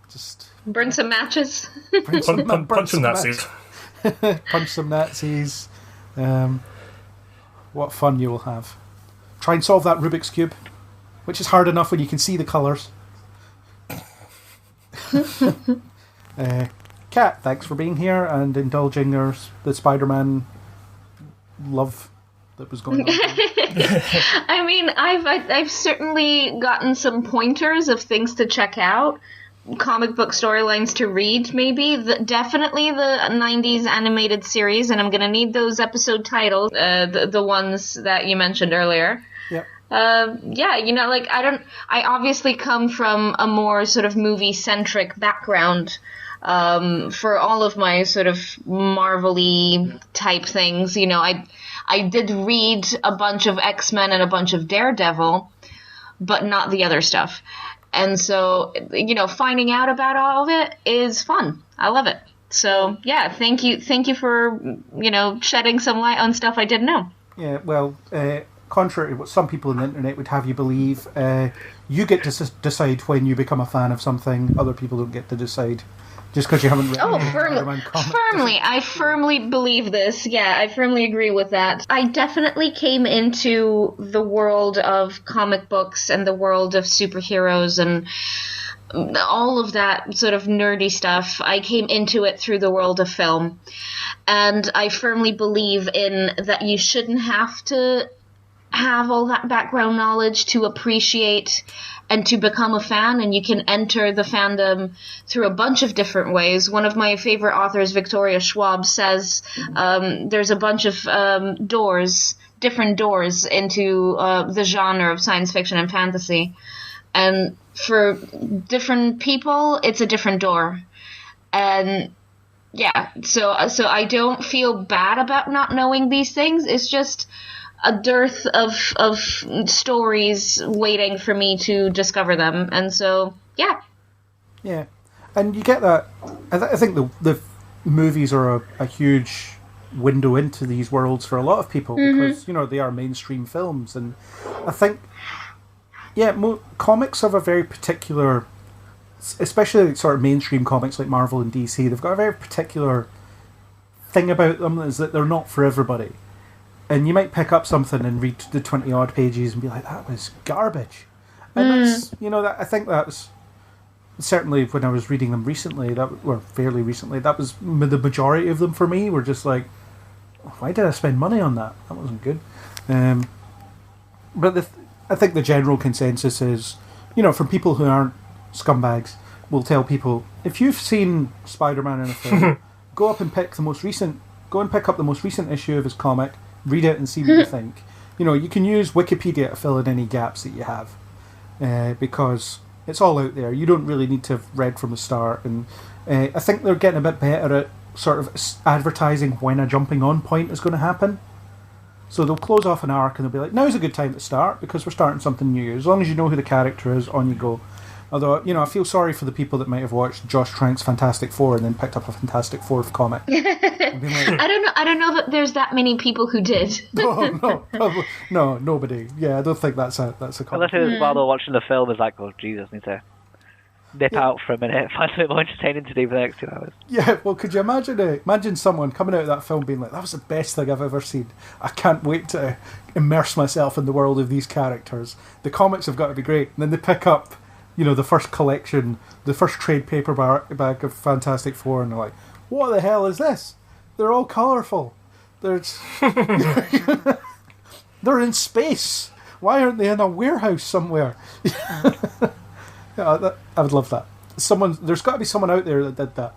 Just burn some matches. Punch some Nazis. Punch some Nazis. What fun you will have. Try and solve that Rubik's Cube, which is hard enough when you can see the colours. Kat, thanks for being here and indulging the Spider-Man love that was going on. I mean, I've certainly gotten some pointers of things to check out, comic book storylines to read, maybe. Definitely the 90s animated series, and I'm going to need those episode titles, the ones that you mentioned earlier. Yep. I obviously come from a more sort of movie-centric background for all of my sort of Marvel-y type things. I did read a bunch of X-Men and a bunch of Daredevil, but not the other stuff. And so, finding out about all of it is fun. I love it. So, yeah, thank you for, shedding some light on stuff I didn't know. Yeah, well, contrary to what some people on the internet would have you believe, you get to decide when you become a fan of something. Other people don't get to decide. Just because you haven't read firmly. I firmly believe this. Yeah, I firmly agree with that. I definitely came into the world of comic books and the world of superheroes and all of that sort of nerdy stuff. I came into it through the world of film. And I firmly believe in that you shouldn't have to have all that background knowledge to appreciate and to become a fan, and you can enter the fandom through a bunch of different ways. One of my favorite authors, Victoria Schwab, says there's a bunch of different doors into the genre of science fiction and fantasy. And for different people, it's a different door. And yeah, so I don't feel bad about not knowing these things. It's just a dearth of stories waiting for me to discover them. And so, yeah. Yeah. And you get that. I think the movies are a huge window into these worlds for a lot of people because, they are mainstream films. And I think, comics have a very particular, especially sort of mainstream comics like Marvel and DC, they've got a very particular thing about them is that they're not for everybody. And you might pick up something and read the 20-odd pages and be like, that was garbage. And that's, I think that's, certainly when I was reading them recently, fairly recently, that was the majority of them for me were just like, why did I spend money on that? That wasn't good. But I think the general consensus is, from people who aren't scumbags, will tell people, if you've seen Spider-Man in a film, go and pick up the most recent issue of his comic, read it and see what you think. You can use Wikipedia to fill in any gaps that you have, because it's all out there. You don't really need to have read from the start. And I think they're getting a bit better at sort of advertising when a jumping on point is going to happen. So they'll close off an arc and they'll be like, now's a good time to start because we're starting something new. As long as you know who the character is, on you go. Although, I feel sorry for the people that might have watched Josh Trank's Fantastic Four and then picked up a Fantastic Fourth comic. Like, I don't know that there's that many people who did. No, nobody. Yeah, I don't think that's a comic. Unless it was while they're watching the film, it's like, oh Jesus, I need to nip out for a minute, find something more entertaining to do for the next 2 hours. Yeah, well, could you imagine someone coming out of that film being like, that was the best thing I've ever seen. I can't wait to immerse myself in the world of these characters. The comics have got to be great. And then they pick up the first collection, the first trade paperback of Fantastic Four, and they're like, what the hell is this? They're all colourful. They're in space. Why aren't they in a warehouse somewhere? I would love that. There's got to be someone out there that did that.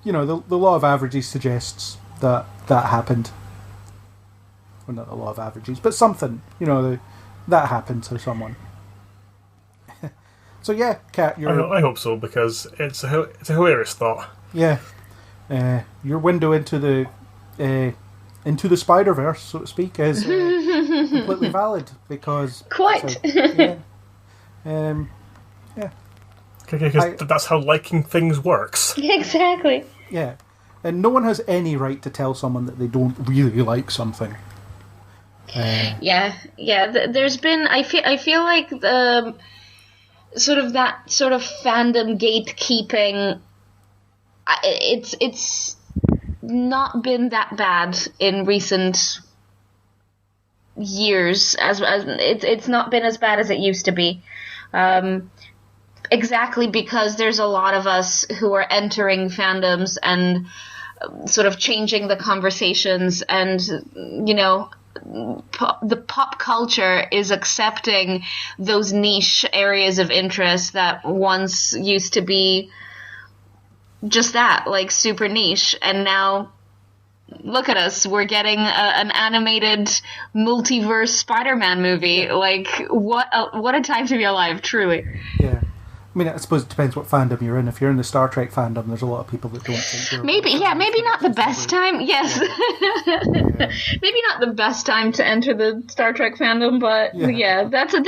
The law of averages suggests that happened. Well, not the law of averages, but something. That happened to someone. So yeah, Kat, I hope so because it's a hilarious thought. Yeah, your window into the Spider-Verse, so to speak, is completely valid because quite. Yeah. Because that's how liking things works. Exactly. Yeah, and no one has any right to tell someone that they don't really like something. Yeah. There's been. I feel like the sort of fandom gatekeeping. It's not been that bad in recent years. As it's not been as bad as it used to be. Exactly because there's a lot of us who are entering fandoms and sort of changing the conversations, and the pop culture is accepting those niche areas of interest that once used to be just that, like super niche, and now look at us, we're getting an animated multiverse Spider-Man movie. Like, what a time to be alive, truly. Yeah. I mean, I suppose it depends what fandom you're in. If you're in the Star Trek fandom, there's a lot of people that don't think you're... Maybe not the best time. Yes. Yeah. Maybe not the best time to enter the Star Trek fandom, but that's a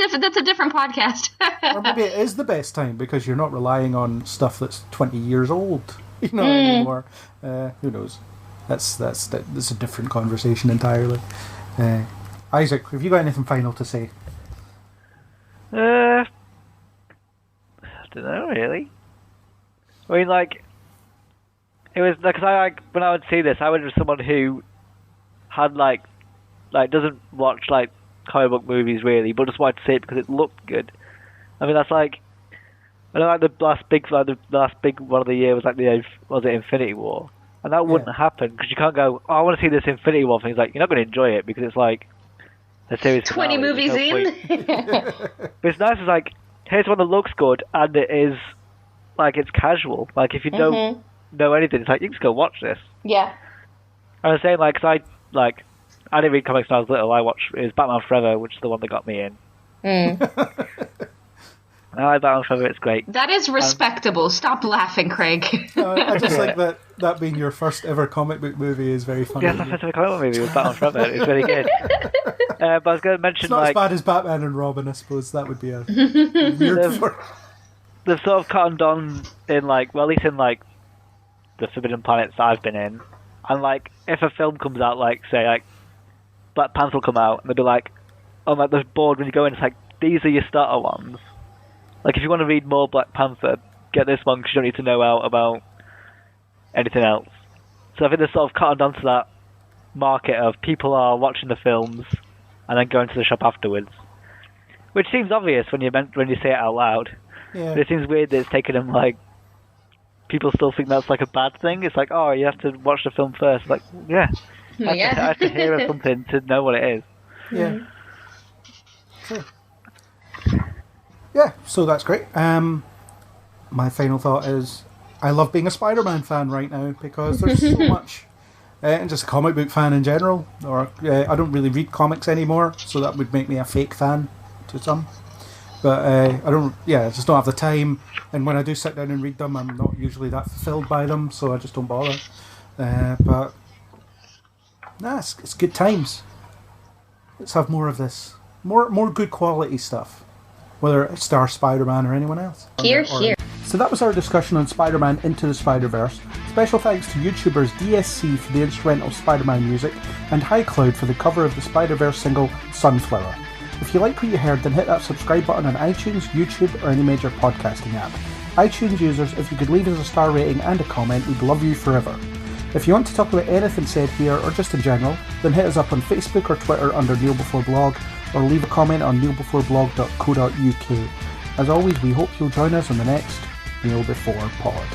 different podcast. Or maybe it is the best time because you're not relying on stuff that's 20 years old, anymore. Who knows? That's a different conversation entirely. Isaac, have you got anything final to say? I don't know, really. I mean, like, it was because when I would see this, I would be someone who had like doesn't watch like comic book movies really, but just wanted to see it because it looked good. I mean, that's like, I know, like the last big one of the year was like was it Infinity War, and that wouldn't happen because you can't go, oh, I want to see this Infinity War thing. It's like, you're not going to enjoy it because it's like the series 20 finale, movies there's no in. point. But it's nice. It's like, here's one that looks good, and it is like it's casual. Like if you don't know anything, it's like you can just go watch this. Yeah. I was saying like, 'cause I didn't read comics when I was little. I watched it was Batman Forever, which is the one that got me in. I like Batman Forever. It's great. That is respectable. Stop laughing, Craig. I just like that being your first ever comic book movie is very funny. Yeah, that's my first ever comic book movie was Batman Forever. It's really good. But I was going to mention It's not like as bad as Batman and Robin, I suppose. That would be a weird for... they've sort of cottoned on in like, well, at least in like the Forbidden Planets that I've been in, and like if a film comes out, like say like Black Panther will come out, and they'll be like, on like the board when you go in, it's like these are your starter ones. Like if you want to read more Black Panther, get this one because you don't need to know out about anything else. So I think they're sort of cottoned onto that market of people are watching the films and then going to the shop afterwards, which seems obvious when you say it out loud. Yeah. But it seems weird that it's taken them like people still think that's like a bad thing. It's like, oh, you have to watch the film first. Like, yeah, I have to hear of something to know what it is. Yeah. Sure. Yeah, so that's great. My final thought is I love being a Spider-Man fan right now because there's so much, and just a comic book fan in general. Or I don't really read comics anymore, so that would make me a fake fan to some. But I just don't have the time. And when I do sit down and read them, I'm not usually that fulfilled by them, so I just don't bother. But it's good times. Let's have more of this. More good quality stuff. Whether it stars Spider-Man or anyone else. Here. So that was our discussion on Spider-Man Into the Spider-Verse. Special thanks to YouTubers DSC for the instrumental Spider-Man music and High Cloud for the cover of the Spider-Verse single Sunflower. If you like what you heard, then hit that subscribe button on iTunes, YouTube or any major podcasting app. iTunes users, if you could leave us a star rating and a comment, we'd love you forever. If you want to talk about anything said here or just in general, then hit us up on Facebook or Twitter under Kneel Before Blog, or leave a comment on kneelbeforeblog.co.uk. As always, we hope you'll join us on the next Kneel Before Pod.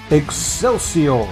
Excelsior!